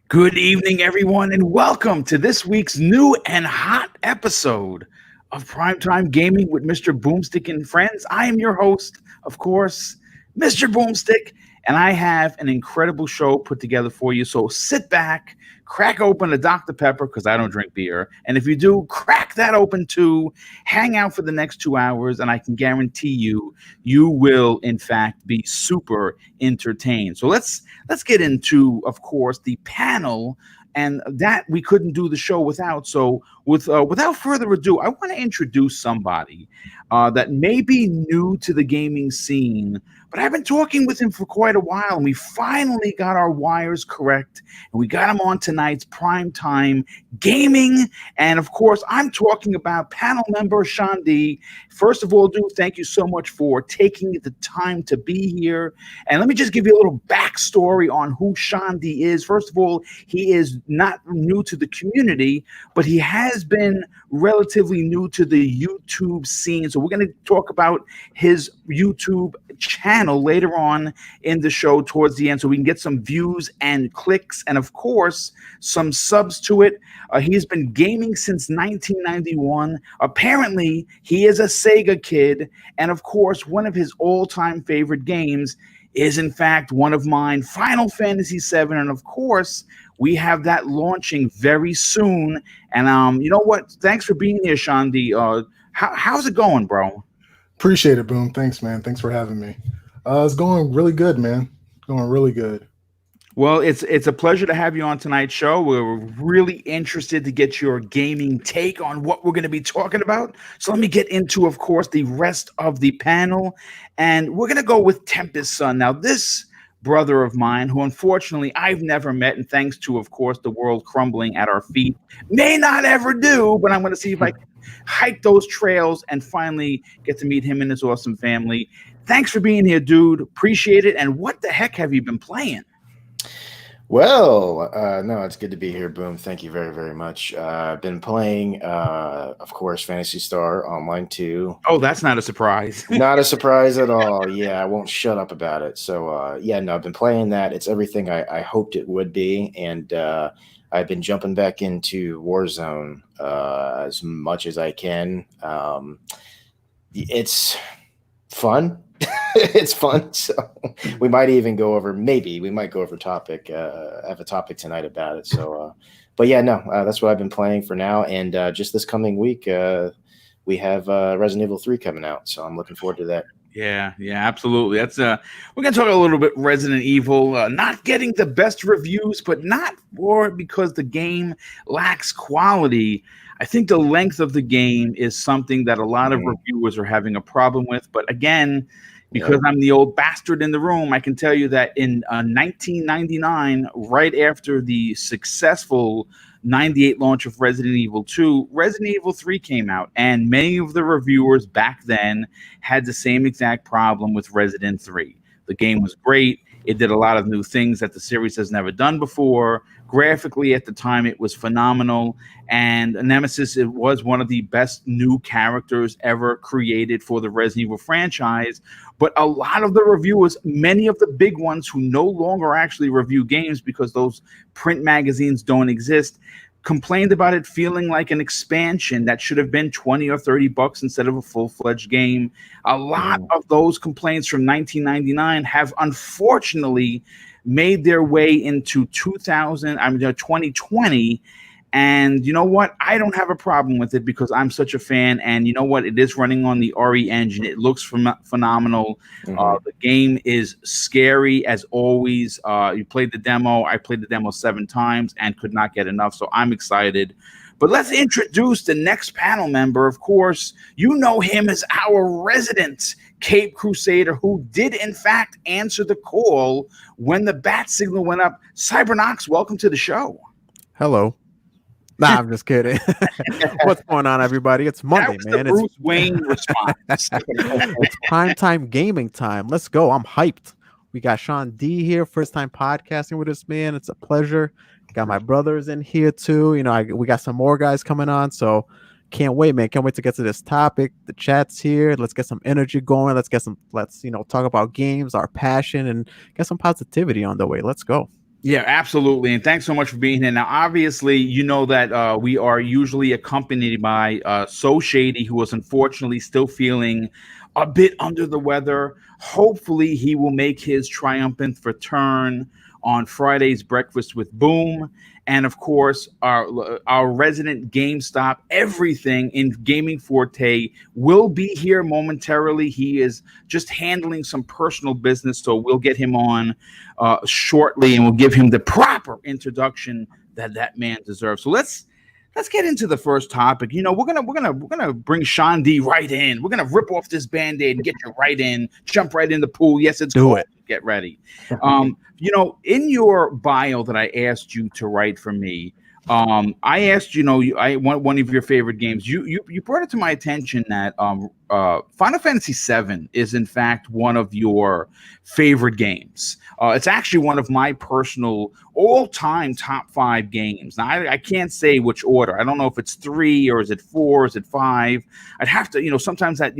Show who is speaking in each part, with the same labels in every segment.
Speaker 1: Good evening, everyone, and welcome to this week's new and hot episode of Primetime Gaming with Mr. Boomstick and Friends. I am your host, of course, Mr. Boomstick, and I have an incredible show put together for you. So sit back, crack open a Dr. Pepper, because I don't drink beer. And if you do, crack that open too. Hang out for the next 2 hours, and I can guarantee you, you will, in fact, be super entertained. So let's get into, of course, the panel, and that we couldn't do the show without. So without further ado, I want to introduce somebody that may be new to the gaming scene, but I've been talking with him for quite a while, and we finally got our wires correct, and we got him on tonight's Primetime Gaming. And of course, I'm talking about panel member Sean D. First of all, dude, thank you so much for taking the time to be here. And let me just give you a little backstory on who Sean D is. First of all, he is not new to the community, but he has been relatively new to the YouTube scene. So we're going to talk about his YouTube channel later on in the show towards the end, so we can get some views and clicks and, of course, some subs to it. He's been gaming since 1991. Apparently, he is a Sega kid, and of course, one of his all-time favorite games is, in fact, one of mine, Final Fantasy VII, and of course, we have that launching very soon. And you know what? Thanks for being here, Sean D. How's it going, bro?
Speaker 2: Appreciate it, Boom. Thanks, man. Thanks for having me. It's going really good, man. Going really good.
Speaker 1: Well, it's a pleasure to have you on tonight's show. We're really interested to get your gaming take on what we're going to be talking about. So let me get into, of course, the rest of the panel. And we're going to go with Tempest Son. Now, this brother of mine, who unfortunately I've never met, and thanks to, of course, the world crumbling at our feet, may not ever do, but I'm going to see if I can hike those trails and finally get to meet him and his awesome family. Thanks for being here, dude. Appreciate it. And what the heck have you been playing?
Speaker 3: Well, no, it's good to be here, Boom. Thank you very, very much. I've been playing, of course, Phantasy Star Online 2.
Speaker 1: Oh, that's not a surprise.
Speaker 3: Not a surprise at all. Yeah, I won't shut up about it. So, yeah, no, I've been playing that. It's everything I hoped it would be. And I've been jumping back into Warzone as much as I can. It's fun. It's fun. So we might even go over, we might go over topic, have a topic tonight about it. So, but yeah, no, that's what I've been playing for now. And just this coming week, we have Resident Evil 3 coming out. So I'm looking forward to that.
Speaker 1: Yeah, absolutely. That's we're gonna talk a little bit Resident Evil, not getting the best reviews, but not for because the game lacks quality. I think the length of the game is something that a lot of reviewers are having a problem with. But again, because I'm the old bastard in the room, I can tell you that in 1999, right after the successful 98 launch of Resident Evil 2, Resident Evil 3 came out, and many of the reviewers back then had the same exact problem with Resident 3. The game was great. It did a lot of new things that the series has never done before. Graphically, at the time, it was phenomenal. And Nemesis, it was one of the best new characters ever created for the Resident Evil franchise. But a lot of the reviewers, many of the big ones who no longer actually review games because those print magazines don't exist, complained about it feeling like an expansion that should have been $20 or $30 instead of a full-fledged game. A lot of those complaints from 1999 have unfortunately made their way into 2020. And you know what? I don't have a problem with it because I'm such a fan. And you know what? It is running on the RE engine. It looks phenomenal. The game is scary as always. You played the demo. I played the demo 7 times and could not get enough. So I'm excited. But let's introduce the next panel member. Of course, you know him as our resident Cape Crusader who did, in fact, answer the call when the bat signal went up. Cybernox, welcome to the show.
Speaker 4: Hello. Nah, I'm just kidding. What's going on, everybody? It's Monday, man.
Speaker 1: Bruce Wayne response.
Speaker 4: It's primetime gaming time. Let's go. I'm hyped. We got Sean D here, first time podcasting with us, man. It's a pleasure. Got my brothers in here too. We got some more guys coming on, so can't wait, man. Can't wait to get to this topic. The chat's here. Let's get some energy going. Let's talk about games, our passion, and get some positivity on the way. Let's go.
Speaker 1: Yeah, absolutely. And thanks so much for being here. Now, obviously, you know that we are usually accompanied by So Shady, who is unfortunately still feeling a bit under the weather. Hopefully, he will make his triumphant return on Friday's Breakfast with Boom. And of course, our resident GameStop, everything in Gaming Forte, will be here momentarily. He is just handling some personal business, so we'll get him on shortly, and we'll give him the proper introduction that man deserves. So let's get into the first topic. We're gonna bring Sean D right in. We're gonna rip off this Band-Aid and get you right in, jump right in the pool. Yes, it's cold. Get ready. In your bio that I asked you to write for me, I asked, I want one of your favorite games. You brought it to my attention that Final Fantasy VII is in fact one of your favorite games. It's actually one of my personal all-time top 5 games. Now I can't say which order. I don't know if it's 3 or is it 4, is it 5. I'd have to, sometimes that,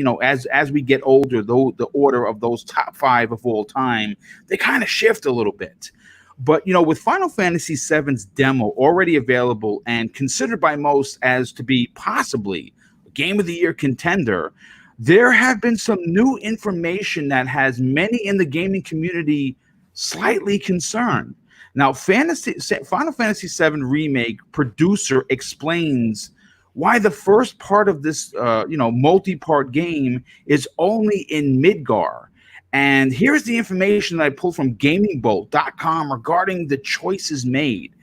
Speaker 1: as we get older, though, the order of those top 5 of all time, they kind of shift a little bit. But, with Final Fantasy VII's demo already available and considered by most as to be possibly a Game of the Year contender, there have been some new information that has many in the gaming community slightly concerned. Now, Final Fantasy VII Remake producer explains why the first part of this, multi-part game is only in Midgar. And here's the information that I pulled from GamingBolt.com regarding the choices made.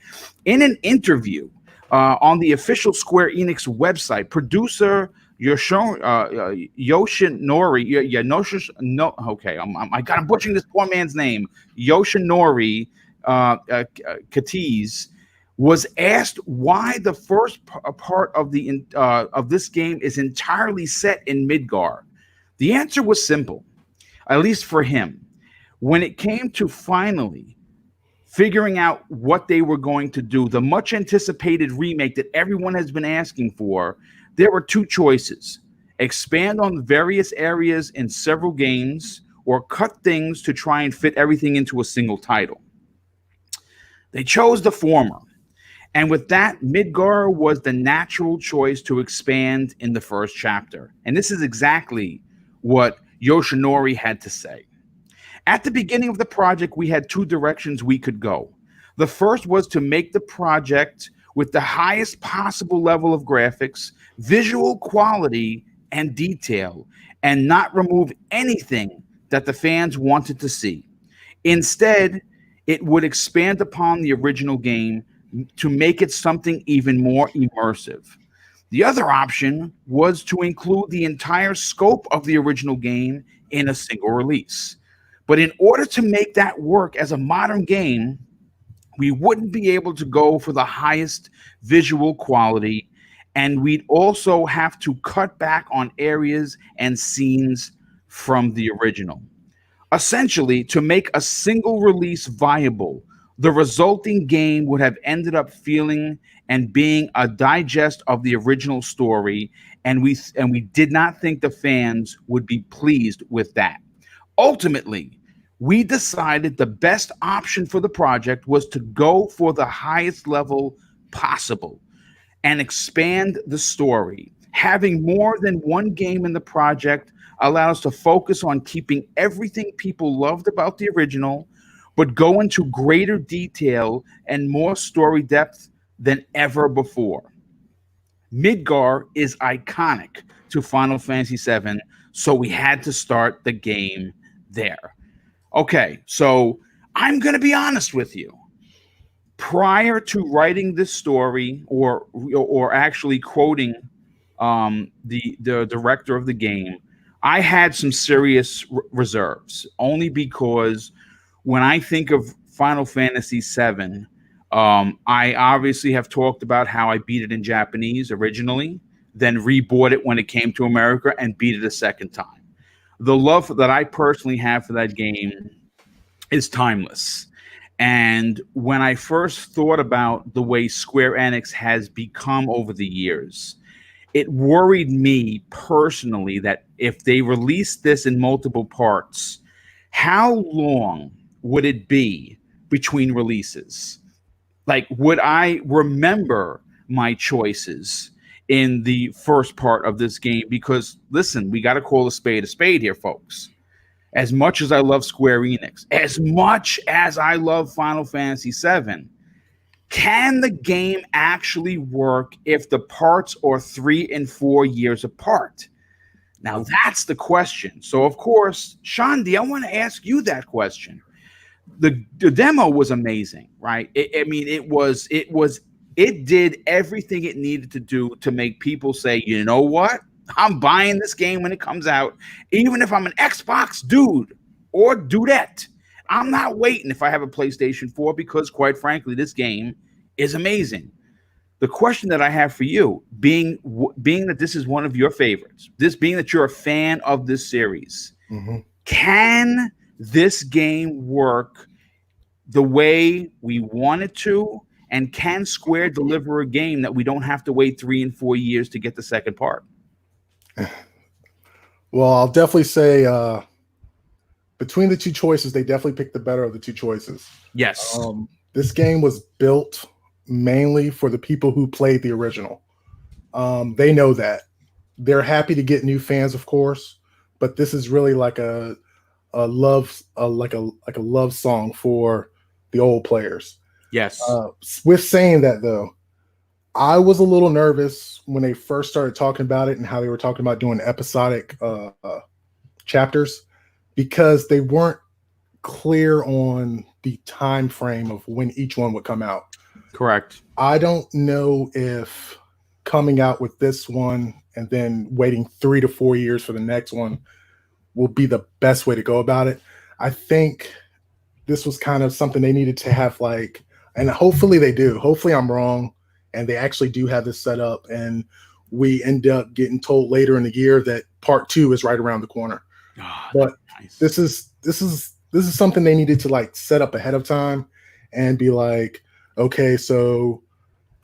Speaker 1: In an interview on the official Square Enix website, producer Yoshinori, I'm butchering this poor man's name, Yoshinori Katiz, was asked why the first part of this game is entirely set in Midgar. The answer was simple. At least for him, when it came to finally figuring out what they were going to do, the much anticipated remake that everyone has been asking for, there were 2 choices: expand on various areas in several games, or cut things to try and fit everything into a single title. They chose the former. And with that, Midgar was the natural choice to expand in the first chapter. And this is exactly what Yoshinori had to say. At the beginning of the project, we had 2 directions we could go. The first was to make the project with the highest possible level of graphics, visual quality, and detail, and not remove anything that the fans wanted to see. Instead, it would expand upon the original game to make it something even more immersive. The other option was to include the entire scope of the original game in a single release. But in order to make that work as a modern game, we wouldn't be able to go for the highest visual quality, and we'd also have to cut back on areas and scenes from the original. Essentially, to make a single release viable, the resulting game would have ended up feeling and being a digest of the original story, and we did not think the fans would be pleased with that. Ultimately, we decided the best option for the project was to go for the highest level possible and expand the story. Having more than one game in the project allowed us to focus on keeping everything people loved about the original, but go into greater detail and more story depth than ever before. Midgar is iconic to Final Fantasy VII, so we had to start the game there. Okay, so I'm going to be honest with you. Prior to writing this story, or actually quoting the director of the game, I had some serious reserves, only because when I think of Final Fantasy VII, I obviously have talked about how I beat it in Japanese originally, then rebought it when it came to America and beat it a second time. The love that I personally have for that game is timeless. And when I first thought about the way Square Enix has become over the years, it worried me personally that if they released this in multiple parts, how long would it be between releases? Like, would I remember my choices in the first part of this game? Because listen, we got to call a spade here, folks. As much as I love Square Enix, as much as I love Final Fantasy VII, can the game actually work if the parts are 3 and 4 years apart? Now that's the question. So of course, Shandi, I want to ask you that question. The demo was amazing, right? It did everything it needed to do to make people say, you know what? I'm buying this game when it comes out, even if I'm an Xbox dude or dudette. I'm not waiting if I have a PlayStation 4 because, quite frankly, this game is amazing. The question that I have for you, being that this is one of your favorites, this being that you're a fan of this series, can this game work the way we want it to? And can Square deliver a game that we don't have to wait 3 and 4 years to get the second part?
Speaker 2: Well, I'll definitely say between the two choices, they definitely picked the better of the two choices.
Speaker 1: Yes.
Speaker 2: This game was built mainly for the people who played the original. They know that. They're happy to get new fans, of course, but this is really like a love song for the old players.
Speaker 1: Yes.
Speaker 2: With saying that, though, I was a little nervous when they first started talking about it and how they were talking about doing episodic chapters, because they weren't clear on the time frame of when each one would come out.
Speaker 1: Correct.
Speaker 2: I don't know if coming out with this one and then waiting 3 to 4 years for the next one will be the best way to go about it. I think this was kind of something they needed to have, like, and hopefully they do. Hopefully I'm wrong and they actually do have this set up and we end up getting told later in the year that part 2 is right around the corner.
Speaker 1: Oh,
Speaker 2: but
Speaker 1: nice.
Speaker 2: this is something they needed to like set up ahead of time and be like, okay, so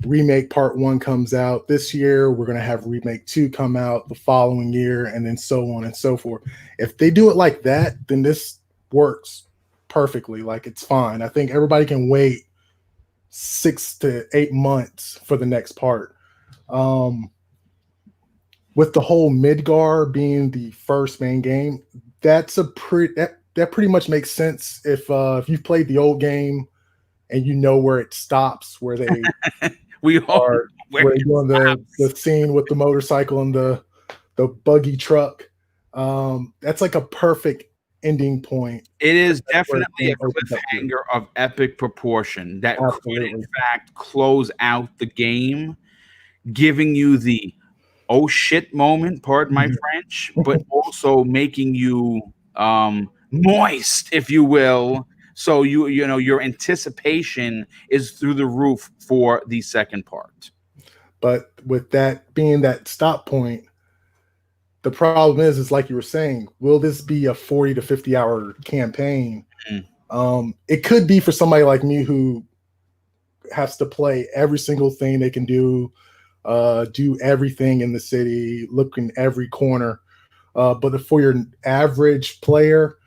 Speaker 2: remake part 1 comes out this year, we're going to have remake 2 come out the following year, and then so on and so forth. If they do it like that, then this works perfectly. Like, it's fine. I think everybody can wait 6 to 8 months for the next part. With the whole Midgar being the first main game, that's a that pretty much makes sense if you've played the old game and you know where it stops, where they
Speaker 1: we
Speaker 2: are where you're doing the scene with the motorcycle and the buggy truck. That's like a perfect ending point.
Speaker 1: It is definitely a cliffhanger of epic proportion that could, in fact, close out the game, giving you the oh shit moment, pardon my French, but also making you moist, if you will. So you know your anticipation is through the roof for the second part.
Speaker 2: But with that being that stop point, the problem is like you were saying, will this be a 40 to 50 hour campaign? It could be for somebody like me who has to play every single thing they can do everything in the city, look in every corner. But for your average player,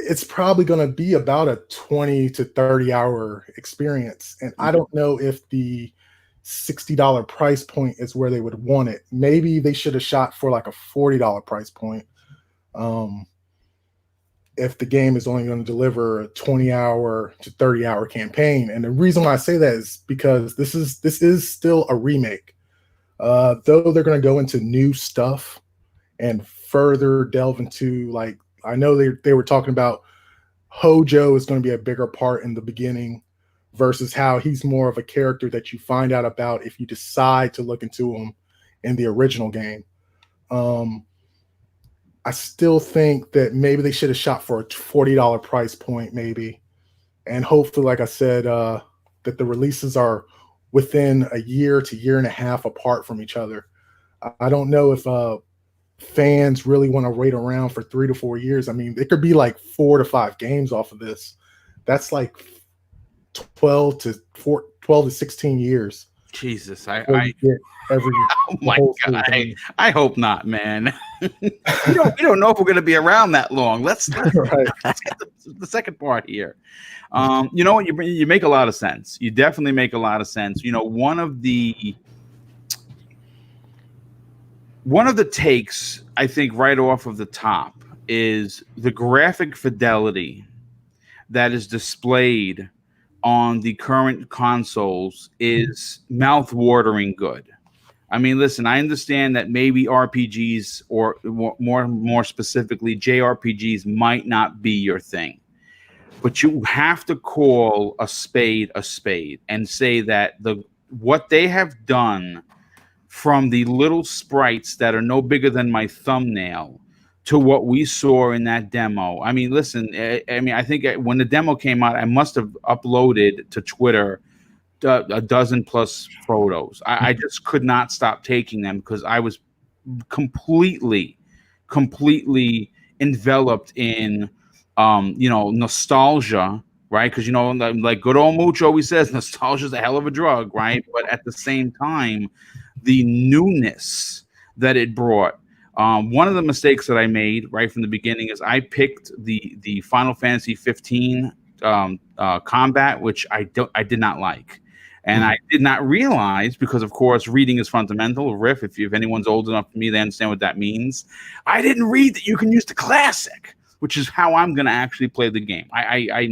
Speaker 2: it's probably going to be about a 20 to 30 hour experience. And I don't know if the $60 price point is where they would want it. Maybe they should have shot for like a $40 price point. If the game is only going to deliver a 20-hour to 30-hour campaign. And the reason why I say that is because this is still a remake. Though they're going to go into new stuff and further delve into, like, I know they were talking about Hojo is going to be a bigger part in the beginning versus how he's more of a character that you find out about if you decide to look into him in the original game. I still think that maybe they should have shot for a $40 price point, maybe. And hopefully, like I said, that the releases are within a year to year and a half apart from each other. I don't know if fans really want to wait around for 3 to 4 years, I mean, it could be like 4 to 5 games off of this. That's like 12 to 16 years.
Speaker 1: Jesus,
Speaker 2: before you get every
Speaker 1: oh my
Speaker 2: whole
Speaker 1: God,
Speaker 2: series game.
Speaker 1: I hope not, man. we don't know if we're going to be around that long. Let's
Speaker 2: Right.
Speaker 1: get the second part here. You know what? You make a lot of sense. You definitely make a lot of sense. You know, one of the takes, I think, right off of the top is the graphic fidelity that is displayed on the current consoles is mouth-watering good. I mean, listen, I understand that maybe RPGs, or more specifically JRPGs, might not be your thing, but you have to call a spade and say that what they have done, from the little sprites that are no bigger than my thumbnail to what we saw in that demo. I mean, listen, I think when the demo came out, I must have uploaded to Twitter a dozen plus photos. I just could not stop taking them because I was completely enveloped in, nostalgia, right? Because, like good old Mooch always says, nostalgia is a hell of a drug, right? But at the same time, the newness that it brought. One of the mistakes that I made right from the beginning is I picked the Final Fantasy 15 combat, which I did not like. And I did not realize, because of course reading is fundamental. Riff, if anyone's old enough for me, they understand what that means. I didn't read that you can use the classic, which is how I'm going to actually play the game. I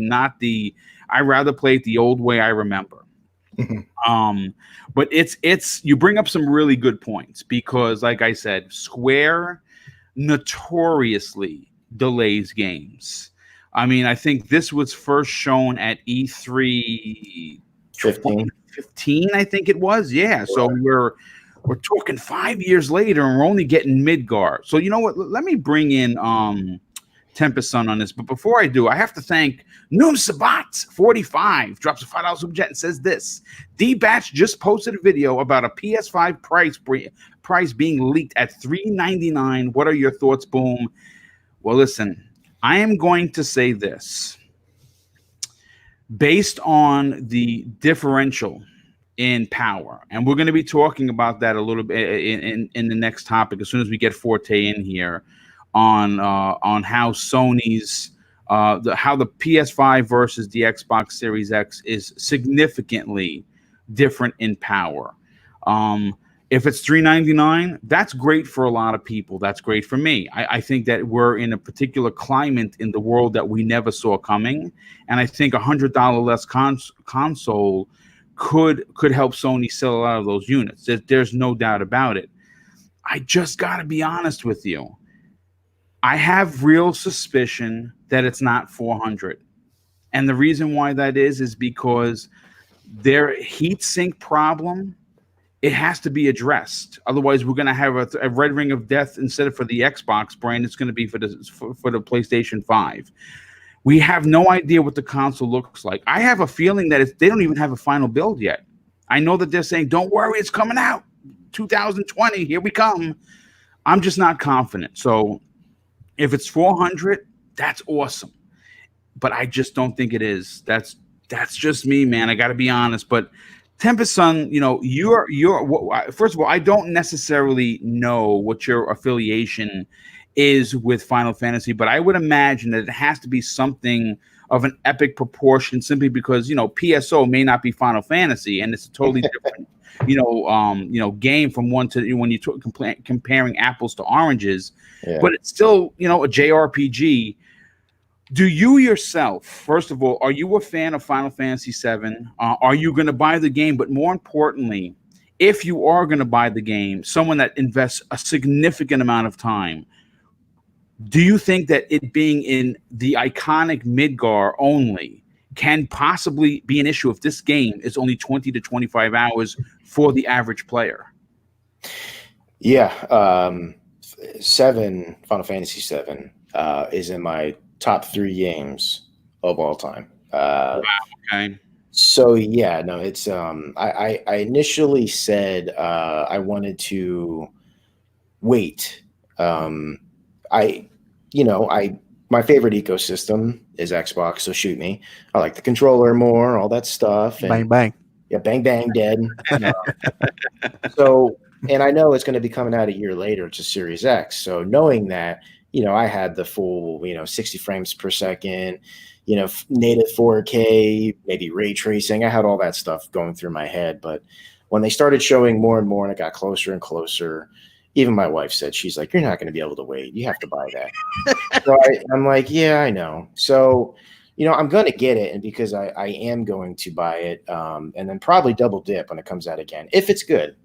Speaker 1: rather play it the old way I remember. But it's you bring up some really good points, because like I said, Square notoriously delays games. I mean, I think this was first shown at E3 15, I think it was. Yeah. So we're talking 5 years later, and we're only getting Midgar. So you know what? Let me bring in Tempest Sun on this. But before I do, I have to thank Noom Sabat 45 drops a $5 super chat and says this: D-Batch just posted a video about a PS5 price being leaked at $399. What are your thoughts, Boom? Well, listen, I am going to say this. Based on the differential in power, and we're going to be talking about that a little bit in the next topic as soon as we get Forte in here, on how Sony's how the PS5 versus the Xbox Series X is significantly different in power. If it's $399, that's great for a lot of people. That's great for me. I think that we're in a particular climate in the world that we never saw coming, and I think $100 less console could help Sony sell a lot of those units. There's no doubt about it. I just got to be honest with you. I have real suspicion that it's not 400. And the reason why that is because their heatsink problem, it has to be addressed. Otherwise, we're going to have a red ring of death. Instead of for the Xbox brand, it's going to be for the PlayStation 5. We have no idea what the console looks like. I have a feeling that they don't even have a final build yet. I know that they're saying, don't worry, it's coming out 2020. Here we come. I'm just not confident. So if it's 400, that's awesome. But I just don't think it is. That's just me, man. I got to be honest. But Tempest Sun, you're first of all, I don't necessarily know what your affiliation is with Final Fantasy, but I would imagine that it has to be something of an epic proportion, simply because PSO may not be Final Fantasy, and it's a totally different game from one to when you're comparing apples to oranges. Yeah. But it's still a JRPG. Do you yourself, first of all, are you a fan of Final Fantasy VII? Are you going to buy the game? But more importantly, if you are going to buy the game, someone that invests a significant amount of time, do you think that it being in the iconic Midgar only can possibly be an issue if this game is only 20 to 25 hours for the average player?
Speaker 3: Yeah. Final Fantasy VII is in my top 3 games of all time.
Speaker 1: Wow, okay.
Speaker 3: So yeah, no, it's I initially said I wanted to wait I my favorite ecosystem is Xbox, so shoot me. I like the controller more, all that stuff. And
Speaker 4: Bang bang.
Speaker 3: yeah, bang bang dead. So, and I know it's going to be coming out a year later to Series X. So knowing that, I had the full, 60 frames per second, native 4K, maybe ray tracing. I had all that stuff going through my head. But when they started showing more and more and it got closer and closer, even my wife said, she's like, you're not going to be able to wait. You have to buy that. So I'm like, yeah, I know. So, I'm going to get it. And because I am going to buy it and then probably double dip when it comes out again, if it's good.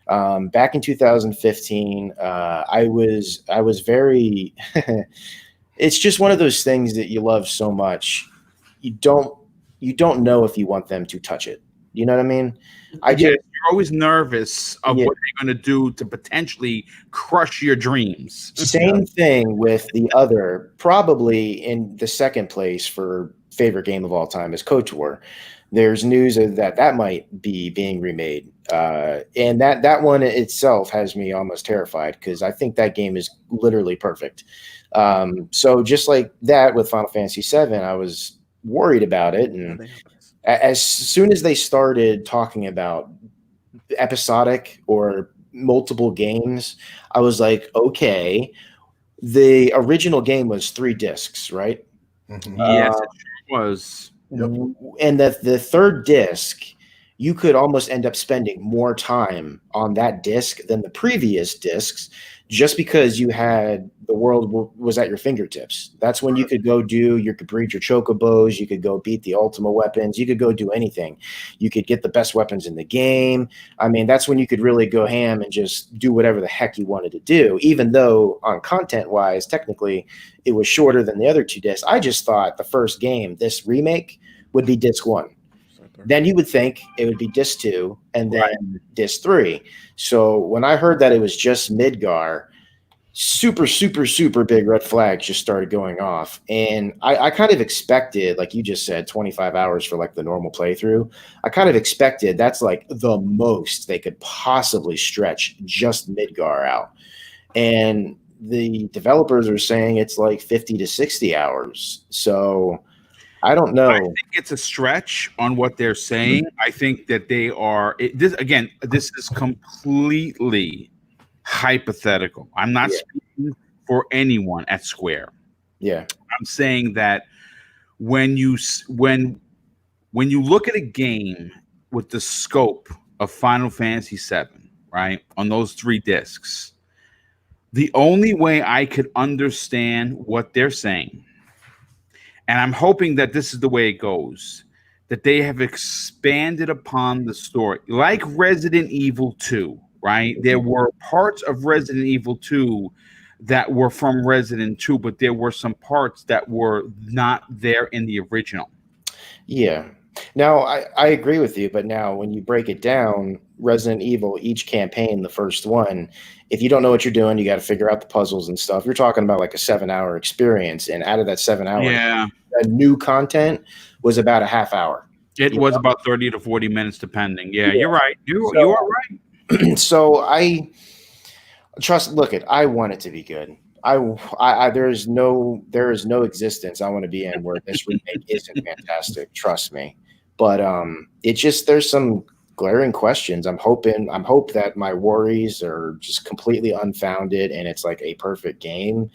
Speaker 3: Back in 2015, I was very, it's just one of those things that you love so much. You don't know if you want them to touch it. You know what I mean?
Speaker 1: You're always nervous of what they're going to do to potentially crush your dreams.
Speaker 3: Same thing with the other, probably in the second place for favorite game of all time is KOTOR. There's news that might be being remade. And that one itself has me almost terrified because I think that game is literally perfect. So just like that with Final Fantasy VII, I was worried about it. And as soon as they started talking about episodic or multiple games, I was like, okay, the original game was 3 discs, right?
Speaker 1: Mm-hmm. Yes, it was.
Speaker 2: Yep.
Speaker 3: And the third disc, you could almost end up spending more time on that disc than the previous discs just because you had the world was at your fingertips. That's when you could you could breed your chocobos, you could go beat the ultimate weapons, you could go do anything. You could get the best weapons in the game. I mean, that's when you could really go ham and just do whatever the heck you wanted to do, even though on content-wise, technically, it was shorter than the other 2 discs. I just thought the first game, this remake, would be disc 1. Then you would think it would be disc 2 and then disc 3. So when I heard that it was just Midgar, super, super, super big red flags just started going off. And I kind of expected, like you just said, 25 hours for like the normal playthrough. I kind of expected that's like the most they could possibly stretch just Midgar out. And the developers are saying it's like 50 to 60 hours. So I don't know.
Speaker 1: I think it's a stretch on what they're saying. I think that they are. This is completely hypothetical. I'm not speaking for anyone at Square.
Speaker 3: Yeah,
Speaker 1: I'm saying that when you look at a game with the scope of Final Fantasy VII, right, on those 3 discs, the only way I could understand what they're saying. And I'm hoping that this is the way it goes, that they have expanded upon the story. Like Resident Evil 2, right? There were parts of Resident Evil 2 that were from Resident 2, but there were some parts that were not there in the original.
Speaker 3: Yeah. Now, I agree with you, but now when you break it down, Resident Evil, each campaign, the first one, if you don't know what you're doing, you got to figure out the puzzles and stuff. You're talking about like a 7-hour experience. And out of that 7 hours, new content was about a half hour.
Speaker 1: It was about 30 to 40 minutes, depending. Yeah, you're right. You are right.
Speaker 3: So I want it to be good. There is no existence I want to be in where this remake isn't fantastic. Trust me. But there's some glaring questions. I'm hope that my worries are just completely unfounded and it's like a perfect game.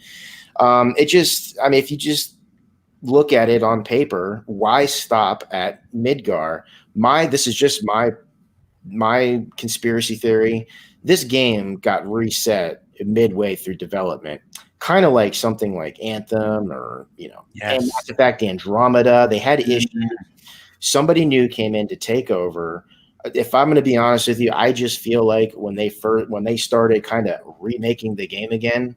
Speaker 3: If you just look at it on paper, why stop at Midgar? This is just my conspiracy theory. This game got reset midway through development, kind of like something like Anthem or and Mass Effect Andromeda. They had issues. Somebody new came in to take over. If I'm going to be honest with you, I just feel like when they started kind of remaking the game again,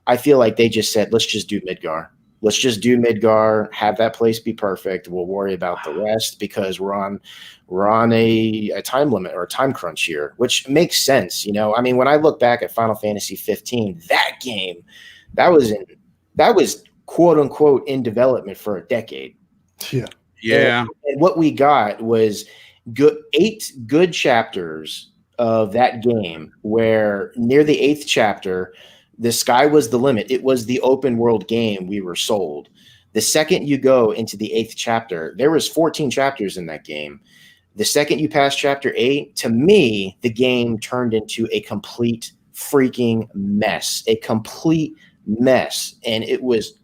Speaker 3: I feel like they just said, let's just do Midgar. Let's just do Midgar, have that place be perfect. We'll worry about the rest because we're on a time limit or a time crunch here, which makes sense. I mean, when I look back at Final Fantasy 15, that game, that was quote unquote in development for a decade.
Speaker 2: Yeah.
Speaker 1: Yeah.
Speaker 3: And what we got was 8 good chapters of that game where near the 8th chapter, The sky was the limit. It was the open world game we were sold. The second you go into the 8th chapter, there was 14 chapters in that game. The second you pass chapter 8, to me, the game turned into a complete freaking mess. A complete mess. And it was,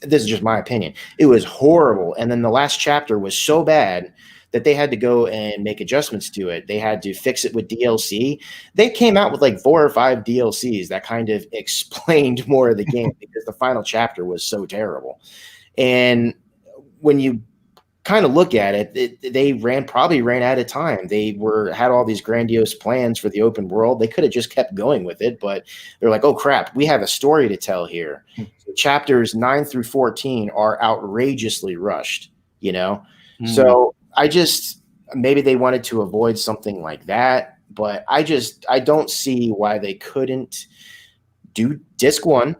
Speaker 3: this is just my opinion, it was horrible. And then the last chapter was so bad that they had to go and make adjustments to it. They had to fix it with DLC. They came out with like 4 or 5 DLCs that kind of explained more of the game because the final chapter was so terrible. And when you kind of look at it, they probably ran out of time. They had all these grandiose plans for the open world. They could have just kept going with it, but they're like, oh crap, we have a story to tell here. So chapters 9 through 14 are outrageously rushed, you know? So maybe they wanted to avoid something like that, but I don't see why they couldn't do disc 1,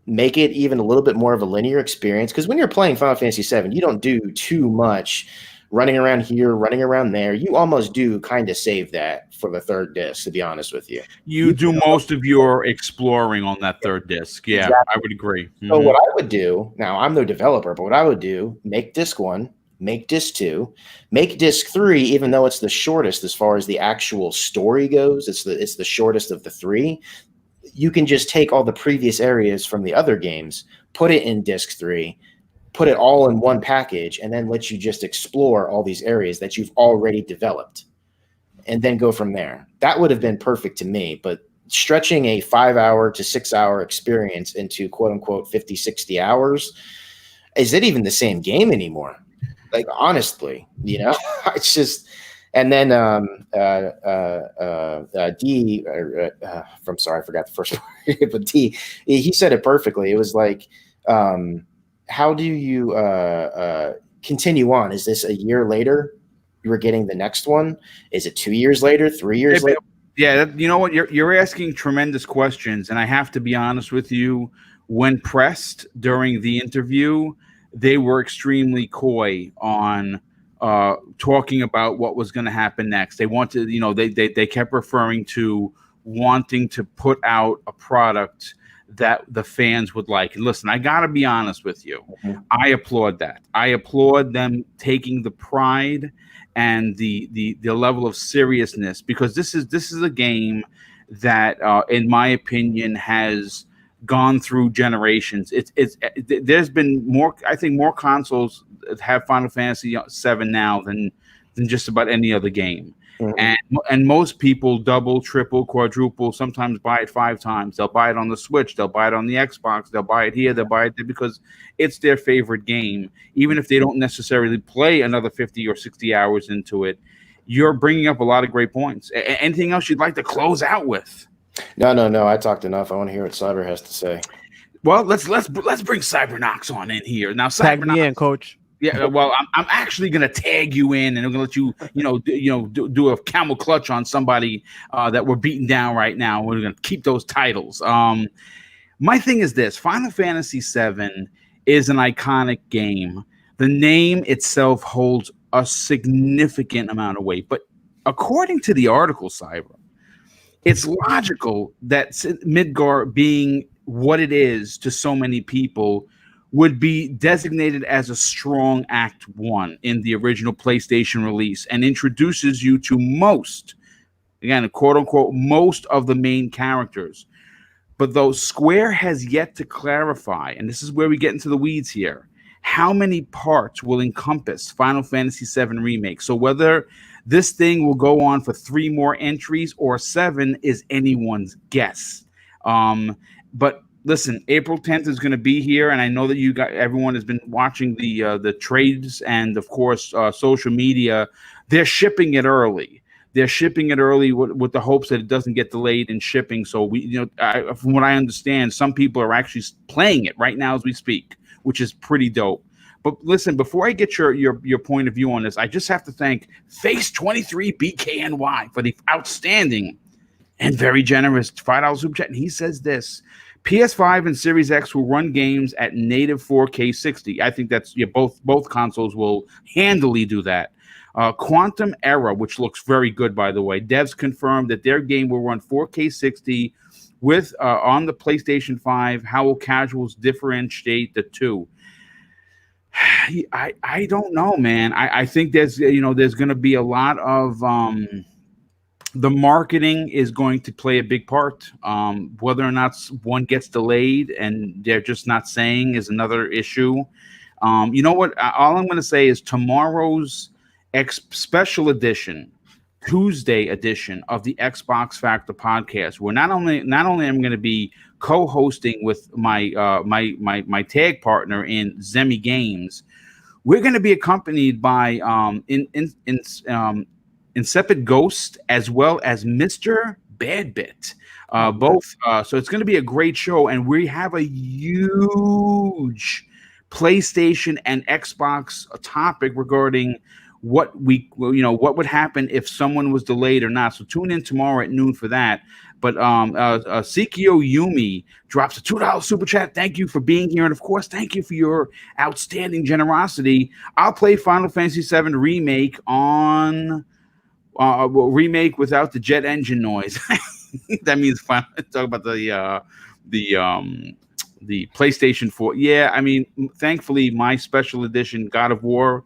Speaker 3: make it even a little bit more of a linear experience. Because when you're playing Final Fantasy VII, you don't do too much running around here, running around there. You almost do kind of save that for the 3rd disc, to be honest with you.
Speaker 1: You do most of your exploring on that 3rd disc. Yeah, exactly. I would agree.
Speaker 3: So what I would do, now I'm no developer, but what I would do, make disc 1, make disc 2, make disc 3, even though it's the shortest as far as the actual story goes, it's the shortest of the 3. You can just take all the previous areas from the other games, put it in disc 3, put it all in one package, and then let you just explore all these areas that you've already developed and then go from there. That would have been perfect to me, but stretching a 5-hour to 6-hour experience into quote unquote 50, 60 hours, is it even the same game anymore? Like, honestly, you know, it's just, and then D from, sorry, I forgot the first part, but D, he said it perfectly. It was like, how do you continue on? Is this a year later you were getting the next one? Is it 2 years later, 3 years later?
Speaker 1: Yeah, you know what? You're asking tremendous questions, and I have to be honest with you. When pressed during the interview, they were extremely coy on talking about what was going to happen next. They wanted, you know, they kept referring to wanting to put out a product that the fans would like. And listen, I got to be honest with you. Mm-hmm. I applaud that. I applaud them taking the pride and the level of seriousness, because this is a game that, in my opinion, has gone through generations. There's been more, I think, more consoles have Final Fantasy VII now than just about any other game. Mm-hmm. And most people double, triple, quadruple, sometimes buy it 5 times. They'll buy it on the Switch, they'll buy it on the Xbox, they'll buy it here, they'll buy it there, because it's their favorite game. Even if they don't necessarily play another 50 or 60 hours into it, you're bringing up a lot of great points. Anything else you'd like to close out with?
Speaker 3: No. I talked enough. I want to hear what Cyber has to say.
Speaker 1: Well, let's bring Cybernox on in here now.
Speaker 4: Tag me in, Coach.
Speaker 1: Yeah, well, I'm actually gonna tag you in, and I'm gonna let you, do a camel clutch on somebody that we're beating down right now. We're gonna keep those titles. My thing is this: Final Fantasy VII is an iconic game. The name itself holds a significant amount of weight, but according to the article, Cyber, it's logical that Midgar, being what it is to so many people, would be designated as a strong Act 1 in the original PlayStation release, and introduces you to most, again, quote unquote, most of the main characters. But though Square has yet to clarify, and this is where we get into the weeds here, how many parts will encompass Final Fantasy VII Remake. So whether this thing will go on for 3 more entries or 7 is anyone's guess. But listen, April 10th is going to be here, and I know that everyone has been watching the trades and, of course, social media. They're shipping it early. They're shipping it early with the hopes that it doesn't get delayed in shipping. So from what I understand, some people are actually playing it right now as we speak, which is pretty dope. But listen, before I get your point of view on this, I just have to thank Face23 BKNY for the outstanding and very generous $5 super chat. And he says this: PS5 and Series X will run games at native 4K 60. I think that's both consoles will handily do that. Quantum Era, which looks very good, by the way. Devs confirmed that their game will run 4K 60 with on the PlayStation 5. How will casuals differentiate the two? I don't know, man. I think there's going to be a lot of the marketing is going to play a big part. Whether or not one gets delayed and they're just not saying is another issue. You know what? All I'm going to say is tomorrow's special edition, Tuesday edition of the Xbox Factor podcast, where not only am I going to be co-hosting with my tag partner in Zemi Games, we're going to be accompanied by Insipid Ghost as well as Mr. Badbit. Both. So it's going to be a great show, and we have a huge PlayStation and Xbox topic regarding what would happen if someone was delayed or not. So tune in tomorrow at noon for that. But Sikio Yumi drops a $2 super chat. Thank you for being here, and of course, thank you for your outstanding generosity. I'll play Final Fantasy VII remake on remake without the jet engine noise. That means talk about the PlayStation 4. Yeah, I mean, thankfully, my special edition God of War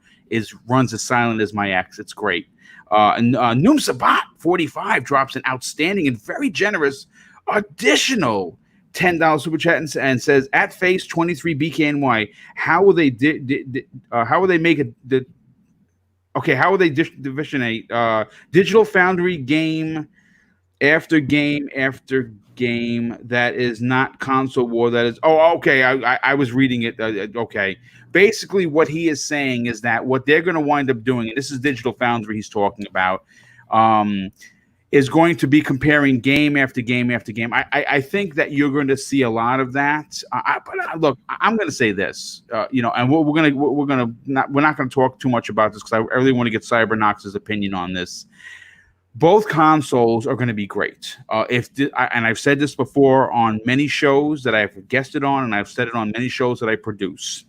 Speaker 1: runs as silent as my ex. It's great. And Noom Sabat 45 drops an outstanding and very generous additional $10 super chat and says, at face 23 BKNY, how will they how will they make it? How will they divisionate Digital Foundry game after game after game that is not console war? That is, I was reading it. Okay. Basically, what he is saying is that what they're going to wind up doing, and this is Digital Foundry he's talking about, is going to be comparing game after game after game. I think that you're going to see a lot of that. Look, I'm going to say this, and we're not going to talk too much about this because I really want to get Cybernox's opinion on this. Both consoles are going to be great. And I've said this before on many shows that I've guested on, and I've said it on many shows that I produce.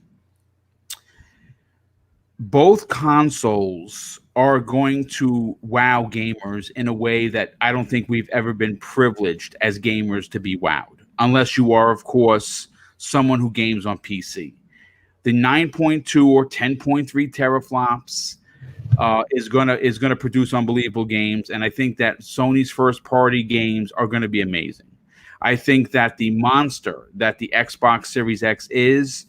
Speaker 1: Both consoles are going to wow gamers in a way that I don't think we've ever been privileged as gamers to be wowed, unless you are, of course, someone who games on PC. The 9.2 or 10.3 teraflops is gonna produce unbelievable games, and I think that Sony's first party games are going to be amazing. I think that the monster that the Xbox Series X is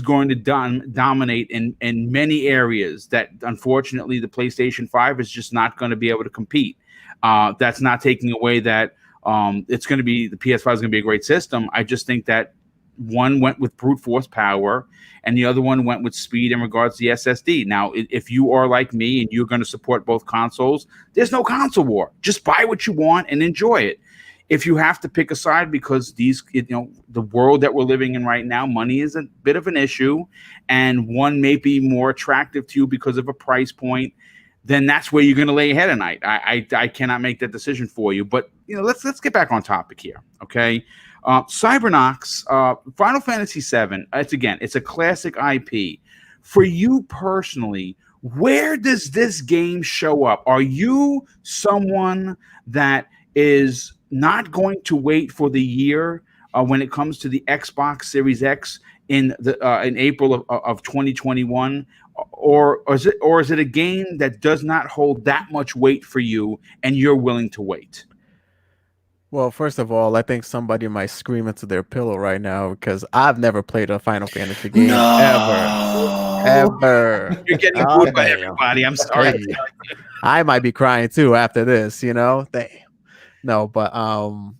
Speaker 1: going to dominate in many areas that unfortunately the PlayStation 5 is just not going to be able to compete. That's not taking away that it's going to be, the PS5 is going to be a great system. I just think that one went with brute force power and the other one went with speed in regards to the SSD. Now, if you are like me and you're going to support both consoles, there's no console war. Just buy what you want and enjoy it. If you have to pick a side because the world that we're living in right now, money is a bit of an issue, and one may be more attractive to you because of a price point, then that's where you're going to lay your head at night. I cannot make that decision for you. But let's get back on topic here, okay? Cybernox, Final Fantasy VII. It's a classic IP. For you personally, where does this game show up? Are you someone that is not going to wait for the year when it comes to the Xbox Series X in April of 2021, or is it a game that does not hold that much weight for you and you're willing to wait?
Speaker 4: Well, first of all, I think somebody might scream into their pillow right now because I've never played a Final Fantasy game ever.
Speaker 1: You're getting booed by everybody. I'm sorry.
Speaker 4: Hey, I might be crying too after this. Damn. No, but I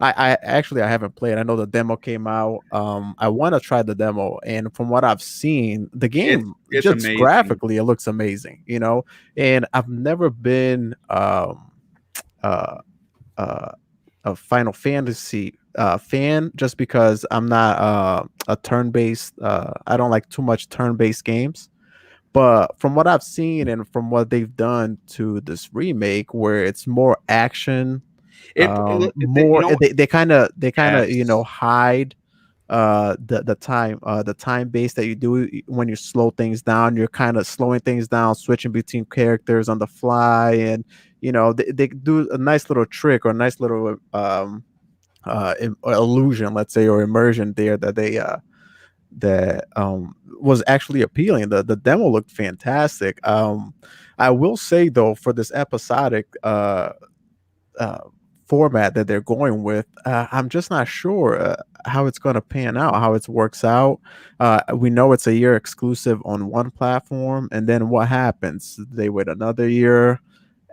Speaker 4: haven't played. I know the demo came out. I want to try the demo, and from what I've seen, the game
Speaker 1: it's
Speaker 4: just
Speaker 1: amazing.
Speaker 4: Graphically, it looks amazing. And I've never been a Final Fantasy fan, just because I'm not a turn-based. I don't like too much turn-based games. But from what I've seen and from what they've done to this remake, where it's more action. They kind of hide the time base that you do when you slow things down. You're kind of slowing things down, switching between characters on the fly, and they do a nice little trick or a nice little illusion, let's say, or immersion there that they that was actually appealing. The demo looked fantastic. I will say though, for this episodic uh, format that they're going with, I'm just not sure how it's going to pan out, how it works out. We know it's a year exclusive on one platform, and then what happens? They wait another year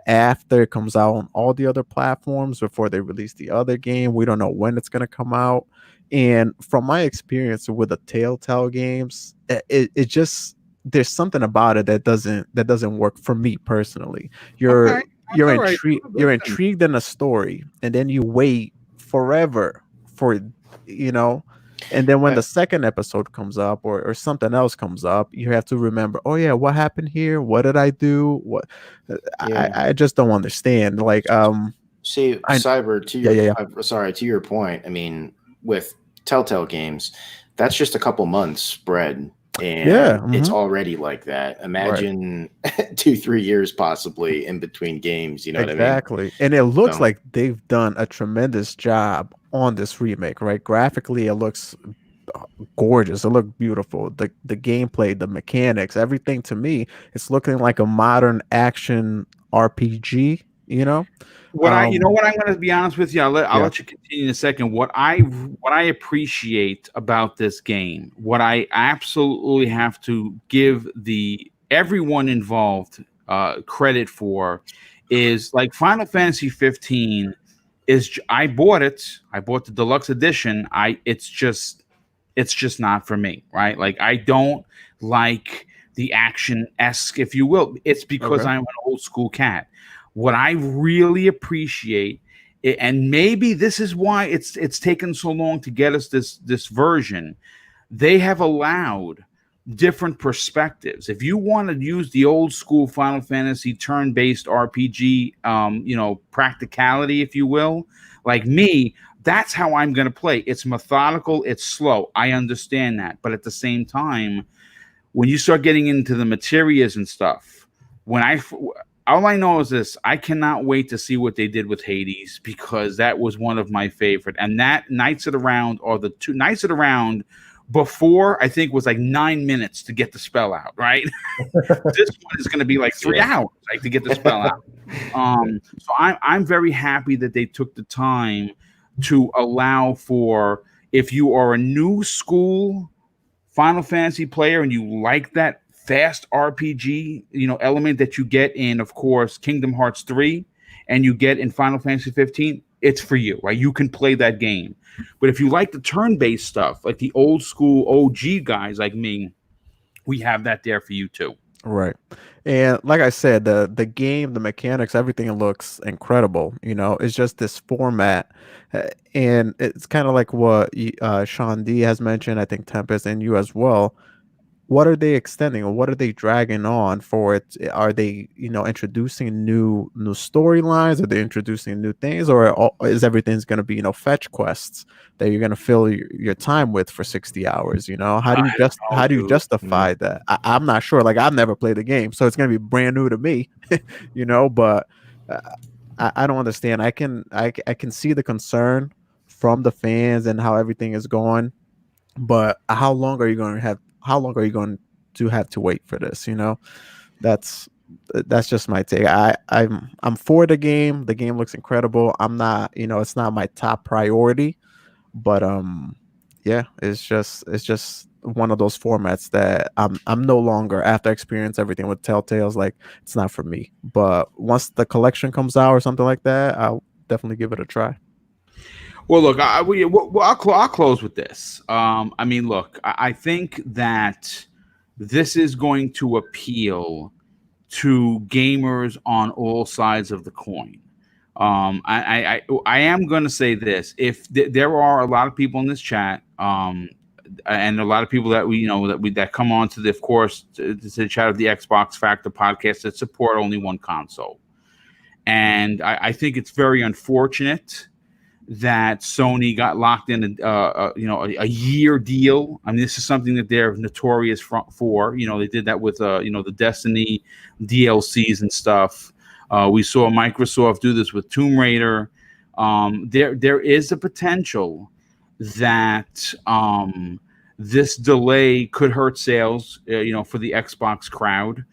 Speaker 4: after it comes out on all the other platforms before they release the other game. We don't know when it's going to come out. And from my experience with the Telltale games, it just, there's something about it that doesn't work for me personally. You're
Speaker 1: Okay,
Speaker 4: you're
Speaker 1: all right.
Speaker 4: intrigued, you're intrigued in a story, and then you wait forever for, you know, and then when the second episode comes up, or something else comes up, you have to remember, oh yeah, what happened here? What did I do? What I just don't understand. Like
Speaker 3: see, Cyber, to your sorry, to your point, I mean, with Telltale games, that's just a couple months spread, and it's already like that. Imagine 2-3 years possibly in between games, you know what I mean?
Speaker 4: Exactly. And it looks like they've done a tremendous job on this remake, right? Graphically, it looks gorgeous. It looked beautiful. The gameplay, the mechanics, everything, to me, it's looking like a modern action RPG, you know?
Speaker 1: What I'm going to be honest with you. I'll let you continue in a second. What I appreciate about this game, what I absolutely have to give everyone involved credit for, is like Final Fantasy 15 is. I bought it. I bought the deluxe edition. It's just not for me, right? Like, I don't like the action-esque, if you will. It's because I'm an old school cat. What I really appreciate, and maybe this is why it's taken so long to get us this version, they have allowed different perspectives. If you want to use the old school Final Fantasy turn-based RPG, practicality, if you will, like me, that's how I'm going to play. It's methodical, it's slow. I understand that, but at the same time, when you start getting into the materials and stuff, all I know is this: I cannot wait to see what they did with Hades, because that was one of my favorite. And that Knights of the Round, or the two Knights of the Round before, I think, was like 9 minutes to get the spell out, right? This one is going to be like 3 hours, like, to get the spell out. So I'm very happy that they took the time to allow for, if you are a new school Final Fantasy player and you like that fast RPG, element that you get in, of course, Kingdom Hearts 3, and you get in Final Fantasy 15, it's for you, right? You can play that game. But if you like the turn-based stuff, like the old school OG guys like me, we have that there for you too.
Speaker 4: Right. And like I said, the game, the mechanics, everything looks incredible. It's just this format. And it's kind of like what Sean D has mentioned, I think Tempest, and you as well. What are they extending, or what are they dragging on for it? Are they, introducing new storylines? Are they introducing new things, or is everything's going to be, fetch quests that you're going to fill your time with for 60 hours? How do you justify that? I'm not sure. Like, I've never played the game, so it's going to be brand new to me, but I don't understand. I can see the concern from the fans and how everything is going, but how long are you going to have to wait for this? That's just my take. I'm for the game. The game looks incredible. I'm not, it's not my top priority, but yeah, it's just one of those formats that I'm no longer, after I experience everything with Telltale's, like, it's not for me. But once the collection comes out or something like that, I'll definitely give it a try.
Speaker 1: Well, look, I'll close with this. I mean, look, I think that this is going to appeal to gamers on all sides of the coin. I am going to say this: if there are a lot of people in this chat, and a lot of people that that come on to the, of course, to the chat of the Xbox Factor podcast, that support only one console, and I think it's very unfortunate that Sony got locked in a year deal. I mean, this is something that they're notorious for. They did that with the Destiny DLCs and stuff. We saw Microsoft do this with Tomb Raider. There is a potential that this delay could hurt sales, for the Xbox crowd.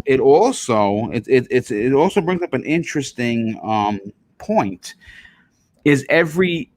Speaker 1: It also brings up an interesting point. Is every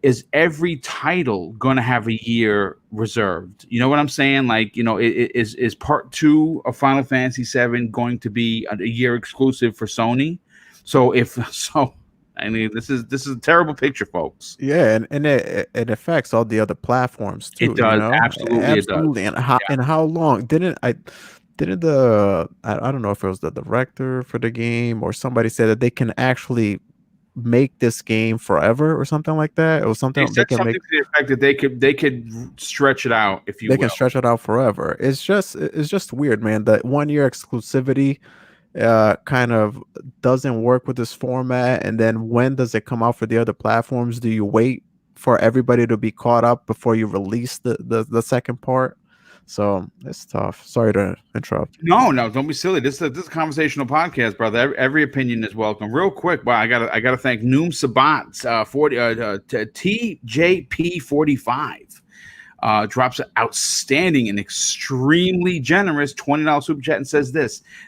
Speaker 1: title going to have a year reserved? You know what I'm saying? Like, is part 2 of Final Fantasy VII going to be a year exclusive for Sony? So if so, I mean, this is a terrible picture, folks.
Speaker 4: Yeah, and it affects all the other platforms too.
Speaker 1: It does, absolutely, it does.
Speaker 4: Absolutely. And how long didn't the I don't know if it was the director for the game or somebody said that they can actually make this game forever or something like that? It was something
Speaker 1: They said something to the effect that they could stretch it out, if you will.
Speaker 4: They can stretch it out forever. It's just weird, man. That 1 year exclusivity kind of doesn't work with this format. And then when does it come out for the other platforms? Do you wait for everybody to be caught up before you release the second part? So it's tough. Sorry to interrupt.
Speaker 1: No, don't be silly. This is a conversational podcast, brother. Every opinion is welcome. Real quick, wow, I gotta thank Noom Sabat, TJP45. Drops an outstanding and extremely generous $20 super chat and says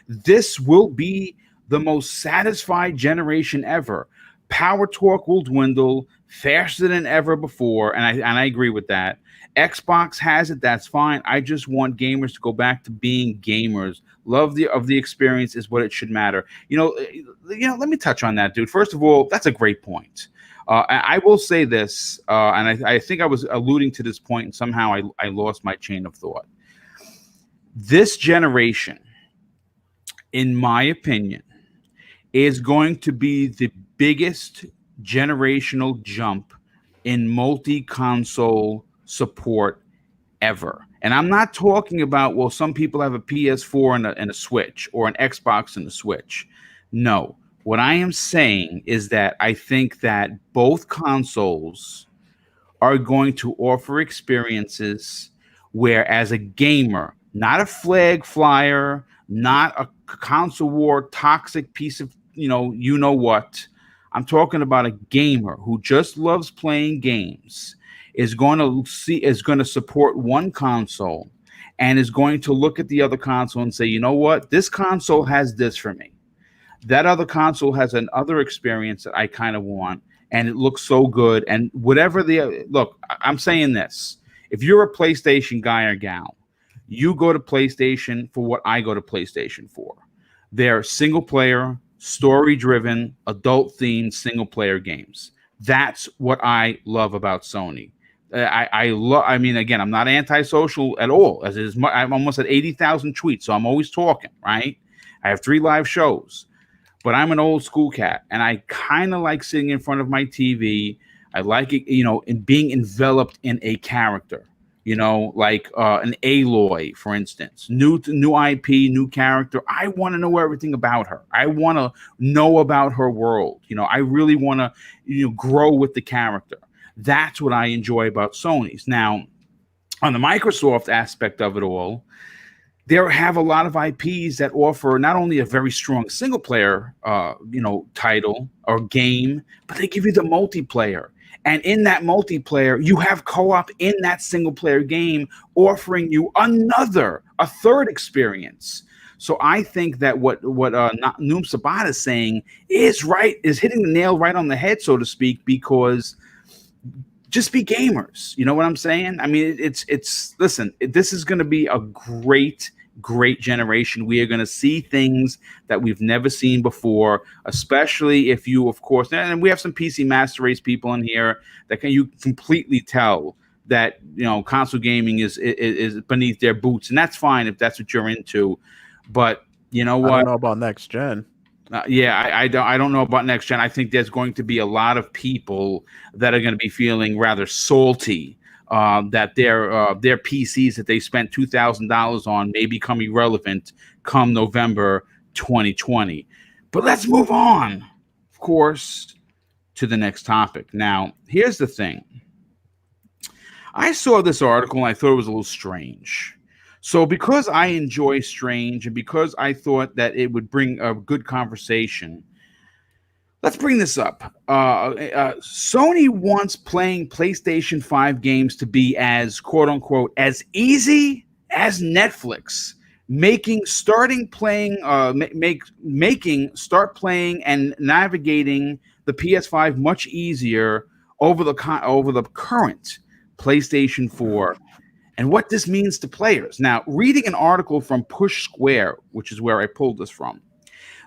Speaker 1: this will be the most satisfied generation ever. Power torque will dwindle faster than ever before, and I agree with that. Xbox has it, that's fine. I just want gamers to go back to being gamers. Love of the experience is what it should matter. Let me touch on that, dude. First of all, that's a great point. I will say this, and I think I was alluding to this point, and somehow I lost my chain of thought. This generation, in my opinion, is going to be the biggest generational jump in multi-console support ever. And I'm not talking about, well, some people have a PS4 and a Switch, or an Xbox and a Switch. No. What I am saying is that I think that both consoles are going to offer experiences where, as a gamer, not a flag flyer, not a console war toxic piece of, what, I'm talking about a gamer who just loves playing games, is going to support one console and is going to look at the other console and say, you know what, this console has this for me. That other console has another experience that I kind of want, and it looks so good. And whatever look, I'm saying this. If you're a PlayStation guy or gal, you go to PlayStation for what I go to PlayStation for. They're single player, story driven, adult themed single player games. That's what I love about Sony. I mean, again, I'm not antisocial at all. I'm almost at 80,000 tweets, so I'm always talking, right? I have 3 live shows. But I'm an old school cat, and I kind of like sitting in front of my TV. I like it, and being enveloped in a character, like an Aloy, for instance. New IP, new character. I want to know everything about her. I want to know about her world. I really want to, grow with the character. That's what I enjoy about Sony's. Now, on the Microsoft aspect of it all, they have a lot of IPs that offer not only a very strong single player, title or game, but they give you the multiplayer. And in that multiplayer, you have co-op in that single player game, offering you a third experience. So I think that what Noom Sabat is saying is hitting the nail right on the head, so to speak, because just be gamers. You know what I'm saying? I mean, listen, this is going to be a great generation. We are going to see things that we've never seen before, especially if you, of course, and we have some PC Master Race people in here that you completely tell that, console gaming is beneath their boots, and that's fine if that's what you're into. But you know what?
Speaker 4: I don't know about next gen.
Speaker 1: I don't know about next gen. I think there's going to be a lot of people that are going to be feeling rather salty that their PCs that they spent $2,000 on may become irrelevant come November 2020. But let's move on, of course, to the next topic. Now, here's the thing. I saw this article and I thought it was a little strange. So because I enjoy strange and because I thought that it would bring a good conversation, Let's bring this up. Sony wants playing PlayStation 5 games to be as quote unquote as easy as Netflix, making start playing and navigating the PS5 much easier over the current PlayStation 4, and what this means to players. Now, reading an article from Push Square, which is where I pulled this from,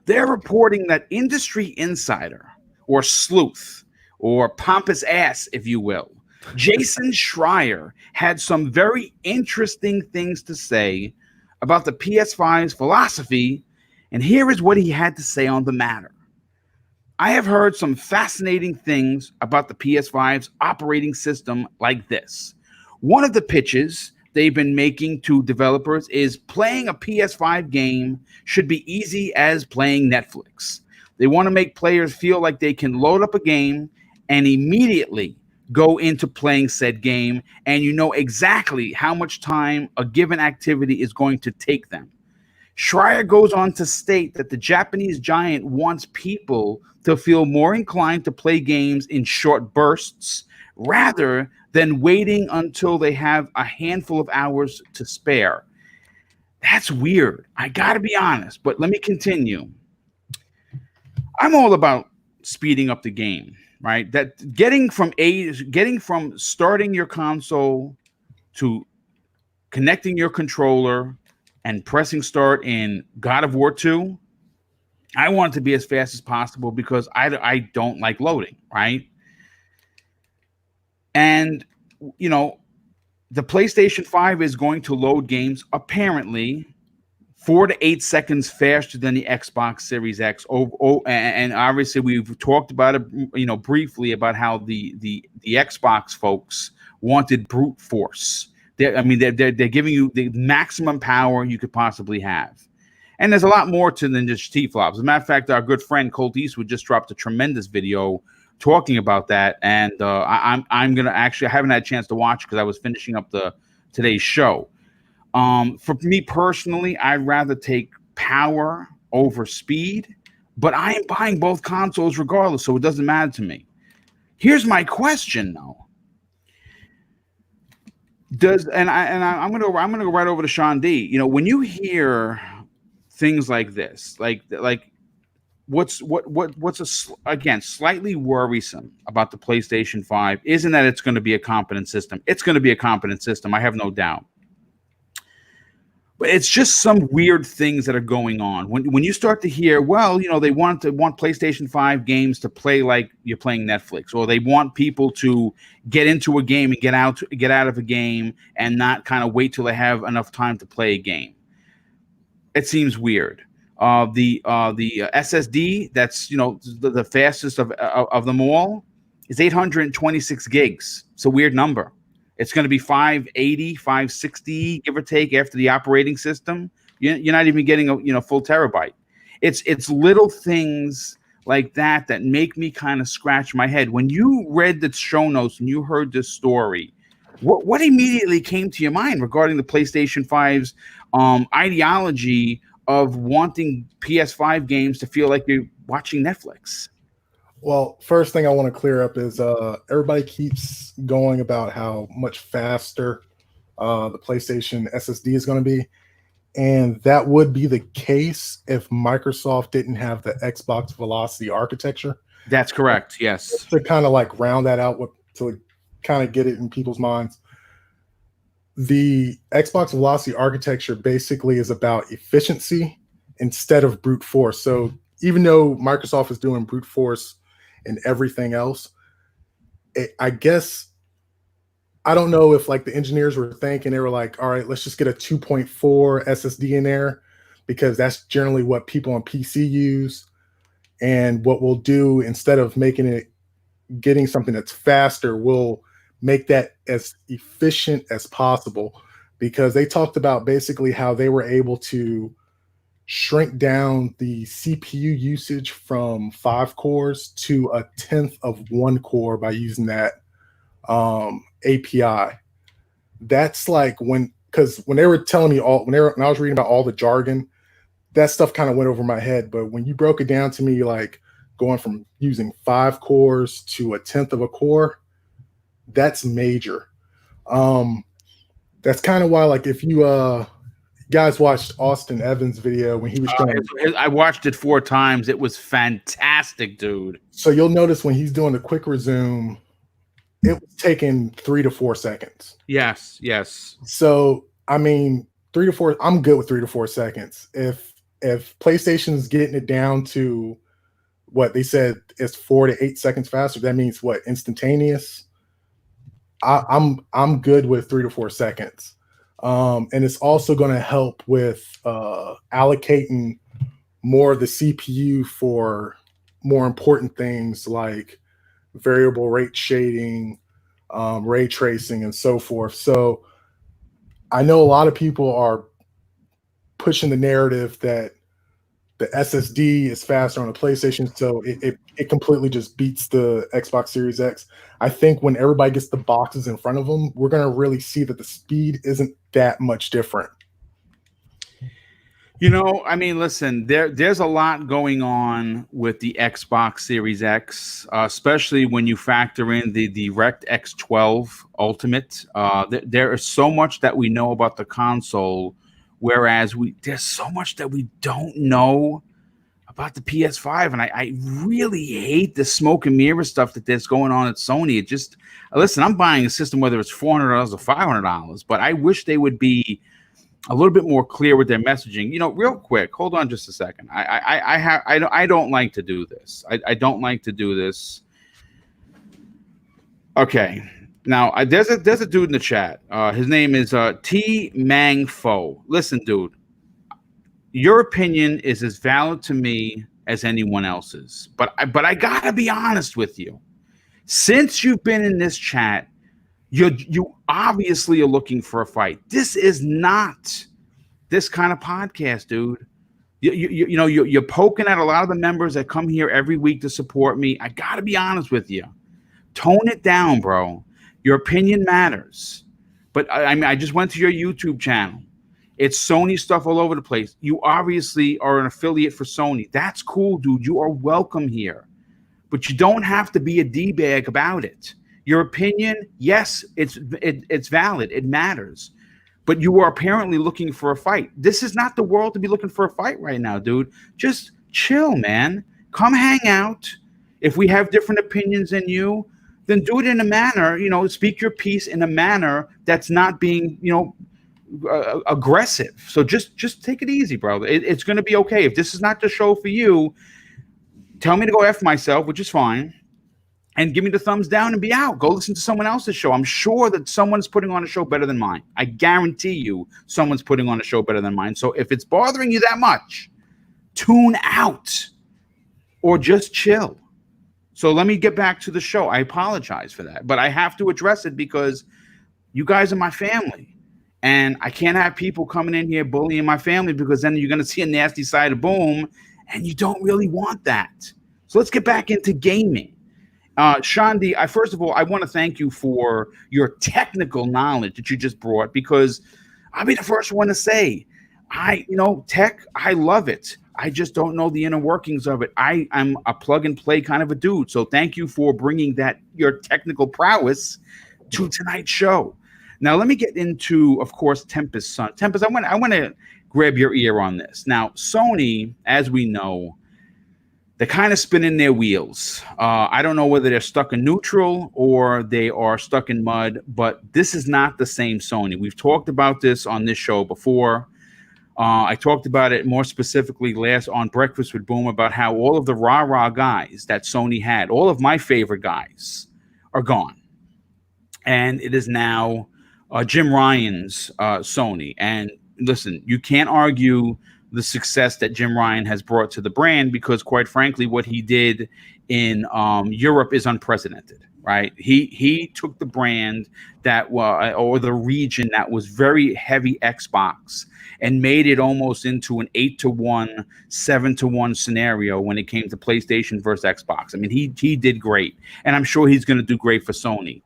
Speaker 1: they're reporting that industry insider or sleuth or pompous ass, if you will, Jason Schreier had some very interesting things to say about the PS5's philosophy, and here is what he had to say on the matter. I have heard some fascinating things about the PS5's operating system like this. One of the pitches they've been making to developers is playing a PS5 game should be easy as playing Netflix. They want to make players feel like they can load up a game and immediately go into playing said game, and you know exactly how much time a given activity is going to take them. Schreier goes on to state that the Japanese giant wants people to feel more inclined to play games in short bursts rather than waiting until they have a handful of hours to spare. That's weird. I got to be honest, but let me continue. I'm all about speeding up the game, right? That getting from starting your console to connecting your controller and pressing start in God of War 2, I want it to be as fast as possible because I don't like loading, right? And, you know, the PlayStation 5 is going to load games apparently 4 to 8 seconds faster than the Xbox Series X. And obviously we've talked about it, you know, briefly about how the Xbox folks wanted brute force. They're giving you the maximum power you could possibly have. And there's a lot more to than just T-flops. As a matter of fact, our good friend Colt Eastwood just dropped a tremendous video talking about that, and I'm gonna actually, I haven't had a chance to watch because I was finishing up today's show. For me personally, I'd rather take power over speed, but I am buying both consoles regardless, so it doesn't matter to me. Here's my question though. I'm gonna go right over to Sean D. You know, when you hear things like this, like what's again slightly worrisome about the PlayStation 5 isn't that it's going to be a competent system. It's going to be a competent system, I have no doubt. But it's just some weird things that are going on. When you start to hear, well, you know, they want PlayStation 5 games to play like you're playing Netflix, or they want people to get into a game and get out of a game and not kind of wait till they have enough time to play a game. It seems weird. The SSD, that's, you know, the fastest of them all, is 826 gigs. It's a weird number. It's going to be 580, 560, give or take, after the operating system. You're not even getting a full terabyte. It's little things like that make me kind of scratch my head. When you read the show notes and you heard this story, what immediately came to your mind regarding the PlayStation 5's ideology of wanting PS5 games to feel like you're watching Netflix?
Speaker 2: Well, first thing I want to clear up is everybody keeps going about how much faster the PlayStation SSD is going to be. And that would be the case if Microsoft didn't have the Xbox Velocity architecture.
Speaker 1: That's correct, yes.
Speaker 2: Just to kind of like round that out, to kind of get it in people's minds. The Xbox Velocity architecture basically is about efficiency instead of brute force. So even though Microsoft is doing brute force and everything else, I guess, I don't know if like the engineers were thinking, they were like, all right, let's just get a 2.4 SSD in there because that's generally what people on PC use. And what we'll do, instead of getting something that's faster, we'll make that as efficient as possible, because they talked about basically how they were able to shrink down the CPU usage from 5 cores to 1/10 of 1 core by using that API. That's like because when they were telling me when I was reading about all the jargon, that stuff kind of went over my head. But when you broke it down to me, like going from using 5 cores to 1/10 of a core, that's major. That's kind of why, like, if you guys watched Austin Evans' video when he was showing,
Speaker 1: I watched it 4 times. It was fantastic, dude.
Speaker 2: So you'll notice when he's doing the quick resume, it was taking 3 to 4 seconds.
Speaker 1: Yes.
Speaker 2: So I mean, 3 to 4. I'm good with 3 to 4 seconds. If PlayStation's getting it down to what they said is 4 to 8 seconds faster, that means what, instantaneous? I'm good with 3 to 4 seconds. And it's also going to help with allocating more of the CPU for more important things like variable rate shading, ray tracing, and so forth. So I know a lot of people are pushing the narrative that the SSD is faster on a PlayStation, so it completely just beats the Xbox Series X. I think when everybody gets the boxes in front of them, we're going to really see that the speed isn't that much different.
Speaker 1: You know, I mean, listen, there's a lot going on with the Xbox Series X, especially when you factor in the DirectX 12 Ultimate. There is so much that we know about the console, whereas there's so much that we don't know about the PS5, and I really hate the smoke and mirror stuff that there's going on at Sony. It just, listen, I'm buying a system whether it's $400 or $500, but I wish they would be a little bit more clear with their messaging. You know, real quick, hold on just a second. I don't like to do this. I don't like to do this. Okay. Now, there's a dude in the chat. His name is T Mang Fo. Listen, dude, your opinion is as valid to me as anyone else's. But I gotta be honest with you. Since you've been in this chat, you obviously are looking for a fight. This is not this kind of podcast, dude. You know, you're poking at a lot of the members that come here every week to support me. I gotta be honest with you. Tone it down, bro. Your opinion matters. But I mean, I just went to your YouTube channel. It's Sony stuff all over the place. You obviously are an affiliate for Sony. That's cool, dude. You are welcome here. But you don't have to be a D-bag about it. Your opinion, yes, it's valid. It matters. But you are apparently looking for a fight. This is not the world to be looking for a fight right now, dude. Just chill, man. Come hang out. If we have different opinions than you, then do it in a manner, you know, speak your piece in a manner that's not being, you know, aggressive. So just take it easy, bro. It's going to be okay. If this is not the show for you, tell me to go F myself, which is fine, and give me the thumbs down and be out. Go listen to someone else's show. I'm sure that someone's putting on a show better than mine. I guarantee you someone's putting on a show better than mine. So if it's bothering you that much, tune out or just chill. So let me get back to the show. I apologize for that, but I have to address it because you guys are my family. And I can't have people coming in here bullying my family, because then you're going to see a nasty side of Boom, and you don't really want that. So let's get back into gaming. Shandi, first of all, I want to thank you for your technical knowledge that you just brought, because I'll be the first one to say, tech, I love it. I just don't know the inner workings of it. I'm a plug and play kind of a dude. So thank you for bringing your technical prowess to tonight's show. Now, let me get into, of course, Tempest's son. Tempest, I want to grab your ear on this. Now, Sony, as we know, they're kind of spinning their wheels. I don't know whether they're stuck in neutral or they are stuck in mud, but this is not the same Sony. We've talked about this on this show before. I talked about it more specifically last on Breakfast with Boom about how all of the rah-rah guys that Sony had, all of my favorite guys, are gone. And it is now Jim Ryan's Sony. And listen, you can't argue the success that Jim Ryan has brought to the brand, because quite frankly, what he did in Europe is unprecedented, right? He took the brand or the region that was very heavy Xbox and made it almost into an 8-to-1, 7-to-1 scenario when it came to PlayStation versus Xbox. I mean, he did great, and I'm sure he's going to do great for Sony.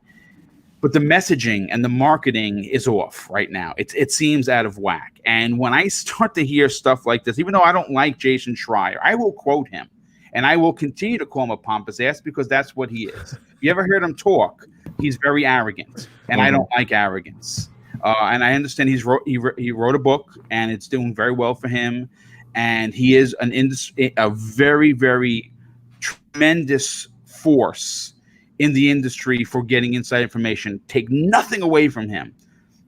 Speaker 1: But the messaging and the marketing is off right now. It seems out of whack. And when I start to hear stuff like this, even though I don't like Jason Schreier, I will quote him. And I will continue to call him a pompous ass because that's what he is. You ever heard him talk? He's very arrogant, and I don't like arrogance. And I understand he wrote a book, and it's doing very well for him. And he is a very, very tremendous force in the industry for getting inside information. Take nothing away from him,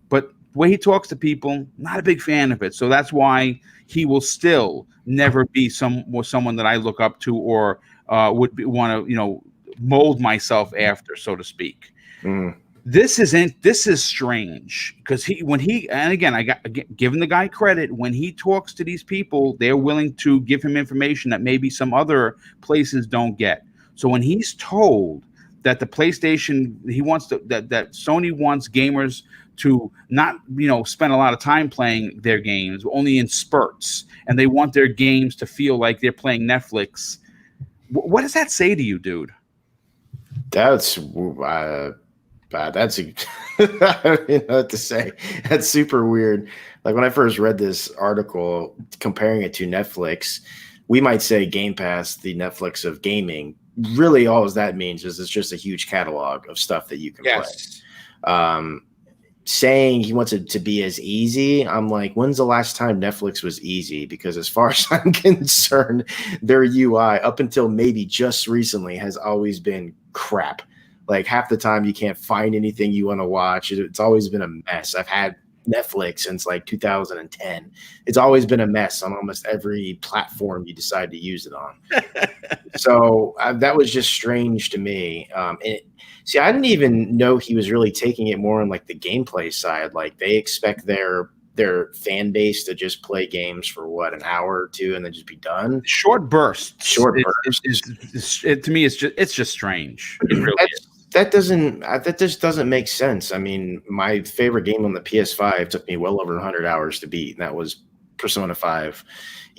Speaker 1: but the way he talks to people, not a big fan of it. So that's why he will still never be someone that I look up to or would want to mold myself after, so to speak. This is strange because and again, I got giving the guy credit. When he talks to these people, they're willing to give him information that maybe some other places don't get. So when he's told that the PlayStation, that Sony wants gamers to not spend a lot of time playing their games, only in spurts, and they want their games to feel like they're playing Netflix. What does that say to you, dude?
Speaker 3: That's I don't even know what to say. That's super weird. Like when I first read this article comparing it to Netflix, we might say Game Pass, the Netflix of gaming. Really, all that means is it's just a huge catalog of stuff that you can play. Saying he wants it to be as easy, I'm like, when's the last time Netflix was easy? Because as far as I'm concerned, their UI up until maybe just recently has always been crap. Like half the time you can't find anything you want to watch. It's always been a mess. I've had Netflix since like 2010. It's always been a mess on almost every platform you decide to use it on. So that was just strange to me. I didn't even know he was really taking it more on like the gameplay side. Like they expect their fan base to just play games for an hour or two and then just be done.
Speaker 1: Short bursts. To me, it's just strange. It really is.
Speaker 3: That just doesn't make sense. I mean, my favorite game on the PS5 took me well over 100 hours to beat, and that was Persona 5.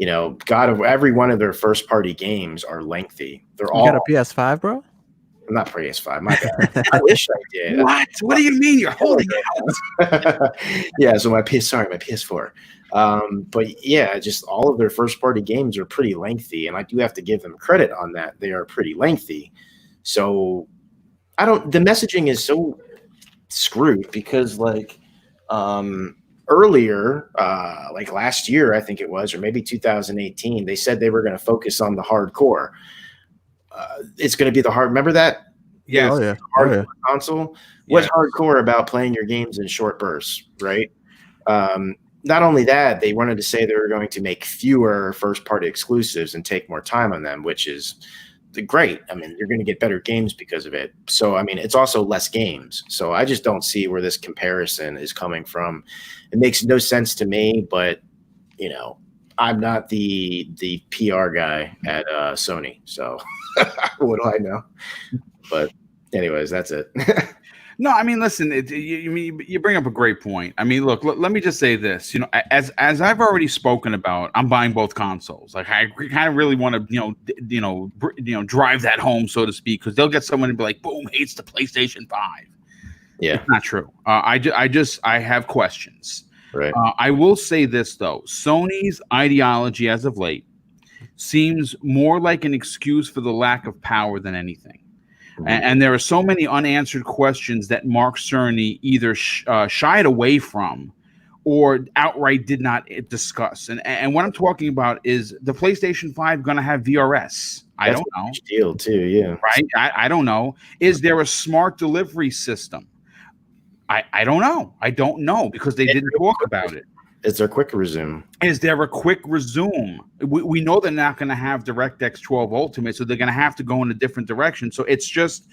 Speaker 3: Every one of their first party games are lengthy. You
Speaker 4: got a PS5, bro?
Speaker 3: Not PS5, my bad. I wish I did.
Speaker 1: What do you mean you're holding out?
Speaker 3: Yeah, so my PS4. But yeah, just all of their first party games are pretty lengthy, and I do have to give them credit on that. They are pretty lengthy. So the messaging is so screwed because earlier, like last year, I think it was, or maybe 2018, they said they were going to focus on the hardcore. It's going to be the hard. Remember that?
Speaker 1: Yeah.
Speaker 3: Hardcore console. What's hardcore about playing your games in short bursts, right? Not only that, they wanted to say they were going to make fewer first-party exclusives and take more time on them, which is great. I mean, you're going to get better games because of it. So, I mean, it's also less games. So I just don't see where this comparison is coming from. It makes no sense to me, but, I'm not the PR guy at Sony. So what do I know? But anyways, that's it.
Speaker 1: No, I mean, listen, you bring up a great point. I mean, look, let me just say this. As I've already spoken about, I'm buying both consoles. Like, I kind of really want to, drive that home, so to speak, because they'll get someone and be like, boom, hates the PlayStation 5.
Speaker 3: Yeah,
Speaker 1: it's not true. I have questions.
Speaker 3: Right.
Speaker 1: I will say this though: Sony's ideology as of late seems more like an excuse for the lack of power than anything. And there are so many unanswered questions that Mark Cerny either shied away from or outright did not discuss. And what I'm talking about is the PlayStation 5 going to have VRS? I don't know.
Speaker 3: Huge deal too, yeah.
Speaker 1: Right? I don't know. Is there a smart delivery system? I don't know. I don't know because they didn't talk about it.
Speaker 3: Is there a quick resume?
Speaker 1: Is there a quick resume? We know they're not going to have DirectX 12 Ultimate, so they're going to have to go in a different direction. So it's just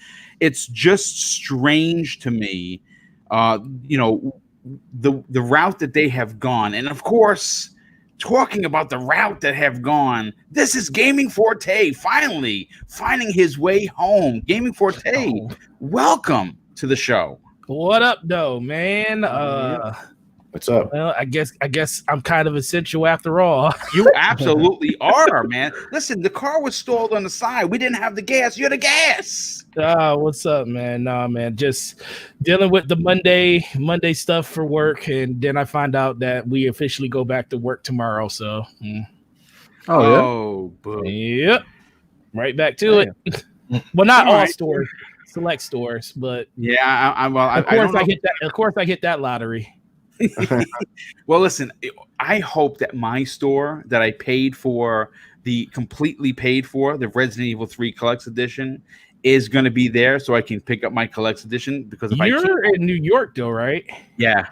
Speaker 1: strange to me, the route that they have gone. And of course, talking about the route that have gone, this is Gaming Forte finally finding his way home. Gaming Forte, welcome to the show.
Speaker 5: What up, though, man?
Speaker 3: What's up?
Speaker 5: Well, I guess I'm kind of essential after all.
Speaker 1: You absolutely are, man. Listen, the car was stalled on the side. We didn't have the gas. You're the gas.
Speaker 5: What's up, man? Nah, man, just dealing with the Monday stuff for work, and then I find out that we officially go back to work tomorrow. So,
Speaker 1: Oh, boo.
Speaker 5: Yep. Right back to it. Well, not all stores, select stores, but
Speaker 1: yeah,
Speaker 5: of course I hit that. Of course, I hit that lottery.
Speaker 1: Well, listen, I hope that my store that I paid for completely paid for the Resident Evil 3 Collector's Edition is going to be there, so I can pick up my Collector's Edition. Because if
Speaker 5: you're in New York, though, right?
Speaker 1: Yeah.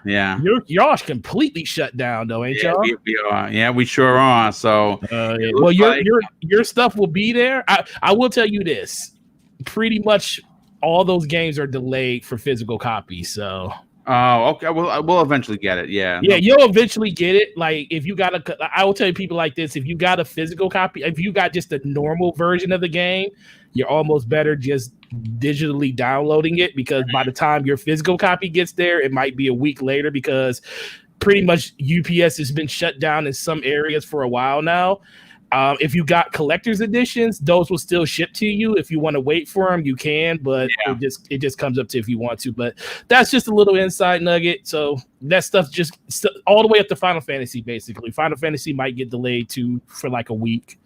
Speaker 5: Y'all completely shut down, though, ain't y'all?
Speaker 1: We are. Yeah, we sure are. So,
Speaker 5: well, your stuff will be there. I will tell you this: pretty much all those games are delayed for physical copies. So.
Speaker 1: Oh, okay. Well, we'll eventually get it. Yeah.
Speaker 5: Yeah, you'll eventually get it. Like, if you I will tell you people like this: if you got a physical copy, if you got just a normal version of the game, you're almost better just digitally downloading it, because by the time your physical copy gets there, it might be a week later, because pretty much UPS has been shut down in some areas for a while now. If you got collector's editions, those will still ship to you. If you want to wait for them, you can, but it just comes up to if you want to. But that's just a little inside nugget. So that stuff just all the way up to Final Fantasy, basically. Final Fantasy might get delayed for like a week,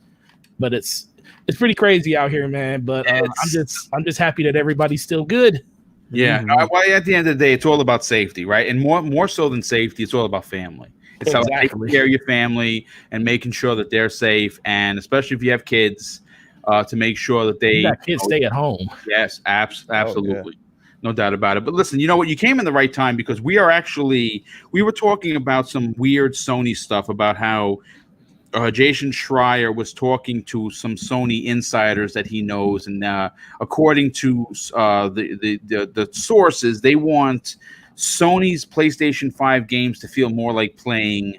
Speaker 5: but it's pretty crazy out here, man. But I'm just happy that everybody's still good.
Speaker 1: Yeah. Well, at the end of the day, it's all about safety, right? And more so than safety, it's all about family. It's how taking care of your family and making sure that they're safe, and especially if you have kids, to make sure that
Speaker 5: kids stay at home.
Speaker 1: Yes, absolutely. Oh, yeah. No doubt about it. But listen, you know what? You came in the right time, because we were talking about some weird Sony stuff about how Jason Schreier was talking to some Sony insiders that he knows, and according to the sources, they want Sony's PlayStation 5 games to feel more like playing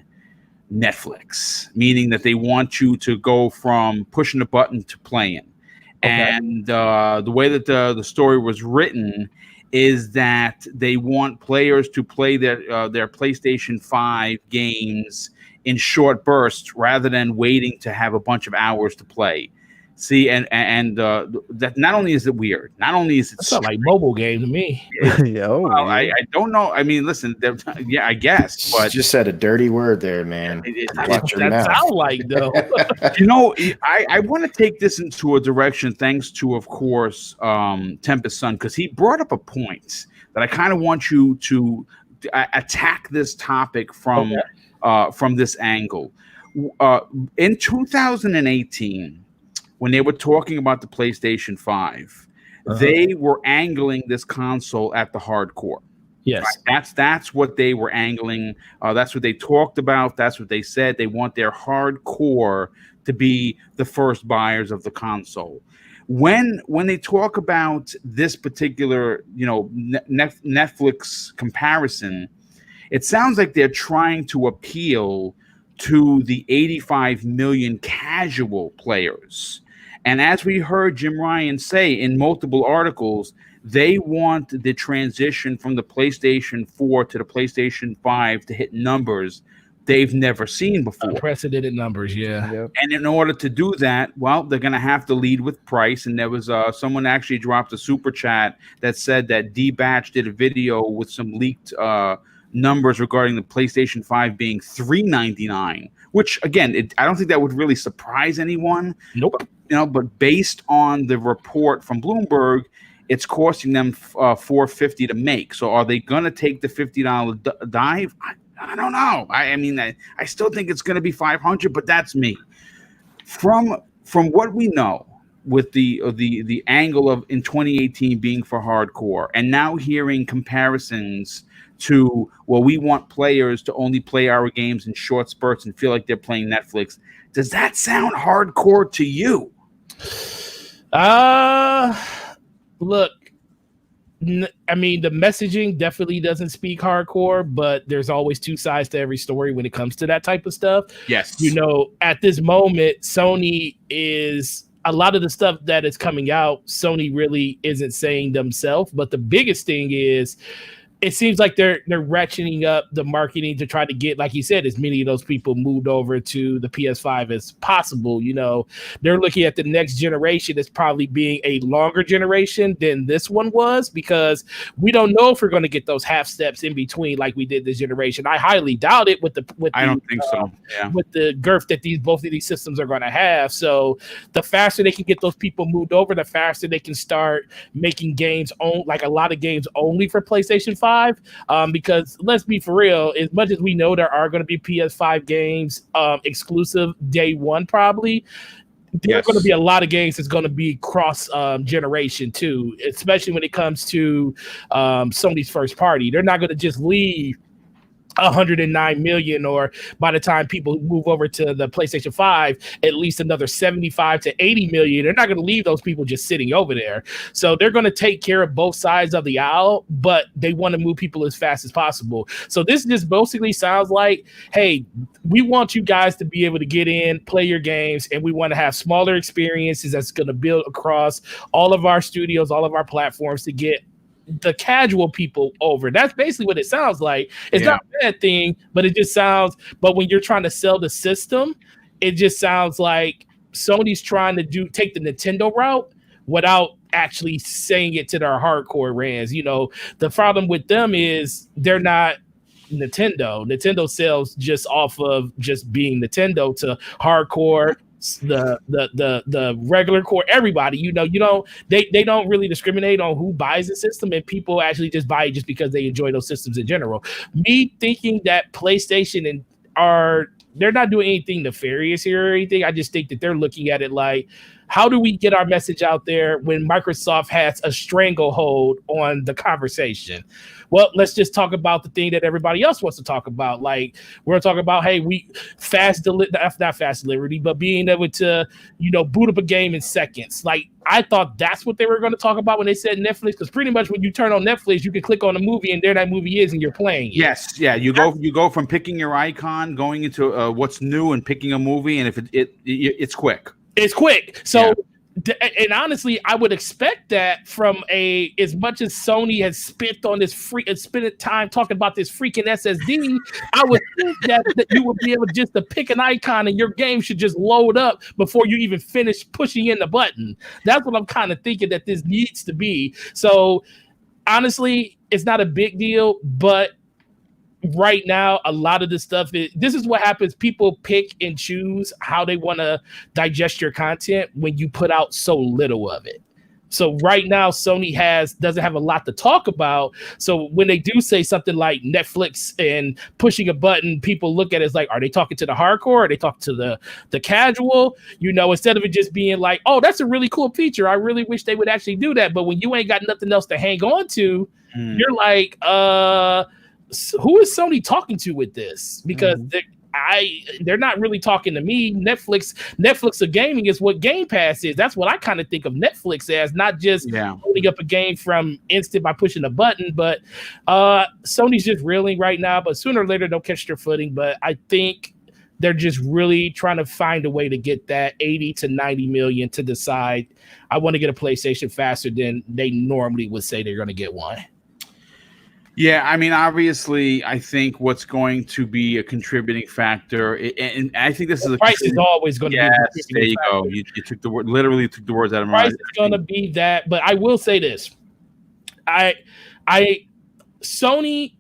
Speaker 1: Netflix, meaning that they want you to go from pushing a button to playing. Okay. And the way that the story was written is that they want players to play their PlayStation 5 games in short bursts rather than waiting to have a bunch of hours to play. See, and that not only is it weird, not only is it
Speaker 5: like mobile game to me.
Speaker 1: I don't know. I mean, listen, yeah, I guess, but
Speaker 3: just said a dirty word there, man.
Speaker 5: That sound like though.
Speaker 1: You know, I want to take this into a direction, thanks to, of course, Tempest Sun, because he brought up a point that I kind of want you to attack this topic from this angle. In 2018. When they were talking about the PlayStation 5, they were angling this console at the hardcore.
Speaker 5: Yes.
Speaker 1: Right? That's what they were angling. That's what they talked about. That's what they said. They want their hardcore to be the first buyers of the console. When they talk about this particular, Netflix comparison, it sounds like they're trying to appeal to the 85 million casual players. And as we heard Jim Ryan say in multiple articles, they want the transition from the PlayStation 4 to the PlayStation 5 to hit numbers they've never seen before.
Speaker 5: Unprecedented numbers, yeah.
Speaker 1: Yep. And in order to do that, well, they're going to have to lead with price. And there was someone actually dropped a super chat that said that D-Batch did a video with some leaked numbers regarding the PlayStation 5 being $399, which again, I don't think that would really surprise anyone.
Speaker 5: Nope.
Speaker 1: But based on the report from Bloomberg, it's costing them $450 to make. So are they going to take the $50 dive? I don't know. I mean, I still think it's going to be $500, but that's me. From what we know, with the angle of in 2018 being for hardcore, and now hearing comparisons to, well, we want players to only play our games in short spurts and feel like they're playing Netflix. Does that sound hardcore to you?
Speaker 5: Look, I mean, the messaging definitely doesn't speak hardcore, but there's always two sides to every story when it comes to that type of stuff.
Speaker 1: Yes.
Speaker 5: At this moment, Sony is a lot of the stuff that is coming out, Sony really isn't saying themselves. But the biggest thing is it seems like they're ratcheting up the marketing to try to get, like you said, as many of those people moved over to the PS5 as possible. You know, they're looking at the next generation as probably being a longer generation than this one was, because we don't know if we're going to get those half steps in between like we did this generation. I highly doubt it
Speaker 1: I don't think so. Yeah.
Speaker 5: With the girth that both of these systems are going to have. So the faster they can get those people moved over, the faster they can start making games like a lot of games only for PlayStation 5. Because let's be for real, as much as we know there are going to be PS5 games exclusive day one, probably there are going to be a lot of games that's going to be cross generation too, especially when it comes to Sony's first party. They're not going to just leave 109 million, or by the time people move over to the PlayStation 5, at least another 75 to 80 million. They're not going to leave those people just sitting over there. So they're going to take care of both sides of the aisle, but they want to move people as fast as possible. So this just basically sounds like, hey, we want you guys to be able to get in, play your games, and we want to have smaller experiences that's going to build across all of our studios, all of our platforms, to get the casual people over. That's basically what it sounds like. It's not a bad thing, but it just sounds, but when you're trying to sell the system, it just sounds like Sony's trying to take the Nintendo route without actually saying it to their hardcore fans. You know, the problem with them is they're not Nintendo. Nintendo sells just off of just being Nintendo to hardcore, the regular core, everybody. You know, they don't really discriminate on who buys the system, and people actually just buy it just because they enjoy those systems in general. Me thinking that PlayStation they're not doing anything nefarious here or anything. I just think that they're looking at it like, how do we get our message out there when Microsoft has a stranglehold on the conversation? Well, let's just talk about the thing that everybody else wants to talk about. Like, we're talking about, hey, not fast delivery, but being able to, boot up a game in seconds. Like, I thought that's what they were going to talk about when they said Netflix, because pretty much when you turn on Netflix, you can click on a movie and there that movie is, and you're playing it.
Speaker 1: Yes, yeah. You go from picking your icon, going into what's new, and picking a movie, and if it's quick. It's quick.
Speaker 5: So, and honestly, I would expect that from as much as Sony has spent on this spent time talking about this freaking SSD, I would think that you would be able just to pick an icon and your game should just load up before you even finish pushing in the button. That's what I'm kind of thinking that this needs to be. So, honestly, it's not a big deal, but right now, a lot of this stuff this is what happens. People pick and choose how they want to digest your content when you put out so little of it. So right now, Sony doesn't have a lot to talk about. So when they do say something like Netflix and pushing a button, people look at it as like, are they talking to the hardcore? Are they talking to the casual? Instead of it just being like, oh, that's a really cool feature. I really wish they would actually do that. But when you ain't got nothing else to hang on to, you're like, who is Sony talking to with this? Because they're not really talking to me. Netflix of gaming is what Game Pass is. That's what I kind of think of Netflix as, not just loading up a game from instant by pushing a button. But Sony's just reeling right now. But sooner or later they'll catch their footing. But I think they're just really trying to find a way to get that 80 to 90 million to decide, I want to get a PlayStation faster than they normally would say they're going to get one.
Speaker 1: Yeah, I mean, obviously, I think what's going to be a contributing factor, and I think this is
Speaker 5: price is always going to be.
Speaker 1: Yes, there you go. You took the word, literally took the words out of my mouth.
Speaker 5: Price is going to be that, but I will say this: Sony,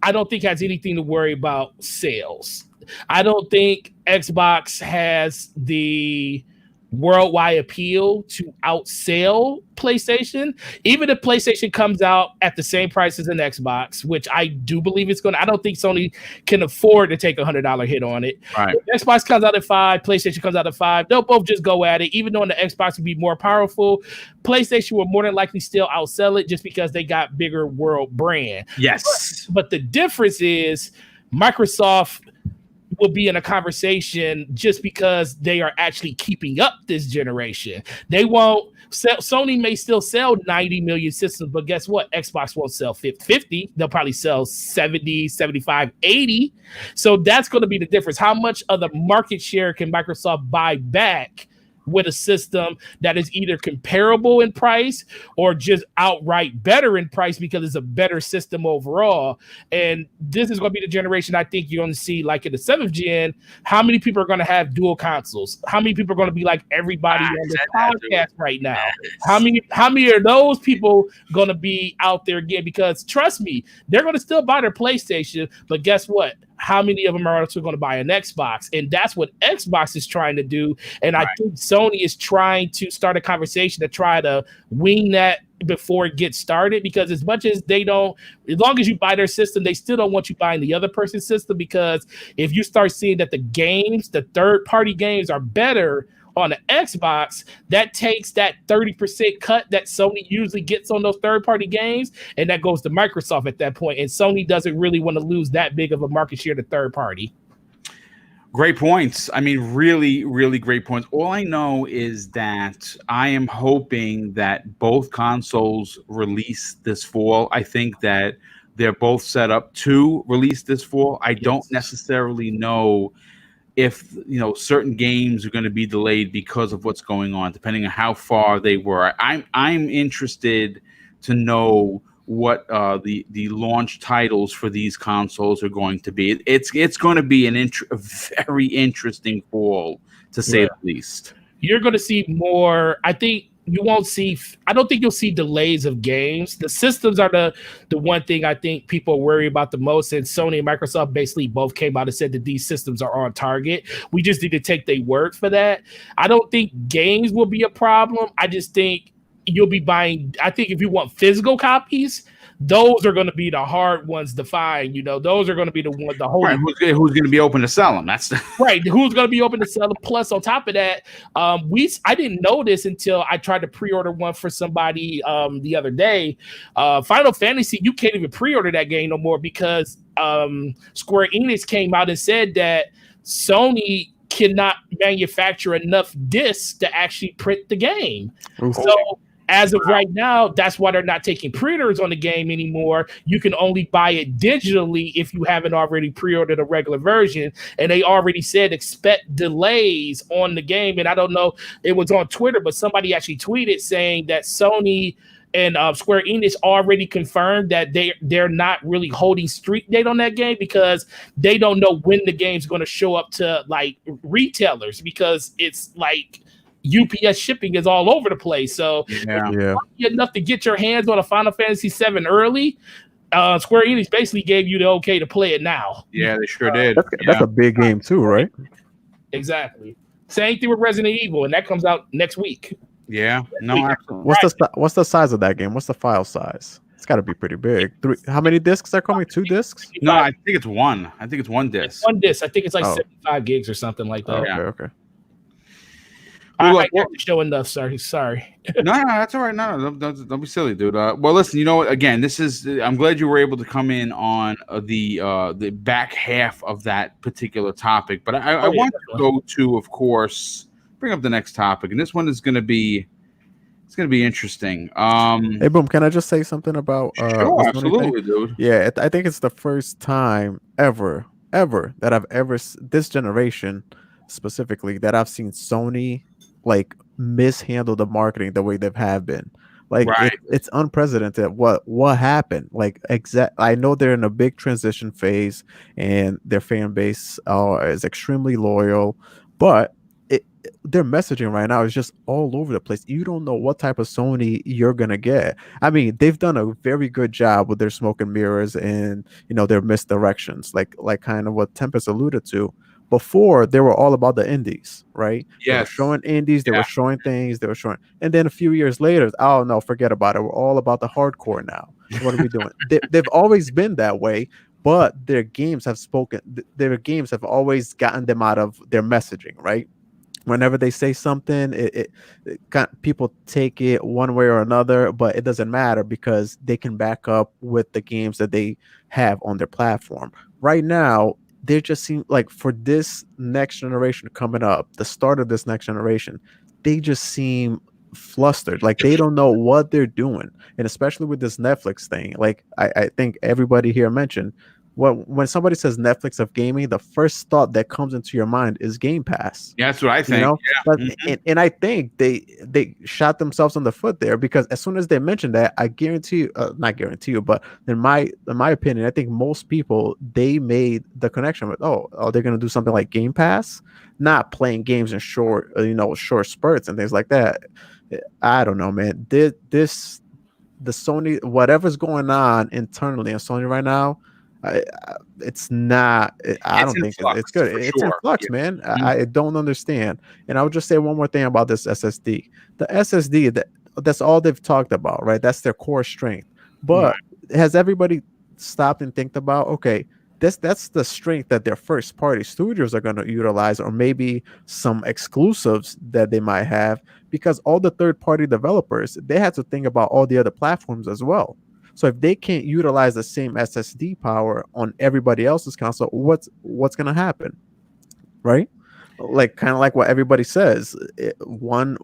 Speaker 5: I don't think has anything to worry about sales. I don't think Xbox has the worldwide appeal to outsell PlayStation. Even if PlayStation comes out at the same price as an Xbox, which I do believe it's going to, I don't think Sony can afford to take $100 hit on it.
Speaker 1: Right.
Speaker 5: If Xbox comes out at $5, PlayStation comes out at $5, they'll both just go at it. Even though the Xbox would be more powerful, PlayStation will more than likely still outsell it just because they got bigger world brand.
Speaker 1: Yes.
Speaker 5: But the difference is Microsoft will be in a conversation just because they are actually keeping up this generation. They won't sell, Sony may still sell 90 million systems, but guess what? Xbox won't sell 50. They'll probably sell 70, 75, 80. So that's going to be the difference. How much of the market share can Microsoft buy back with a system that is either comparable in price or just outright better in price because it's a better system overall. And this is going to be the generation I think you're going to see, like in the 7th gen, how many people are going to have dual consoles? How many people are going to be like everybody on this podcast right now? How many are those people going to be out there again? Because trust me, they're going to still buy their PlayStation, but guess what? How many of them are also going to buy an Xbox? And that's what Xbox is trying to do. And I think Sony is trying to start a conversation to try to wing that before it gets started, because as much as they don't, as long as you buy their system, they still don't want you buying the other person's system, because if you start seeing that the games, the third-party games are better on the Xbox, that takes that 30% cut that Sony usually gets on those third-party games, and that goes to Microsoft at that point. And Sony doesn't really want to lose that big of a market share to third party.
Speaker 1: Great points. I mean, really, really great points. All I know is that I am hoping that both consoles release this fall. I think that they're both set up to release this fall. I don't necessarily know if certain games are going to be delayed because of what's going on, depending on how far they were. I'm interested to know what the launch titles for these consoles are going to be. It's going to be a very interesting fall, to say the least.
Speaker 5: You're going to see more. I don't think you'll see delays of games. The systems are the one thing I think people worry about the most. And Sony and Microsoft basically both came out and said that these systems are on target. We just need to take their word for that. I don't think games will be a problem. I just think you'll be buying. I think if you want physical copies, those are going to be the hard ones to find. Those are going to be the ones.
Speaker 1: Right, who's going to be open to sell them? That's
Speaker 5: right. Who's going to be open to sell them? Plus, on top of that, I didn't know this until I tried to pre-order one for somebody the other day. Final Fantasy, you can't even pre-order that game no more because Square Enix came out and said that Sony cannot manufacture enough discs to actually print the game. Okay. So as of right now, that's why they're not taking pre-orders on the game anymore. You can only buy it digitally if you haven't already pre-ordered a regular version. And they already said expect delays on the game. And I don't know, it was on Twitter, but somebody actually tweeted saying that Sony and Square Enix already confirmed that they're not really holding street date on that game because they don't know when the game's going to show up to like retailers, because it's like UPS shipping is all over the place. So enough to get your hands on a Final Fantasy VII early, Square Enix basically gave you the okay to play it now.
Speaker 1: Yeah, they sure did.
Speaker 4: That's a big game too, right?
Speaker 5: Exactly. Same thing with Resident Evil, and that comes out next week.
Speaker 1: Yeah. No, absolutely.
Speaker 4: What's the size of that game? What's the file size? It's got to be pretty big. How many discs are coming? 2 discs?
Speaker 1: No, I think it's one. I think it's one disc.
Speaker 5: It's one disc. I think it's like 75 gigs or something like that.
Speaker 4: Okay.
Speaker 5: I got to show enough. Sorry.
Speaker 1: No, that's all right. No, don't be silly, dude. Well, listen. You know what? Again, this is. I'm glad you were able to come in on the back half of that particular topic. But I want to go to, of course, bring up the next topic, and this one is going to be. It's going to be interesting.
Speaker 4: Hey, Boom, can I just say something about?
Speaker 1: Sure, absolutely, dude.
Speaker 4: Yeah, I think it's the first time ever that I've ever this generation specifically that I've seen Sony like mishandle the marketing the way they have been. Like it's unprecedented what happened. Like I know they're in a big transition phase and their fan base is extremely loyal, but their messaging right now is just all over the place. You don't know what type of Sony you're gonna get. I mean, they've done a very good job with their smoke and mirrors and their misdirections, like kind of what Tempest alluded to. Before, they were all about the indies, right? They were showing indies, they were showing things, and then a few years later, oh no, forget about it. We're all about the hardcore now. What are we doing? They've always been that way, but their games have always gotten them out of their messaging, right? Whenever they say something, people take it one way or another, but it doesn't matter because they can back up with the games that they have on their platform. Right now, they just seem like for this next generation coming up, the start of this next generation, they just seem flustered. Like they don't know what they're doing. And especially with this Netflix thing, like I think everybody here mentioned, when somebody says Netflix of gaming, the first thought that comes into your mind is Game Pass.
Speaker 1: Yeah, that's what I think.
Speaker 4: You know,
Speaker 1: Yeah.
Speaker 4: but
Speaker 1: Mhm.
Speaker 4: and I think they shot themselves on the foot there, because as soon as they mentioned that, I guarantee you, not guarantee you, but in my opinion, I think most people, they made the connection with, oh, they're gonna do something like Game Pass, not playing games in short short spurts and things like that. I don't know, man. The Sony, whatever's going on internally in Sony right now, it's not. I
Speaker 1: It's
Speaker 4: don't
Speaker 1: in
Speaker 4: think it's
Speaker 1: flux
Speaker 4: good.
Speaker 1: for
Speaker 4: It's in
Speaker 1: sure.
Speaker 4: flux,
Speaker 1: Yeah.
Speaker 4: man.
Speaker 1: Mhm.
Speaker 4: I don't understand. And I would just say one more thing about this SSD. The SSD, that's all they've talked about, right? That's their core strength.
Speaker 1: Right.
Speaker 4: But has everybody stopped and think about, okay, that's the strength that their first party studios are going to utilize, or maybe some exclusives that they might have, because all the third party developers, they had to think about all the other platforms as well. So if they can't utilize the same SSD power on everybody else's console, what's going to happen, right? Like, kind of like what everybody says, one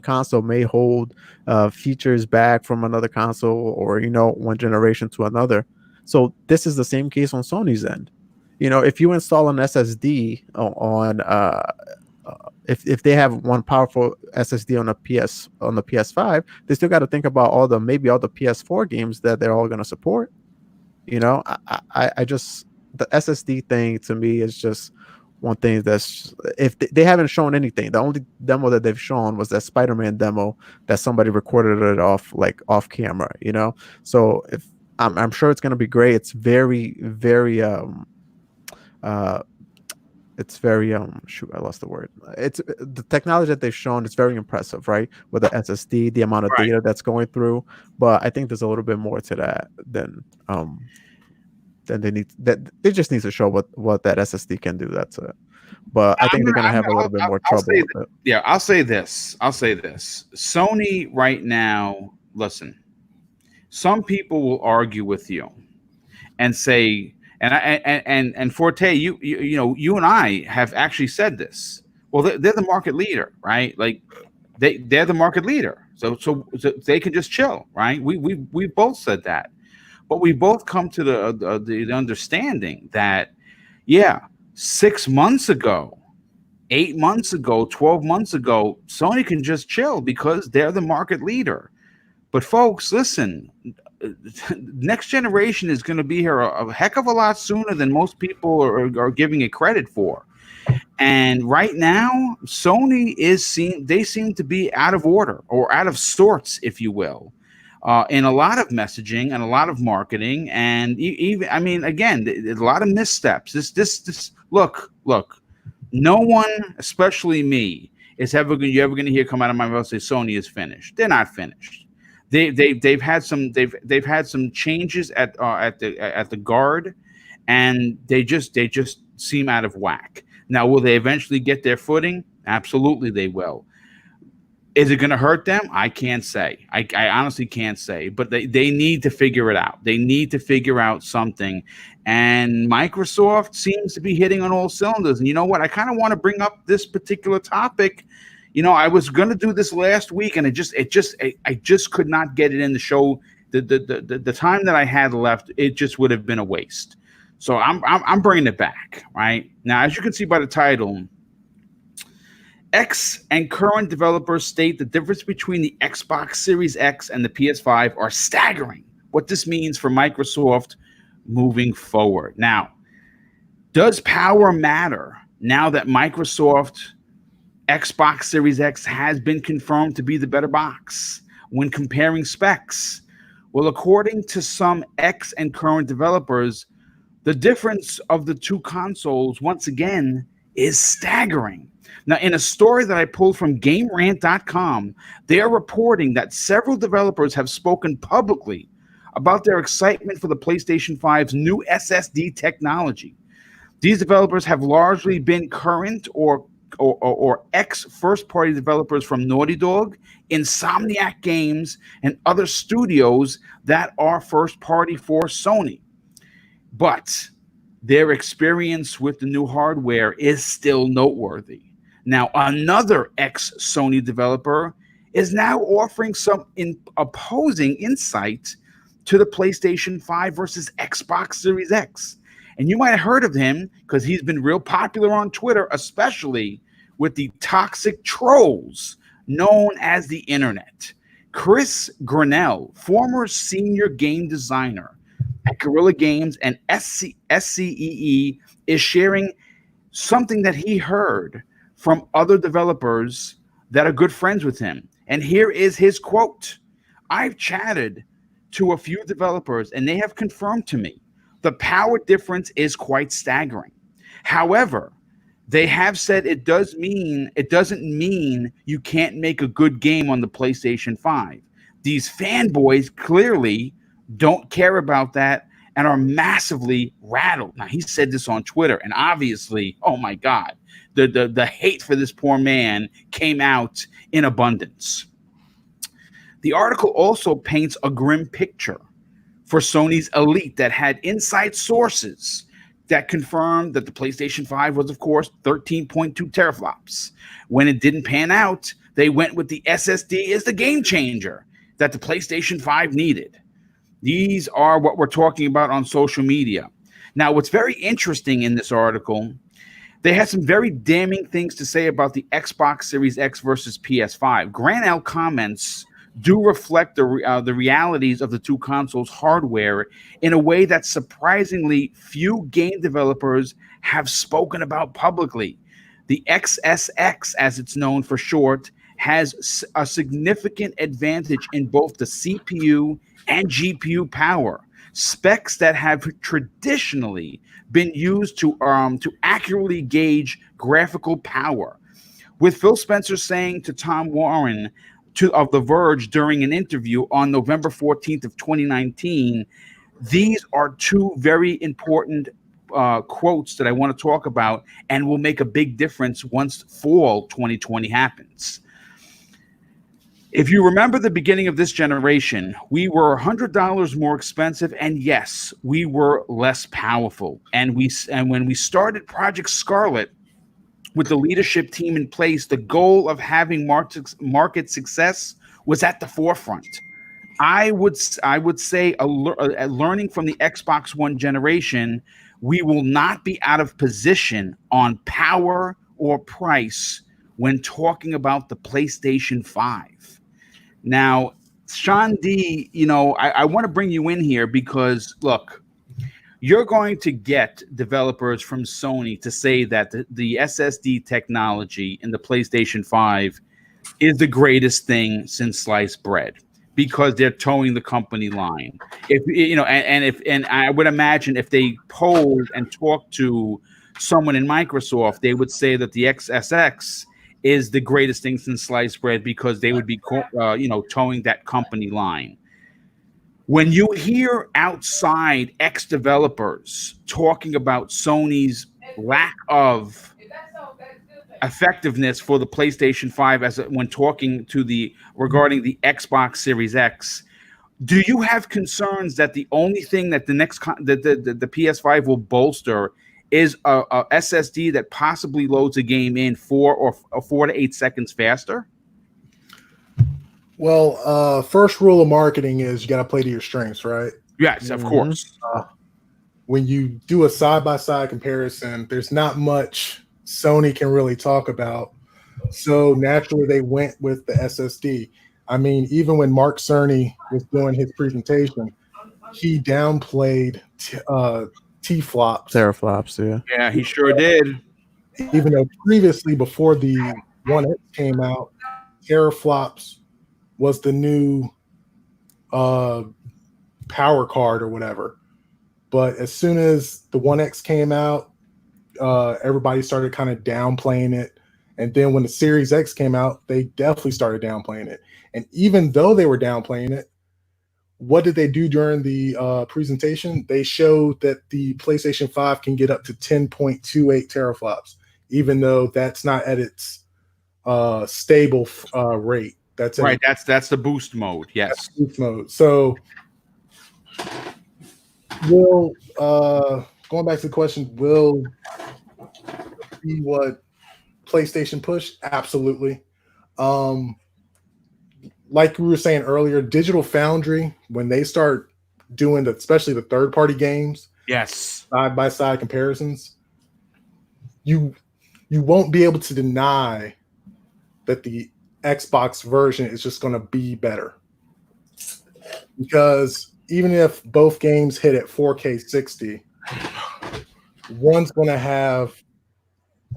Speaker 4: console may hold features back from another console, or one generation to another. So this is the same case on Sony's end. If you install an SSD on if they have one powerful SSD on the PS5, they still got to think about maybe all the PS4 games that they're all going to support. I just, the SSD thing to me is just one thing that's, if they haven't shown anything. The only demo that they've shown was that Spider-Man demo that somebody recorded it off camera. So if I'm sure it's going to be great. It's very, very it's very shoot, I lost the word. It's the technology that they've shown is very impressive, right? With the SSD, the amount of
Speaker 1: Right.
Speaker 4: data that's going through. But I think there's a little bit more to that than they just need to show what that SSD can do. That's it. But I think they're gonna have a little bit more trouble with it.
Speaker 1: Yeah, I'll say this. Sony right now, listen, some people will argue with you and say, and Forte, you and I have actually said this. Well, they're the market leader, right? Like they're the market leader, so they can just chill, right? We both said that, but we both come to the understanding that, yeah, 6 months ago, 8 months ago, 12 months ago, Sony can just chill because they're the market leader. But folks, listen, next generation is going to be here a heck of a lot sooner than most people are giving it credit for. And right now, Sony they seem to be out of order, or out of sorts, if you will, in a lot of messaging and a lot of marketing. And even, I mean, again, a lot of missteps. This look, no one, especially me, is ever going to hear come out of my mouth say Sony is finished. They're not finished. They've had some changes at the guard, and they just seem out of whack. Now, will they eventually get their footing? Absolutely, they will. Is it going to hurt them? I can't say. I honestly can't say. But they need to figure it out. They need to figure out something. And Microsoft seems to be hitting on all cylinders. And you know what? I kind of want to bring up this particular topic. I was going to do this last week, and I just could not get it in the show. The time that I had left, it just would have been a waste. So I'm bringing it back right now. As you can see by the title, X and current developers state the difference between the Xbox Series X and the PS5 are staggering. What this means for Microsoft moving forward. Now, does power matter now that Microsoft Xbox Series X has been confirmed to be the better box when comparing specs? Well, according to some X and current developers, the difference of the two consoles, once again, is staggering. Now, in a story that I pulled from GameRant.com, they are reporting that several developers have spoken publicly about their excitement for the PlayStation 5's new SSD technology. These developers have largely been current or ex first-party developers from Naughty Dog, Insomniac Games, and other studios that are first-party for Sony. But their experience with the new hardware is still noteworthy. Now, another ex-Sony developer is now offering some opposing insight to the PlayStation 5 versus Xbox Series X. And you might have heard of him because he's been real popular on Twitter, especially with the toxic trolls known as the internet. Chris Grinnell, former senior game designer at Guerrilla Games and SCEE, is sharing something that he heard from other developers that are good friends with him. And here is his quote. I've chatted to a few developers and they have confirmed to me the power difference is quite staggering. However, they have said it doesn't mean you can't make a good game on the PlayStation 5. These fanboys clearly don't care about that and are massively rattled. Now, he said this on Twitter, and obviously, oh my God, the hate for this poor man came out in abundance. The article also paints a grim picture for Sony's Elite that had inside sources that confirmed that the PlayStation 5 was, of course, 13.2 teraflops. When it didn't pan out, they went with the SSD as the game changer that the PlayStation 5 needed. These are what we're talking about on social media. Now, what's very interesting in this article, they had some very damning things to say about the Xbox Series X versus PS5. Granell comments do reflect the realities of the two consoles' hardware in a way that surprisingly few game developers have spoken about publicly. The XSX, as it's known for short, has a significant advantage in both the CPU and GPU power, specs that have traditionally been used to accurately gauge graphical power. With Phil Spencer saying to Tom Warren of The Verge during an interview on November 14th of 2019, these are two very important quotes that I want to talk about and will make a big difference once fall 2020 happens. If you remember the beginning of this generation, we were $100 more expensive, and yes, we were less powerful. And when we started Project Scarlet with the leadership team in place, the goal of having market success was at the forefront. I would say, learning from the Xbox One generation, we will not be out of position on power or price when talking about the PlayStation 5. Now, Sean D, I want to bring you in here because, look, you're going to get developers from Sony to say that the SSD technology in the PlayStation 5 is the greatest thing since sliced bread because they're towing the company line. And I would imagine if they polled and talked to someone in Microsoft, they would say that the XSX is the greatest thing since sliced bread because they would be, towing that company line. When you hear outside ex-developers talking about Sony's lack of effectiveness for the PlayStation 5 when talking to regarding the Xbox Series X, do you have concerns that the only thing that the PS5 will bolster is a SSD that possibly loads a game in 4 to 8 seconds faster?
Speaker 2: Well, first rule of marketing is you got to play to your strengths, right?
Speaker 1: Yes, of course.
Speaker 2: When you do a side-by-side comparison, there's not much Sony can really talk about. So naturally, they went with the SSD. I mean, even when Mark Cerny was doing his presentation, he downplayed T-flops.
Speaker 4: Teraflops, yeah.
Speaker 1: Yeah, he sure did.
Speaker 2: Even though previously, before the One X came out, teraflops was the new power card or whatever. But as soon as the One X came out, everybody started kind of downplaying it. And then when the Series X came out, they definitely started downplaying it. And even though they were downplaying it, what did they do during the presentation? They showed that the PlayStation 5 can get up to 10.28 teraflops, even though that's not at its stable rate. That's
Speaker 1: right. That's the boost mode. Yes,
Speaker 2: boost mode. So, going back to the question, will be what PlayStation push? Absolutely. Like we were saying earlier, Digital Foundry, when they start doing especially the third-party games,
Speaker 1: Yes.
Speaker 2: side-by-side comparisons, you won't be able to deny that the Xbox version is just going to be better. Because even if both games hit at 4K 60, one's going to have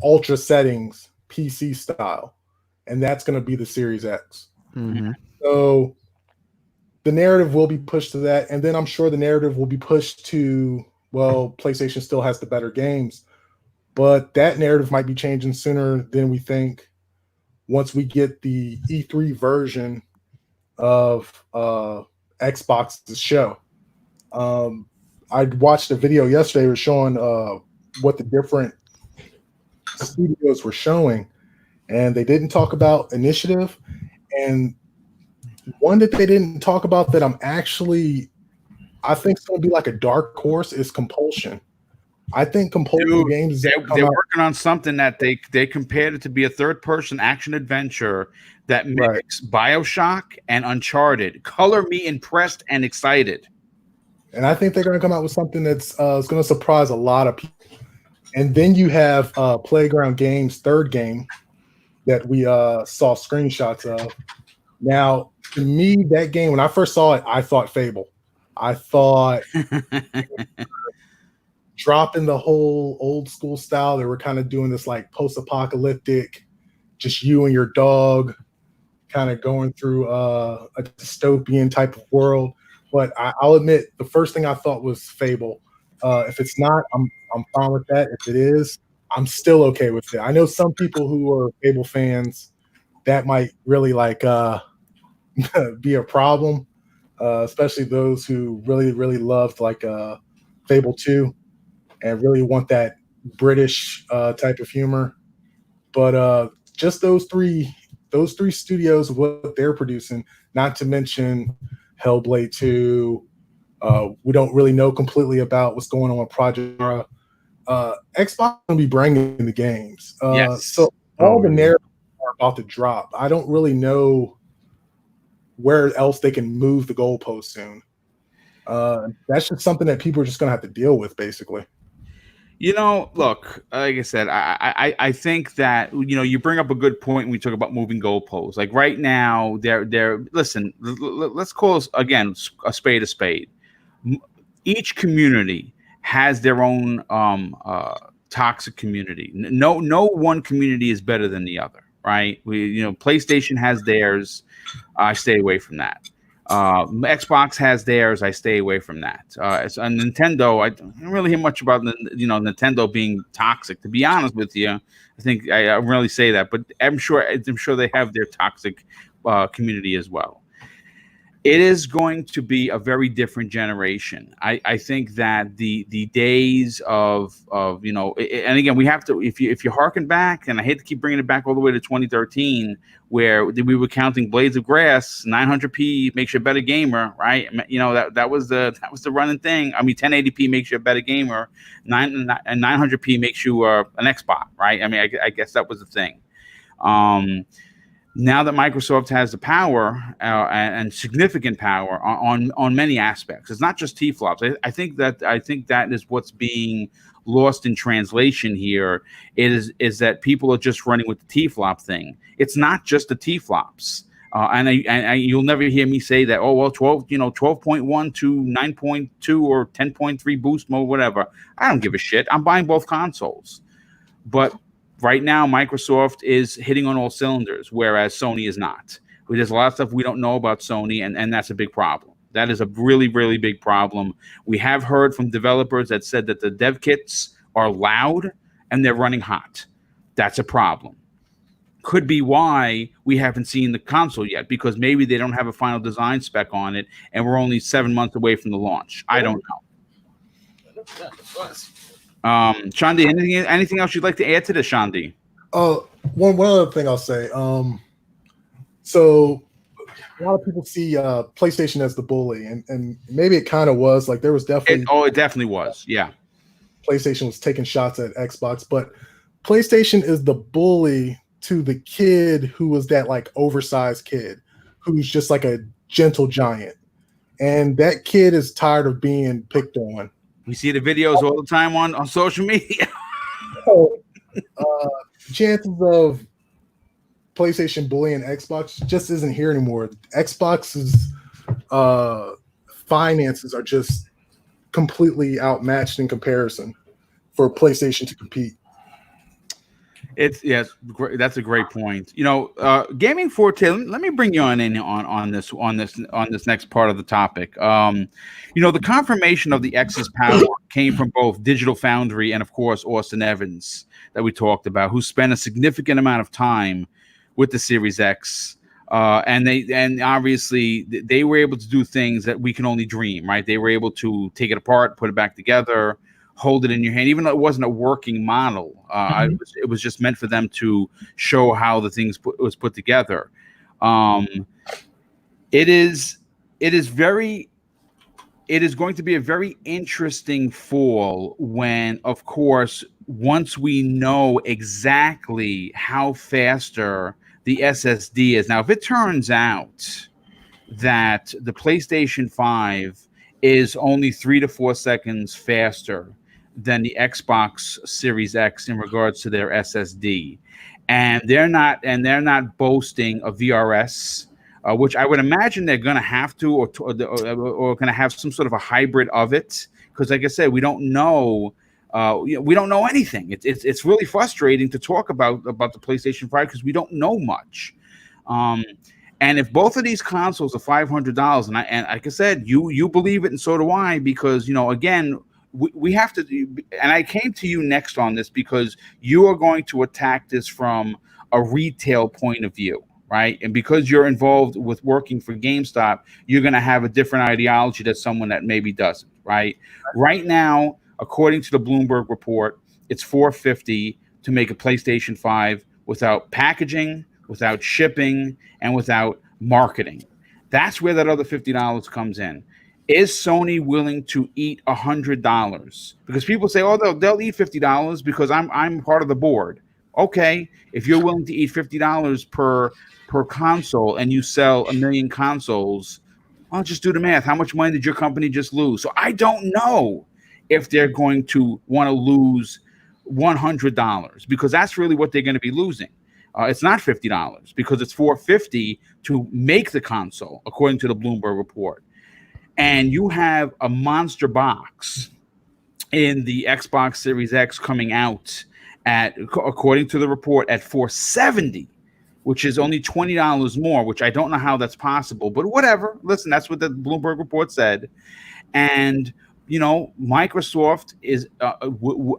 Speaker 2: ultra settings, PC style, and that's going to be the Series X.
Speaker 4: Mm-hmm.
Speaker 2: So the narrative will be pushed to that, and then I'm sure the narrative will be pushed to, well, PlayStation still has the better games, but that narrative might be changing sooner than we think once we get the E3 version of Xbox's show. I watched a video yesterday was showing what the different studios were showing, and they didn't talk about Initiative, and one that they didn't talk about that I think it's going to be like a dark horse is Compulsion. I think Compulsion Games
Speaker 1: they're working on something that they compared it to be a third-person action adventure that mimics BioShock and Uncharted. Color me impressed and excited.
Speaker 2: And I think they're going to come out with something that's going to surprise a lot of people. And then you have Playground Games' third game that we saw screenshots of. Now, to me, that game, when I first saw it, I thought Fable. I thought dropping the whole old school style. They were kind of doing this like post-apocalyptic, just you and your dog kind of going through a dystopian type of world. But I'll admit, the first thing I thought was Fable. If it's not, I'm fine with that. If it is, I'm still okay with it. I know some people who are Fable fans, that might really like be a problem, especially those who really, really loved like Fable 2 and really want that British type of humor. But just those three studios, what they're producing, not to mention Hellblade 2. We don't really know completely about what's going on with Project Zara. Xbox will be bringing the games.
Speaker 1: Yes.
Speaker 2: So all the narratives are about to drop. I don't really know where else they can move the goalpost soon. That's just something that people are just going to have to deal with, basically.
Speaker 1: You know, look, like I said, I think that, you know, you bring up a good point when we talk about moving goalposts. Like right now, listen, let's call again a spade a spade. Each community has their own toxic community. No one community is better than the other, right? PlayStation has theirs. I stay away from that. Xbox has theirs. I stay away from that. It's on Nintendo. I don't really hear much about Nintendo being toxic. To be honest with you, I think I really say that, but I'm sure they have their toxic community as well. It is going to be a very different generation. I think that the days of and again, we have to, if you harken back, and I hate to keep bringing it back all the way to 2013, where we were counting blades of grass, 900p makes you a better gamer, right? That was the running thing. I mean, 1080p makes you a better gamer, 900p makes you an Xbox, right? I mean, I guess that was the thing. Now that Microsoft has the power and significant power on many aspects, it's not just T-flops. I think that is what's being lost in translation here. Is that people are just running with the T-flop thing. It's not just the T-flops. And you'll never hear me say that, 12.1 to 9.2 or 10.3 boost mode, whatever. I don't give a shit. I'm buying both consoles. But right now, Microsoft is hitting on all cylinders, whereas Sony is not. There's a lot of stuff we don't know about Sony, and that's a big problem. That is a really, really big problem. We have heard from developers that said that the dev kits are loud and they're running hot. That's a problem. Could be why we haven't seen the console yet, because maybe they don't have a final design spec on it, and we're only 7 months away from the launch. I don't know. Shandi, anything else you'd like to add to this, Shandi?
Speaker 2: One other thing I'll say. So a lot of people see PlayStation as the bully, and maybe it kind of was. Like there was definitely
Speaker 1: it definitely was. Yeah,
Speaker 2: PlayStation was taking shots at Xbox, but PlayStation is the bully to the kid who was that like oversized kid who's just like a gentle giant. and that kid is tired of being picked on.
Speaker 1: We see the videos all the time on social media.
Speaker 2: So, chances of PlayStation bullying Xbox just isn't here anymore. Xbox's finances are just completely outmatched in comparison for PlayStation to compete.
Speaker 1: Yes, that's a great point. Gaming Forte. Let me bring you on this next part of the topic. The confirmation of the X's power came from both Digital Foundry and, of course, Austin Evans that we talked about, who spent a significant amount of time with the Series X. And obviously they were able to do things that we can only dream, right? They were able to take it apart, put it back together, hold it in your hand, even though it wasn't a working model. It was just meant for them to show how the things was put together. It is going to be a very interesting fall when, of course, once we know exactly how faster the SSD is. Now, if it turns out that the PlayStation 5 is only 3 to 4 seconds faster than the Xbox Series X in regards to their SSD, and they're not boasting a VRS, which I would imagine they're going to have to, or going to have some sort of a hybrid of it, because, like I said, we don't know. We don't know anything. It's really frustrating to talk about the PlayStation 5 because we don't know much. And if both of these consoles are $500, and like I said, you believe it, and so do I, because again, we have to. And I came to you next on this because you are going to attack this from a retail point of view, right? And because you're involved with working for GameStop, you're going to have a different ideology than someone that maybe doesn't, right? Right now, according to the Bloomberg report, it's $450 to make a PlayStation 5 without packaging, without shipping, and without marketing. That's where that other $50 comes in. Is Sony willing to eat $100? Because people say, oh, they'll eat $50 because I'm part of the board. Okay, if you're willing to eat $50 per console and you sell 1 million consoles, I'll just do the math. How much money did your company just lose? So I don't know if they're going to want to lose $100, because that's really what they're going to be losing. It's not $50 because it's $450 to make the console, according to the Bloomberg report. And you have a monster box in the Xbox Series X coming out at, according to the report, at $470, which is only $20 more, which I don't know how that's possible, but whatever. Listen, that's what the Bloomberg report said. And Microsoft is,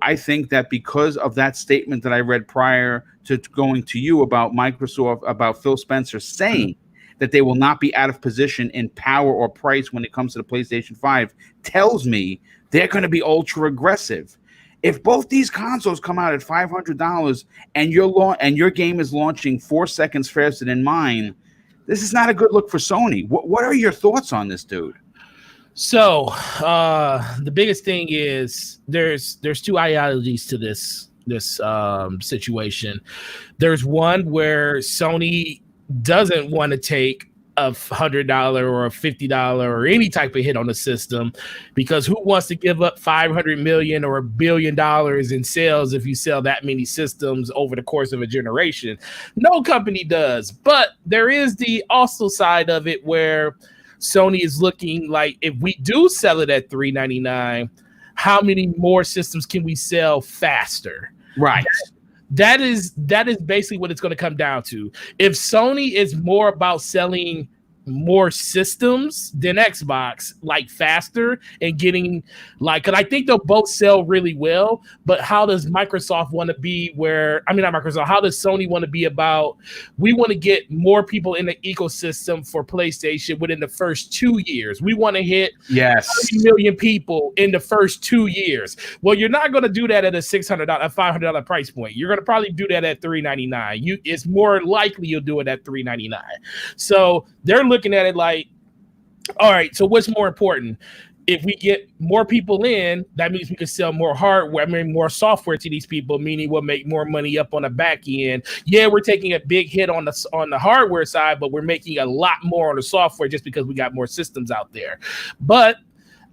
Speaker 1: I think that because of that statement that I read prior to going to you about Microsoft, about Phil Spencer saying that they will not be out of position in power or price when it comes to the PlayStation 5, tells me they're going to be ultra aggressive. If both these consoles come out at $500 and your game is launching 4 seconds faster than mine, this is not a good look for Sony. What are your thoughts on this, dude?
Speaker 5: So the biggest thing is there's two ideologies to this situation. There's one where Sony doesn't want to take a $100 or a $50 or any type of hit on the system, because who wants to give up $500 million or $1 billion in sales if you sell that many systems over the course of a generation? No company does. But there is the also side of it where Sony is looking like, if we do sell it at $399, how many more systems can we sell faster?
Speaker 1: Right.
Speaker 5: That is basically what it's going to come down to. If Sony is more about selling more systems than Xbox, like faster and getting because I think they'll both sell really well, but how does Microsoft want to be how does Sony want to be about, we want to get more people in the ecosystem for PlayStation within the first 2 years. We want to hit 30 million people in the first 2 years. Well, you're not going to do that at a $500 price point. You're going to probably do that at $399. It's more likely you'll do it at $399. So they're looking at it like, all right, so what's more important? if we get more people in, that means we can sell more hardware, more software to these people, meaning we'll make more money up on the back end. Yeah, we're taking a big hit on the hardware side, but we're making a lot more on the software just because we got more systems out there. But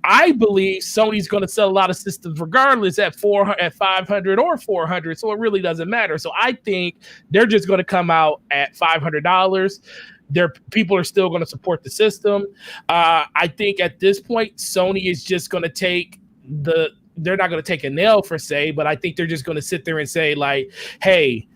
Speaker 5: I believe Sony's going to sell a lot of systems regardless at 500 or 400, so it really doesn't matter. So I think they're just going to come out at $500. People are still going to support the system. I think at this point, Sony is just going to take they're not going to take a nail per se, but I think they're just going to sit there and say like, hey,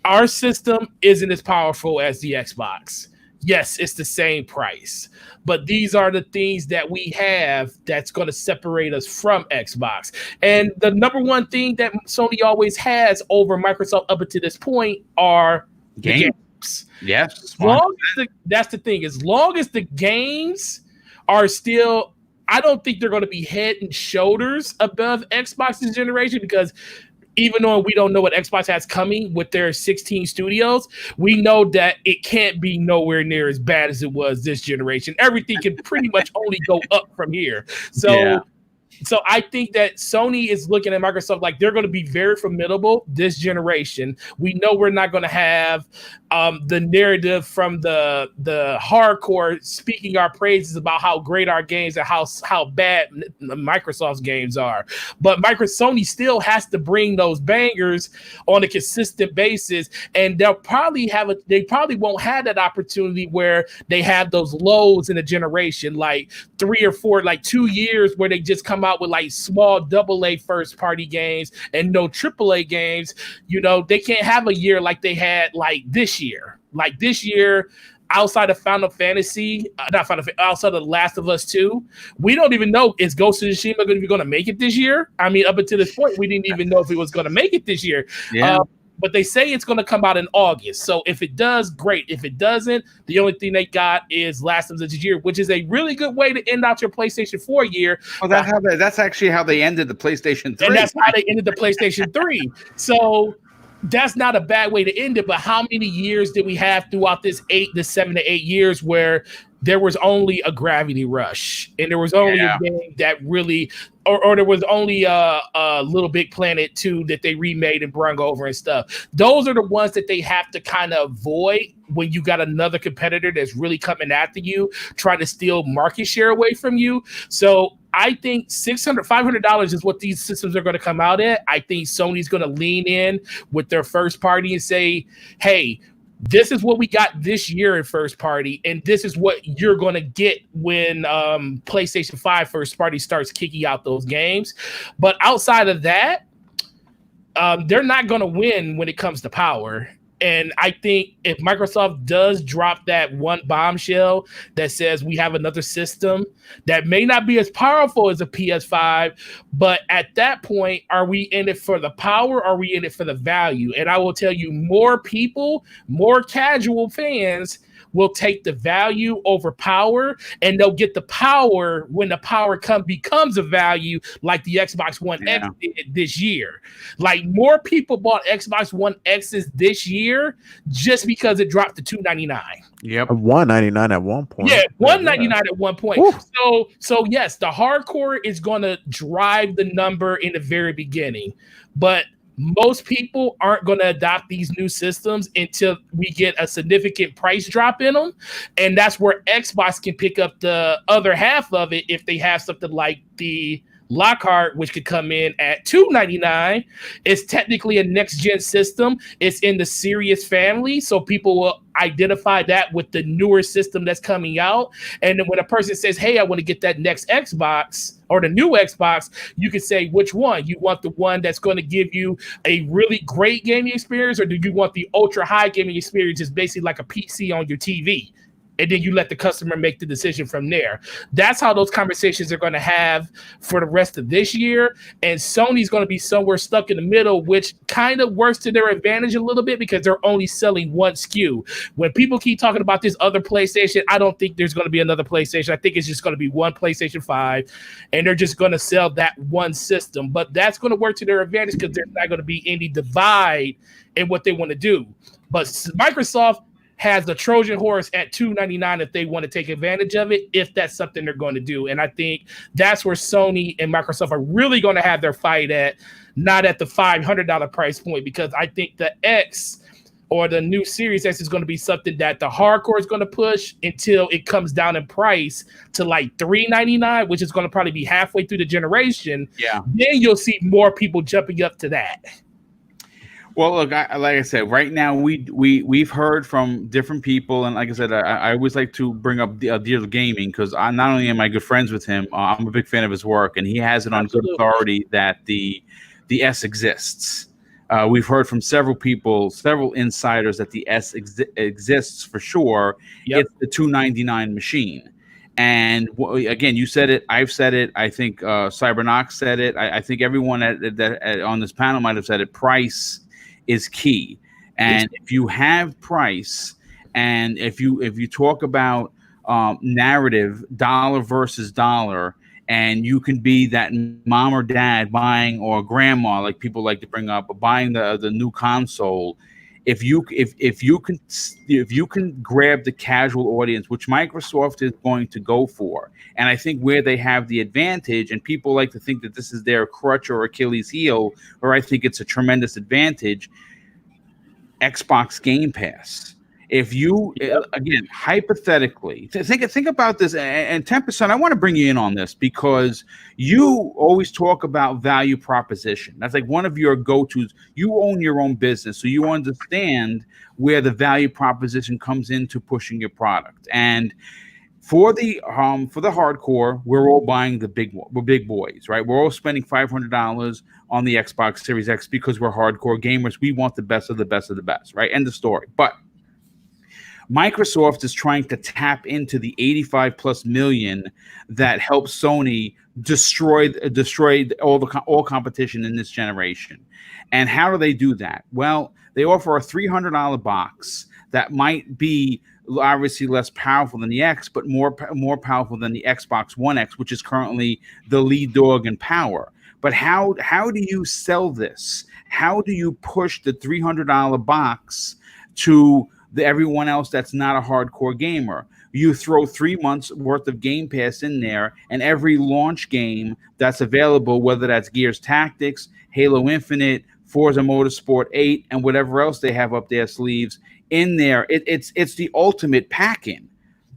Speaker 5: our system isn't as powerful as the Xbox. Yes, it's the same price, but these are the things that we have that's going to separate us from Xbox. And the number one thing that Sony always has over Microsoft up until this point are games.
Speaker 1: Yes,
Speaker 5: that's the thing. As long as the games are still, I don't think they're going to be head and shoulders above Xbox this generation, because even though we don't know what Xbox has coming with their 16 studios, we know that it can't be nowhere near as bad as it was this generation. Everything can pretty much only go up from here. So I think that Sony is looking at Microsoft like they're going to be very formidable this generation. We know we're not going to have the narrative from the hardcore speaking our praises about how great our games and how bad Microsoft's games are. But Sony still has to bring those bangers on a consistent basis, and they probably won't have that opportunity where they have those lows in a generation, like 3 or 4, like 2 years where they just come out with like small AA first party games and no AAA games. You know, they can't have a year like they had like this year. Like this year, outside of Final Fantasy, outside of Last of Us 2, we don't even know, is Ghost of Tsushima going to make it this year? I mean, up until this point, we didn't even know if it was going to make it this year.
Speaker 1: Yeah.
Speaker 5: But they say it's going to come out in August. So if it does, great. If it doesn't, the only thing they got is Last of Us this year, which is a really good way to end out your PlayStation 4 year.
Speaker 1: Well, that's actually how they ended the PlayStation 3.
Speaker 5: And that's how they ended the PlayStation 3. So that's not a bad way to end it. But how many years did we have throughout this 7 to 8 years where there was only a Gravity Rush and there was only a game that really, or there was only a Little Big Planet 2 that they remade and brung over and stuff. Those are the ones that they have to kind of avoid when you got another competitor that's really coming after you, trying to steal market share away from you. So I think $500 is what these systems are going to come out at. I think Sony's going to lean in with their first party and say, hey, this is what we got this year in first party, and this is what you're going to get when PlayStation 5 first party starts kicking out those games. But outside of that, they're not going to win when it comes to power. And I think if Microsoft does drop that one bombshell that says we have another system that may not be as powerful as a PS5, but at that point, are we in it for the power? Or are we in it for the value? And I will tell you, more people, more casual fans will take the value over power, and they'll get the power when the power becomes a value, like the Xbox One X did this year. Like, more people bought Xbox One X's this year just because it dropped to $299.
Speaker 1: Yep,
Speaker 4: $199 at one point.
Speaker 5: Yeah, $199 at one point. So yes, the hardcore is going to drive the number in the very beginning, but most people aren't going to adopt these new systems until we get a significant price drop in them. And that's where Xbox can pick up the other half of it if they have something like the Lockhart, which could come in at $299. It's technically a next-gen system. It's in the Series family, so people will identify that with the newer system that's coming out. And then when a person says, hey, I want to get that next Xbox or the new Xbox, you can say which one. You want the one that's going to give you a really great gaming experience, or do you want the ultra-high gaming experience, just basically like a PC on your TV? And then you let the customer make the decision from there. That's how those conversations are going to have for the rest of this year. And Sony's going to be somewhere stuck in the middle, which kind of works to their advantage a little bit because they're only selling one SKU. When people keep talking about this other PlayStation, I don't think there's going to be another PlayStation. I think it's just going to be one PlayStation 5, and they're just going to sell that one system. But that's going to work to their advantage because there's not going to be any divide in what they want to do. But Microsoft, has a Trojan horse at $299 if they want to take advantage of it, if that's something they're going to do. And I think that's where Sony and Microsoft are really going to have their fight at, not at the $500 price point, because I think the X or the new Series X is going to be something that the hardcore is going to push until it comes down in price to like $399, which is going to probably be halfway through the generation.
Speaker 1: Yeah.
Speaker 5: Then you'll see more people jumping up to that.
Speaker 1: Well, look, like I said, right now we've heard from different people, and like I said, I always like to bring up the Deal Gaming, because not only am I good friends with him, I'm a big fan of his work, and he has it on good authority that the S exists. We've heard from several people, several insiders, that the S exists for sure.
Speaker 5: Yep.
Speaker 1: It's the $299 machine. And again, you said it. I've said it. I think Cybernox said it. I think everyone on this panel might have said it. Price is key. And if you have price, and if you talk about narrative, dollar versus dollar, and you can be that mom or dad buying, or grandma, like people like to bring up, buying the new console. If you can grab the casual audience, which Microsoft is going to go for, and I think where they have the advantage, and people like to think that this is their crutch or Achilles heel, or I think it's a tremendous advantage, Xbox Game Pass. If you, again, hypothetically, think about this, and 10%, I want to bring you in on this, because you always talk about value proposition. That's like one of your go-tos. You own your own business, so you understand where the value proposition comes into pushing your product. And for the hardcore, we're all buying we're big boys, right? We're all spending $500 on the Xbox Series X because we're hardcore gamers. We want the best of the best of the best, right? End of story. But Microsoft is trying to tap into the 85 plus million that helps Sony destroy all competition in this generation. And how do they do that? Well, they offer a $300 box that might be obviously less powerful than the X, but more powerful than the Xbox One X, which is currently the lead dog in power. But how do you sell this? How do you push the $300 box to everyone else that's not a hardcore gamer? You throw 3 months worth of Game Pass in there, and every launch game that's available, whether that's Gears Tactics, Halo Infinite, Forza Motorsport 8, and whatever else they have up their sleeves in there, it's the ultimate pack-in.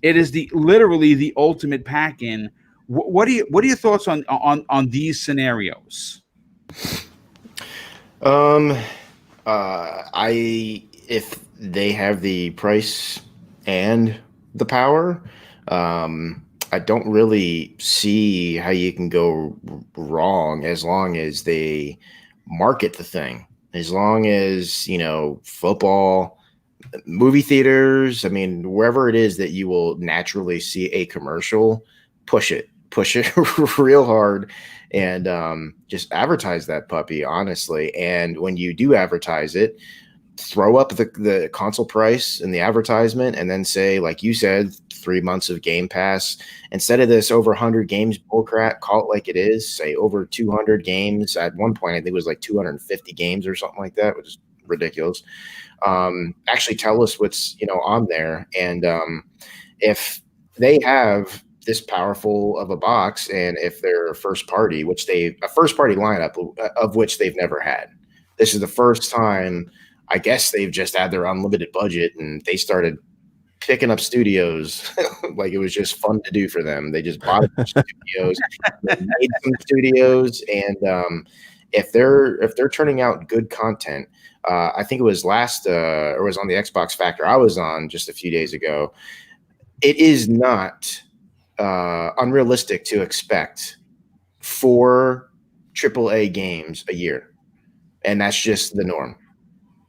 Speaker 1: It is literally the ultimate pack-in. What are your thoughts on these scenarios?
Speaker 3: If they have the price and the power, I don't really see how you can go wrong, as long as they market the thing. As long as, football, movie theaters, I mean, wherever it is that you will naturally see a commercial, push it real hard, and just advertise that puppy, honestly. And when you do advertise it, throw up the console price in the advertisement, and then say, like you said, 3 months of Game Pass. Instead of this over 100 games bullcrap, call it like it is. Say over 200 games. At one point, I think it was like 250 games or something like that, which is ridiculous. Actually tell us what's on there. And if they have this powerful of a box, and if they're first party, a first party lineup of which they've never had. This is the first time, I guess, they've just had their unlimited budget, and they started picking up studios like it was just fun to do for them. They just bought a bunch of studios, made some studios, and if they're turning out good content, I think it was or was on the Xbox Factor I was on just a few days ago. It is not unrealistic to expect 4 AAA games a year, and that's just the norm.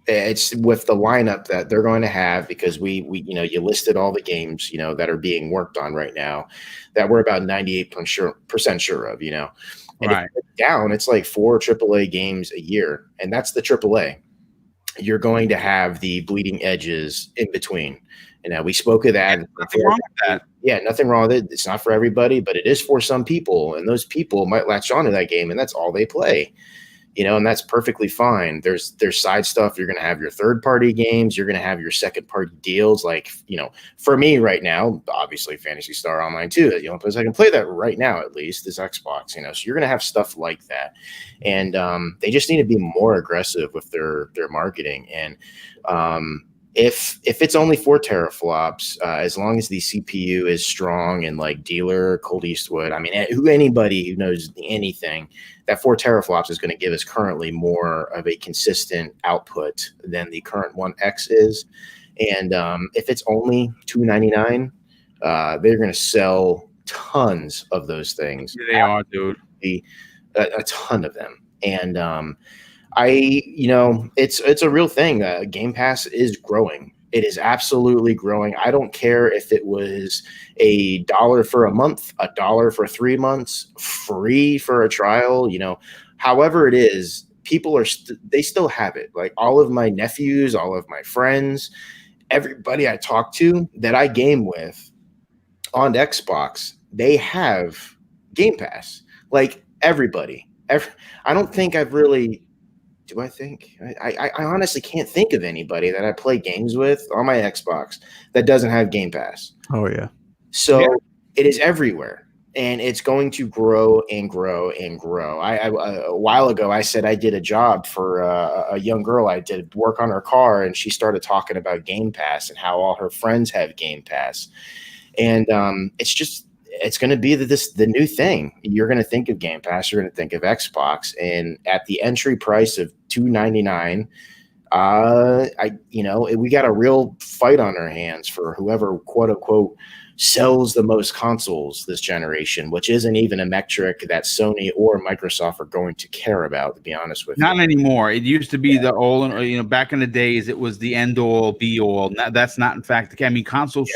Speaker 3: It's with the lineup that they're going to have, because we you listed all the games that are being worked on right now that we're about 98% sure of, and
Speaker 1: right.
Speaker 3: If it's down, it's like 4 AAA games a year, and that's the AAA. You're going to have the bleeding edges in between. We spoke of that.
Speaker 1: Nothing wrong with that.
Speaker 3: Yeah, nothing wrong with it. It's not for everybody, but it is for some people, and those people might latch onto that game, and that's all they play. and that's perfectly fine. There's side stuff. You're going to have your third party games. You're going to have your second party deals. Like, for me right now, obviously Phantasy Star Online 2, the only place I can play that right now, at least, is Xbox, so you're going to have stuff like that. And they just need to be more aggressive with their marketing. And if it's only 4 teraflops, as long as the CPU is strong and like dealer Cold Eastwood, I mean, anybody who knows anything, that 4 teraflops is going to give us currently more of a consistent output than the current One X is. And if it's only $299, they're going to sell tons of those things.
Speaker 1: Yeah, they are, dude.
Speaker 3: A ton of them. And it's a real thing. Game Pass is growing. It is absolutely growing. I don't care if it was $1 for a month, $1 for 3 months, free for a trial, however it is, people they still have it. Like all of my nephews, all of my friends, everybody I talk to that I game with on Xbox, they have Game Pass. Like everybody. I don't think I've really... Do I think? I honestly can't think of anybody that I play games with on my Xbox that doesn't have Game Pass.
Speaker 4: Oh, yeah.
Speaker 3: So It is everywhere, and it's going to grow and grow and grow. A while ago, I said I did a job for a young girl. I did work on her car, and she started talking about Game Pass and how all her friends have Game Pass. And it's going to be the new thing. You're going to think of Game Pass. You're going to think of Xbox. And at the entry price of $299, we got a real fight on our hands for whoever, quote unquote, sells the most consoles this generation, which isn't even a metric that Sony or Microsoft are going to care about, to be honest with you.
Speaker 1: Not anymore. It used to be the old, back in the days, it was the end all be all. That's not, in fact, I mean, console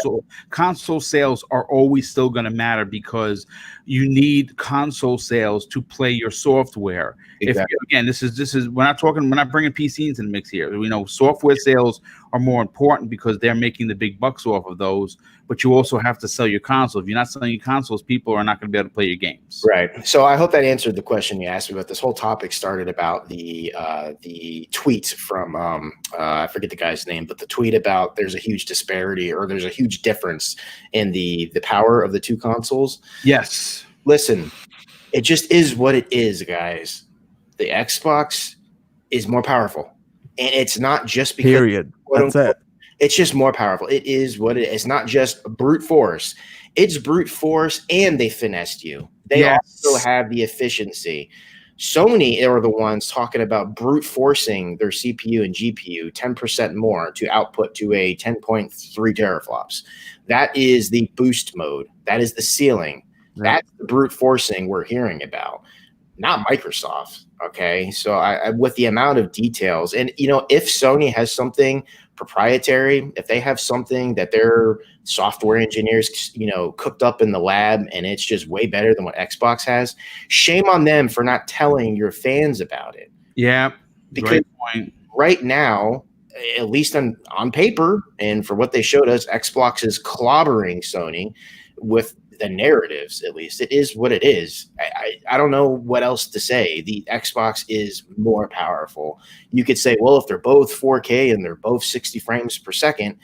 Speaker 1: sales are always still going to matter because you need console sales to play your software.
Speaker 3: Exactly.
Speaker 1: This is we're not bringing PC into the mix here. We know software sales are more important because they're making the big bucks off of those, but you also have to sell your console. If you're not selling your consoles, people are not going to be able to play your games.
Speaker 3: Right. So I hope that answered the question you asked me. But this whole topic started about the tweet from I forget the guy's name, but the tweet about there's a huge disparity or there's a huge difference in the power of the two consoles.
Speaker 1: Yes.
Speaker 3: Listen, it just is what it is, guys. The Xbox is more powerful, and it's not just because.
Speaker 4: Period. That's it.
Speaker 3: It's just more powerful. It is what it is. It's not just brute force. It's brute force, and they finessed you. They also have the efficiency. Sony are the ones talking about brute forcing their CPU and GPU 10% more to output to a 10.3 teraflops. That is the boost mode. That is the ceiling. Right. That's the brute forcing we're hearing about, not Microsoft. Okay, so I with the amount of details, and if Sony has something proprietary, if they have something that their software engineers cooked up in the lab and it's just way better than what Xbox has, shame on them for not telling your fans about it.
Speaker 1: Yeah,
Speaker 3: because right now, at least on paper and for what they showed us, Xbox is clobbering Sony with the narratives. At least it is what it is. I don't know what else to say. The Xbox is more powerful. You could say, well, if they're both 4K and they're both 60 frames per second,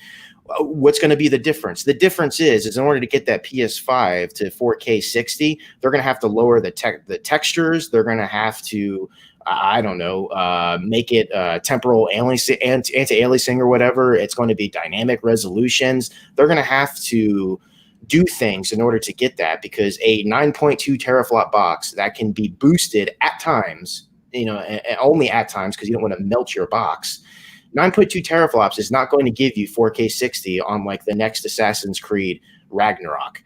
Speaker 3: what's going to be the difference? The difference is in order to get that PS5 to 4K 60, they're going to have to lower the textures. They're going to have to make it temporal anti-aliasing or whatever. It's going to be dynamic resolutions. They're going to have to do things in order to get that, because a 9.2 teraflop box that can be boosted at times, only at times because you don't want to melt your box. 9.2 teraflops is not going to give you 4K 60 on like the next Assassin's Creed Ragnarok.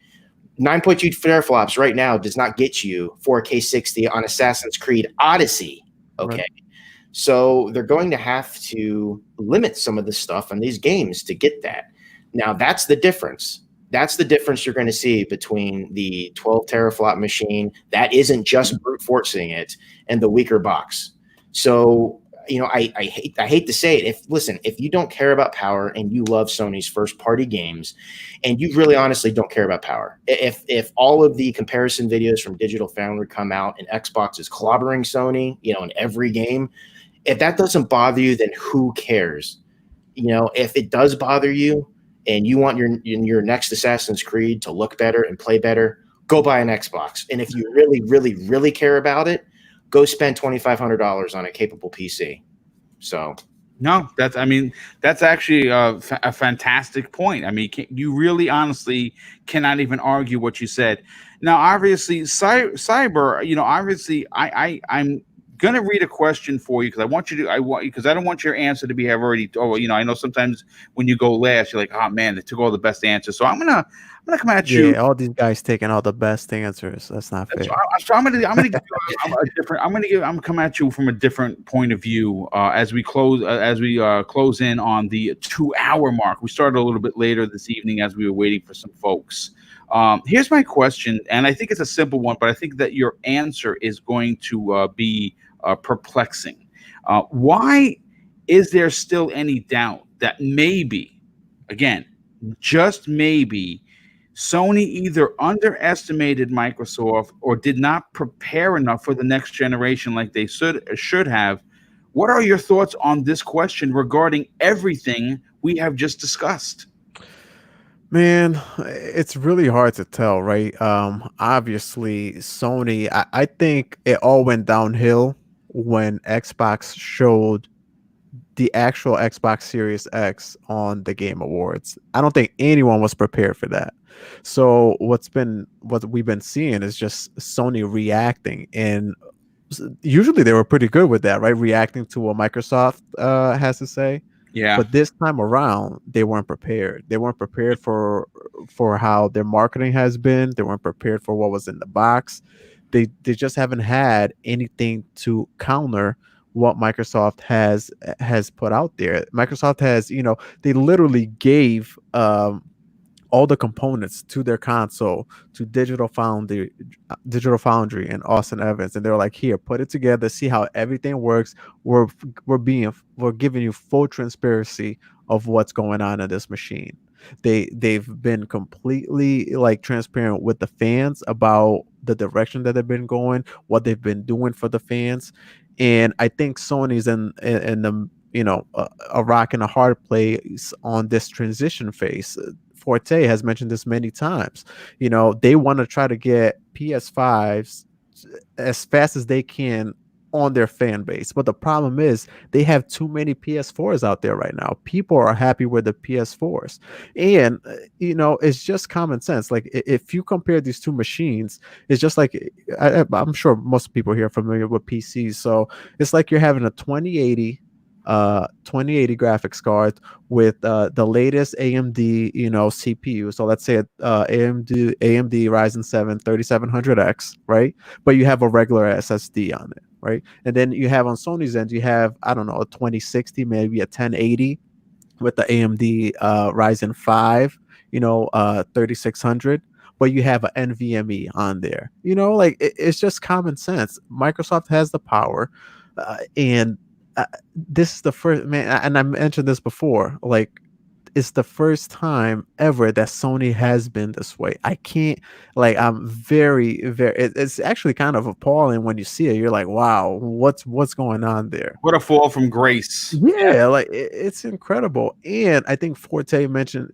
Speaker 3: 9.2 teraflops right now does not get you 4K 60 on Assassin's Creed Odyssey. Okay. Right. So they're going to have to limit some of the stuff on these games to get that. Now that's the difference. That's the difference you're going to see between the 12 teraflop machine that isn't just brute forcing it and the weaker box. So I hate to say it. If you don't care about power and you love Sony's first party games, and you really honestly don't care about power, if all of the comparison videos from Digital Foundry come out and Xbox is clobbering Sony, in every game, if that doesn't bother you, then who cares? If it does bother you and you want your next Assassin's Creed to look better and play better, go buy an Xbox. And if you really, really, really care about it, go spend $2,500 on a capable PC. So,
Speaker 1: no, that's actually a fantastic point. I mean, you really honestly cannot even argue what you said. Now, obviously, Cyber, obviously, I'm gonna read a question for you because I don't want your answer to be have already. Oh, I know sometimes when you go last, you're like, oh man, they took all the best answers. So I'm gonna come at you.
Speaker 4: Yeah, all these guys taking all the best answers. That's not fair.
Speaker 1: So I'm gonna give a different. I'm gonna come at you from a different point of view as we close in on the 2-hour mark. We started a little bit later this evening as we were waiting for some folks. Here's my question, and I think it's a simple one, but I think that your answer is going to be perplexing. Why is there still any doubt that maybe, again, just maybe, Sony either underestimated Microsoft or did not prepare enough for the next generation like they should have? What are your thoughts on this question regarding everything we have just discussed?
Speaker 4: Man, it's really hard to tell, right? Obviously, Sony, I think it all went downhill when Xbox showed the actual Xbox Series X on the Game Awards. I don't think anyone was prepared for that. So what we've been seeing is just Sony reacting, and usually they were pretty good with that, right? Reacting to what Microsoft has to say.
Speaker 1: Yeah.
Speaker 4: But this time around, they weren't prepared. They weren't prepared for how their marketing has been. They weren't prepared for what was in the box. They just haven't had anything to counter what Microsoft has put out there. Microsoft has, they literally gave all the components to their console to Digital Foundry and Austin Evans, and they're like, here, put it together, see how everything works. We're giving you full transparency of what's going on in this machine. They've been completely transparent with the fans about the direction that they've been going, what they've been doing for the fans, and I think Sony's in the a rock and a hard place on this transition phase. Forte has mentioned this many times. They want to try to get PS5s as fast as they can on their fan base. But the problem is they have too many PS4s out there right now. People are happy with the PS4s. And, it's just common sense. Like, if you compare these two machines, it's just like, I'm sure most people here are familiar with PCs. So it's like you're having a 2080 graphics card with the latest AMD CPU. So let's say AMD Ryzen 7 3700X, right? But you have a regular SSD on it, right? And then you have on Sony's end, you have, I don't know, a 2060, maybe a 1080 with the AMD Ryzen 5, 3600. But you have an NVMe on there. It's just common sense. Microsoft has the power, and this is the first, man, and I mentioned this before, it's the first time ever that Sony has been this way. I can't, I'm very, very, it's actually kind of appalling when you see it. You're like, wow, what's going on there?
Speaker 1: What a fall from grace.
Speaker 4: Yeah, it's incredible. And I think Forte mentioned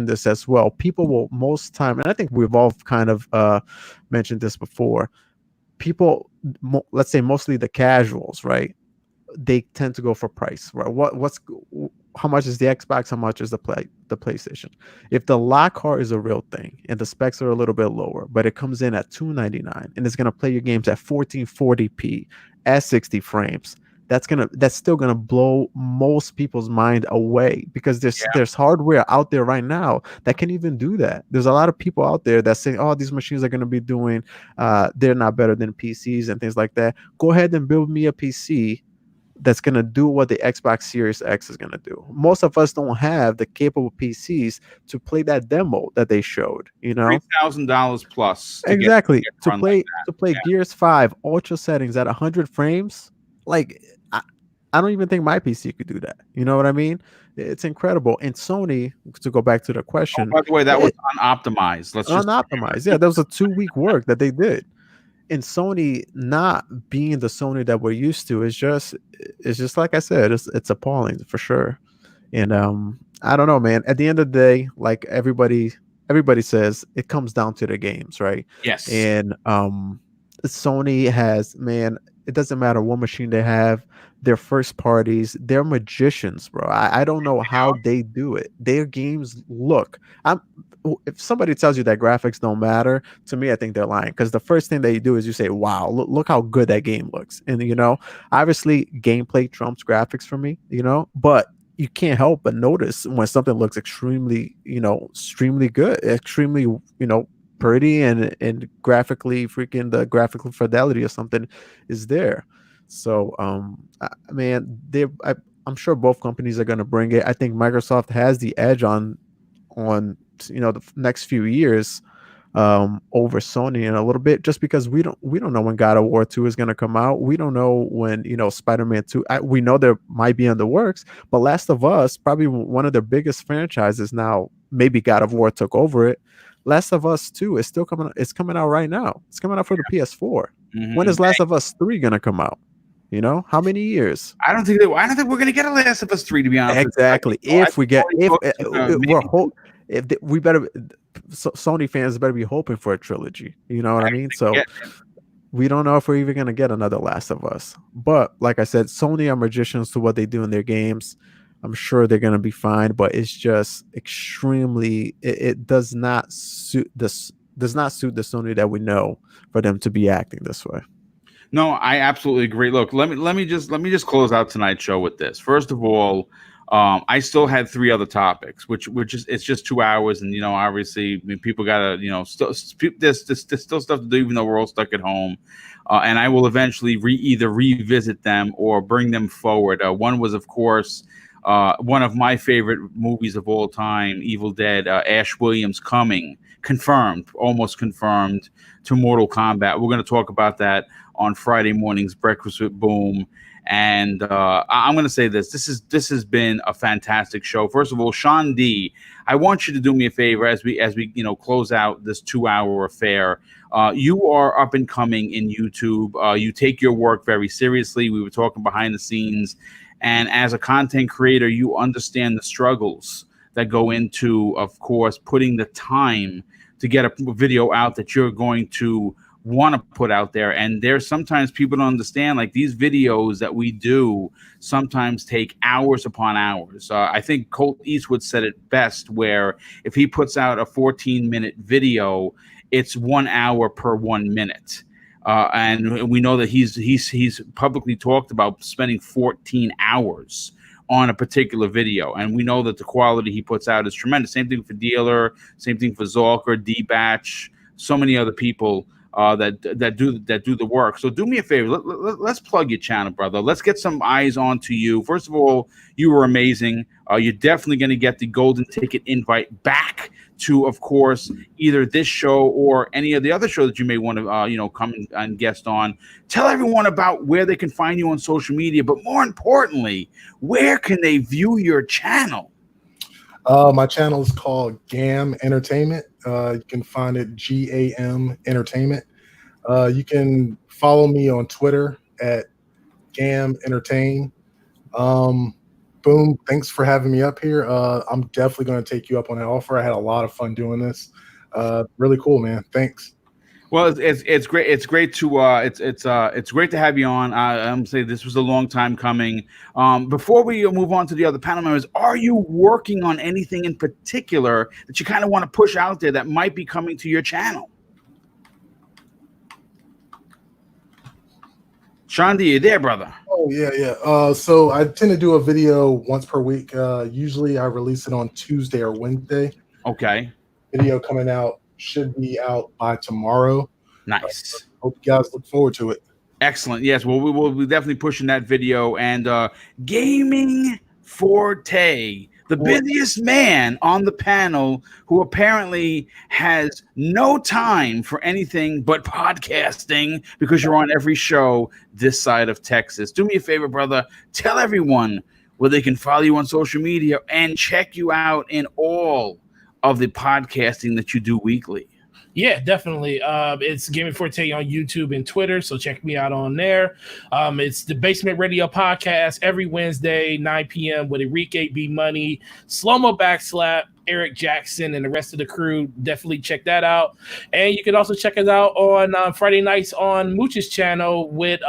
Speaker 4: this as well. People will most time, and I think we've all kind of mentioned this before, people, let's say mostly the casuals, right? They tend to go for price, right? How much is the Xbox? How much is the PlayStation? If the Lockhart is a real thing and the specs are a little bit lower, but it comes in at $299 and it's gonna play your games at 1440p at 60 frames, that's still gonna blow most people's mind away, because there's hardware out there right now that can even do that. There's a lot of people out there that say, oh, these machines are gonna be doing, they're not better than PCs and things like that. Go ahead and build me a PC that's going to do what the Xbox Series X is going to do. Most of us don't have the capable PCs to play that demo that they showed,
Speaker 1: $3,000 plus.
Speaker 4: Exactly. To play Gears 5 ultra settings at 100 frames. I don't even think my PC could do that. You know what I mean? It's incredible. And Sony, to go back to the
Speaker 1: Oh,
Speaker 4: question,
Speaker 1: by the way, that was unoptimized. Let's just
Speaker 4: unoptimized. Yeah, that was a 2-week work that they did. And Sony not being the Sony that we're used to is just, it's just like I said, it's appalling for sure. And I don't know, man. At the end of the day, like everybody says, it comes down to the games, right?
Speaker 1: yes.
Speaker 4: And Sony has, man, it doesn't matter what machine they have, their first parties, they're magicians, bro. I don't know how they do it. Their games look. If somebody tells you that graphics don't matter, to me, I think they're lying. Because the first thing that you do is you say, "Wow, look how good that game looks." And obviously, gameplay trumps graphics for me. But you can't help but notice when something looks extremely good, extremely, pretty and graphically freaking the graphical fidelity or something is there. So, man, I'm sure both companies are going to bring it. I think Microsoft has the edge on the next few years over Sony in a little bit, just because we don't know when God of War 2 is going to come out. We don't know when Spider-Man 2. We know there might be in the works, but Last of Us, probably one of their biggest franchises now. Maybe God of War took over it. Last of Us 2 is still coming. It's coming out right now. It's coming out for the PS4.
Speaker 1: Mhm.
Speaker 4: When is Last of Us 3 going to come out? How many years?
Speaker 1: I don't think we're going to get a Last of Us 3, to be honest.
Speaker 4: Exactly. If we get, we better, Sony fans better be hoping for a trilogy. You know what I mean? So we don't know if we're even going to get another Last of Us. But like I said, Sony are magicians to what they do in their games. I'm sure they're going to be fine, but it's just extremely, it does not suit the Sony that we know for them to be acting this way.
Speaker 1: No, I absolutely agree. Look, let me just close out tonight's show with this. First of all, I still had 3 other topics, which is, it's just 2 hours, and obviously, people gotta there's still stuff to do, even though we're all stuck at home, and I will eventually either revisit them or bring them forward. One was, of course, one of my favorite movies of all time, Evil Dead. Ash Williams almost confirmed to Mortal Kombat. We're going to talk about that on Friday morning's Breakfast with Boom. And I'm going to say this has been a fantastic show. First of all, Sean D, I want you to do me a favor as we close out this 2-hour affair. You are up and coming in YouTube. You take your work very seriously. We were talking behind the scenes, and as a content creator, you understand the struggles that go into, of course, putting the time to get a video out that you're going to want to put out there. And there's sometimes people don't understand, like, these videos that we do sometimes take hours upon hours. I think Colt Eastwood said it best, where if he puts out a 14-minute video, it's 1 hour per 1 minute. And we know that he's publicly talked about spending 14 hours on a particular video, and we know that the quality he puts out is tremendous. Same thing for Dealer, same thing for Zalker, D-Batch, so many other people that do the work. So do me a favor, let's plug your channel, brother. Let's get some eyes onto you. First of all, you were amazing. You're definitely going to get the golden ticket invite back to, of course, either this show or any of the other shows that you may want to come and guest on. Tell everyone about where they can find you on social media, but more importantly, where can they view your channel?
Speaker 2: My channel is called GAM Entertainment. You can find it GAM Entertainment. You can follow me on Twitter at GAM Entertain. Boom, thanks for having me up here. I'm definitely going to take you up on that offer. I had a lot of fun doing this. Really cool, man. Thanks.
Speaker 1: Well, it's great. It's great to have you on. I'm saying this was a long time coming. Before we move on to the other panel members, are you working on anything in particular that you kind of want to push out there that might be coming to your channel? Shandi, you there, brother?
Speaker 2: Oh, yeah. So I tend to do a video once per week. Usually I release it on Tuesday or Wednesday.
Speaker 1: Okay.
Speaker 2: Video coming out should be out by tomorrow.
Speaker 1: Nice.
Speaker 2: Hope you guys look forward to it.
Speaker 1: Excellent. Yes. Well, we will be definitely pushing that video. And Gaming Forte, the busiest man on the panel, who apparently has no time for anything but podcasting because you're on every show this side of Texas. Do me a favor, brother. Tell everyone where they can follow you on social media and check you out in all of the podcasting that you do weekly.
Speaker 5: Yeah, definitely. It's Gaming Forte on YouTube and Twitter, so check me out on there. It's the Basement Radio Podcast every Wednesday, 9 p.m. with Enrique B. Money, Slow-Mo Backslap, Eric Jackson, and the rest of the crew. Definitely check that out. And you can also check us out on Friday nights on Mooch's channel with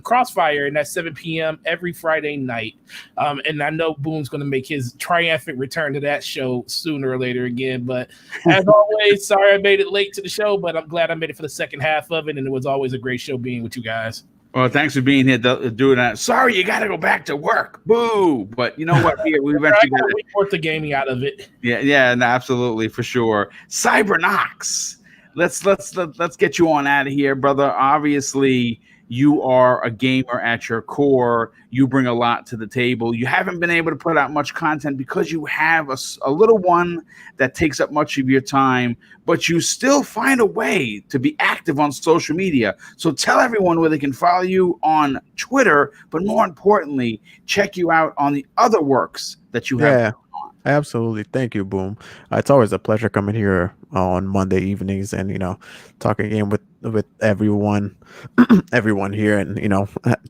Speaker 5: Crossfire, and that's 7 p.m. every Friday night. And I know Boom's going to make his triumphant return to that show sooner or later again. But as always, sorry I made it late to the show, but I'm glad I made it for the second half of it, and it was always a great show being with you guys.
Speaker 1: Well, thanks for being here doing that. Sorry, you got to go back to work. Boo! But you know what? We eventually got
Speaker 5: the gaming out of it.
Speaker 1: Yeah, no, absolutely, for sure. Cybernox, let's get you on out of here, brother. Obviously, you are a gamer at your core. You bring a lot to the table. You haven't been able to put out much content because you have a little one that takes up much of your time, but you still find a way to be active on social media. So tell everyone where they can follow you on Twitter, but more importantly, check you out on the other works that you have.
Speaker 4: Yeah, absolutely. Thank you, Boom. It's always a pleasure coming here on Monday evenings and, talking again with everyone, everyone here, and,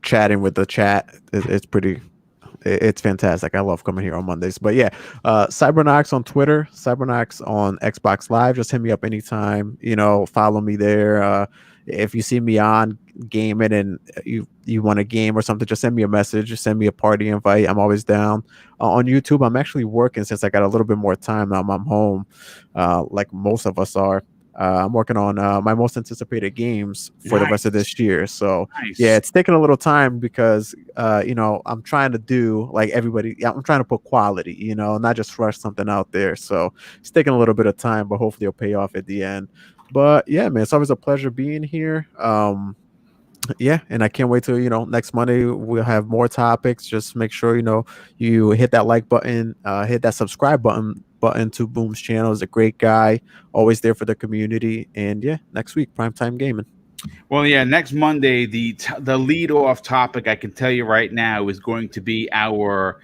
Speaker 4: chatting with the chat. It's fantastic. I love coming here on Mondays. But yeah, Cybernox on Twitter, Cybernox on Xbox Live. Just hit me up anytime. Follow me there. If you see me on gaming and you want a game or something, just send me a message. Just send me a party invite. I'm always down. On YouTube, I'm actually working since I got a little bit more time now. I'm home, like most of us are. I'm working on my most anticipated games for the rest of this year. So yeah, it's taking a little time because I'm trying to do like everybody. I'm trying to put quality, not just rush something out there. So it's taking a little bit of time, but hopefully it'll pay off at the end. But yeah, man, it's always a pleasure being here. Yeah, and I can't wait till next Monday we'll have more topics. Just make sure you hit that like button, hit that subscribe button to Boom's channel. He's a great guy, always there for the community. And yeah, next week, Primetime Gaming.
Speaker 1: Well, yeah, next Monday the lead off topic, I can tell you right now, is going to be our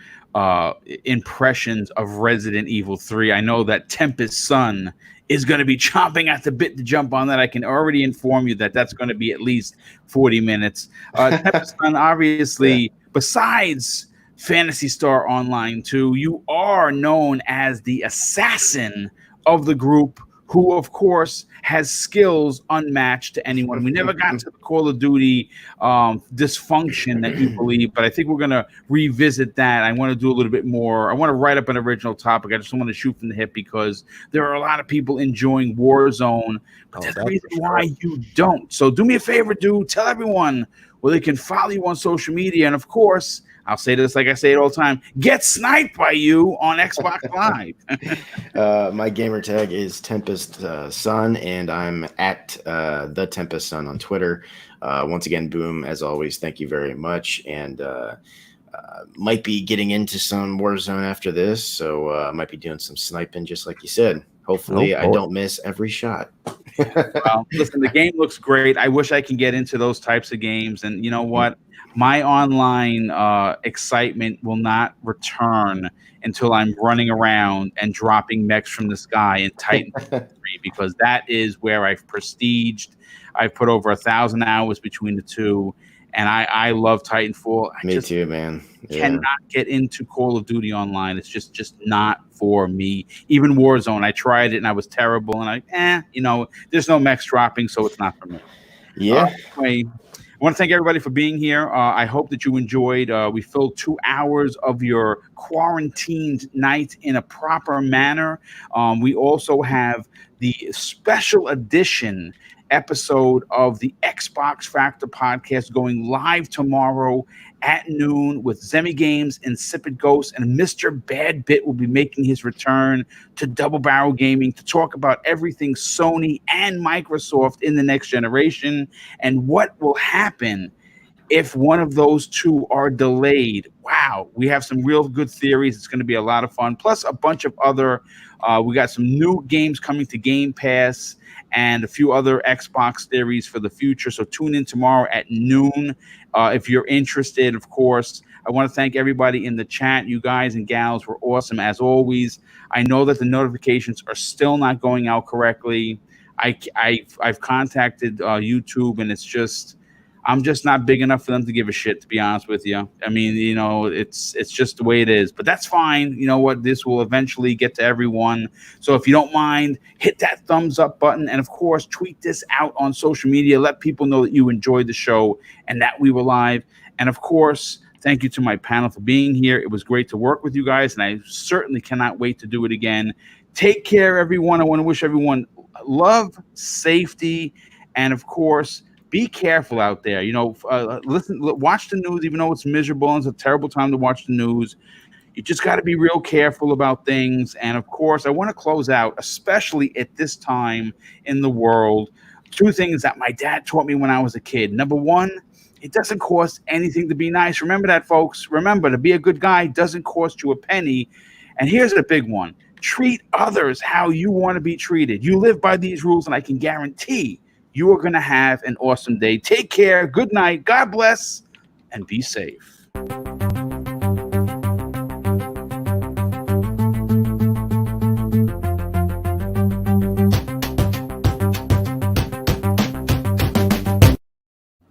Speaker 1: impressions of Resident Evil 3. I know that Tempest's son is going to be chomping at the bit to jump on that. I can already inform you that that's going to be at least 40 minutes. Tempest's son, obviously, besides Phantasy Star Online 2, you are known as the assassin of the group, who, of course, has skills unmatched to anyone. We never got to the Call of Duty dysfunction that you believe, but I think we're going to revisit that. I want to do a little bit more. I want to write up an original topic. I just don't want to shoot from the hip because there are a lot of people enjoying Warzone, but there's a reason why you don't. So do me a favor, dude. Tell everyone where they can follow you on social media. And, of course, I'll say this like I say it all the time: get sniped by you on Xbox Live.
Speaker 3: My gamer tag is Tempest Sun, and I'm at the Tempest Sun on Twitter. Once again, Boom, as always, thank you very much. And might be getting into some Warzone after this, so I might be doing some sniping, just like you said. Hopefully, I don't miss every shot.
Speaker 1: Well, listen, the game looks great. I wish I can get into those types of games. And you know what? My online excitement will not return until I'm running around and dropping mechs from the sky in Titanfall 3, because that is where I've prestiged. I've put over 1,000 hours between the two, and I love Titanfall.
Speaker 3: Me too, man.
Speaker 1: Cannot get into Call of Duty Online. It's just not for me. Even Warzone, I tried it and I was terrible. And there's no mechs dropping, so it's not for me.
Speaker 3: Yeah.
Speaker 1: Anyway, I want to thank everybody for being here. I hope that you enjoyed. We filled 2 hours of your quarantined night in a proper manner. We also have the special edition episode of the Xbox Factor podcast going live tomorrow at noon with Zemi Games, Insipid Ghost, and Mr. Bad Bit will be making his return to Double Barrel Gaming to talk about everything Sony and Microsoft in the next generation and what will happen if one of those two are delayed. Wow, we have some real good theories. It's going to be a lot of fun. Plus a bunch of other, we got some new games coming to Game Pass and a few other Xbox theories for the future. So tune in tomorrow at noon if you're interested, of course. I want to thank everybody in the chat. You guys and gals were awesome as always. I know that the notifications are still not going out correctly. I've contacted YouTube, and I'm just not big enough for them to give a shit, to be honest with you. I mean, you know, it's just the way it is. But that's fine. You know what? This will eventually get to everyone. So if you don't mind, hit that thumbs up button. And, of course, tweet this out on social media. Let people know that you enjoyed the show and that we were live. And, of course, thank you to my panel for being here. It was great to work with you guys, and I certainly cannot wait to do it again. Take care, everyone. I want to wish everyone love, safety, and, of course, be careful out there. You know, watch the news, even though it's miserable and it's a terrible time to watch the news. You just got to be real careful about things. And, of course, I want to close out, especially at this time in the world, two things that my dad taught me when I was a kid. Number one, it doesn't cost anything to be nice. Remember that, folks. Remember, to be a good guy doesn't cost you a penny. And here's a big one. Treat others how you want to be treated. You live by these rules, and I can guarantee you are going to have an awesome day. Take care. Good night. God bless, and be safe.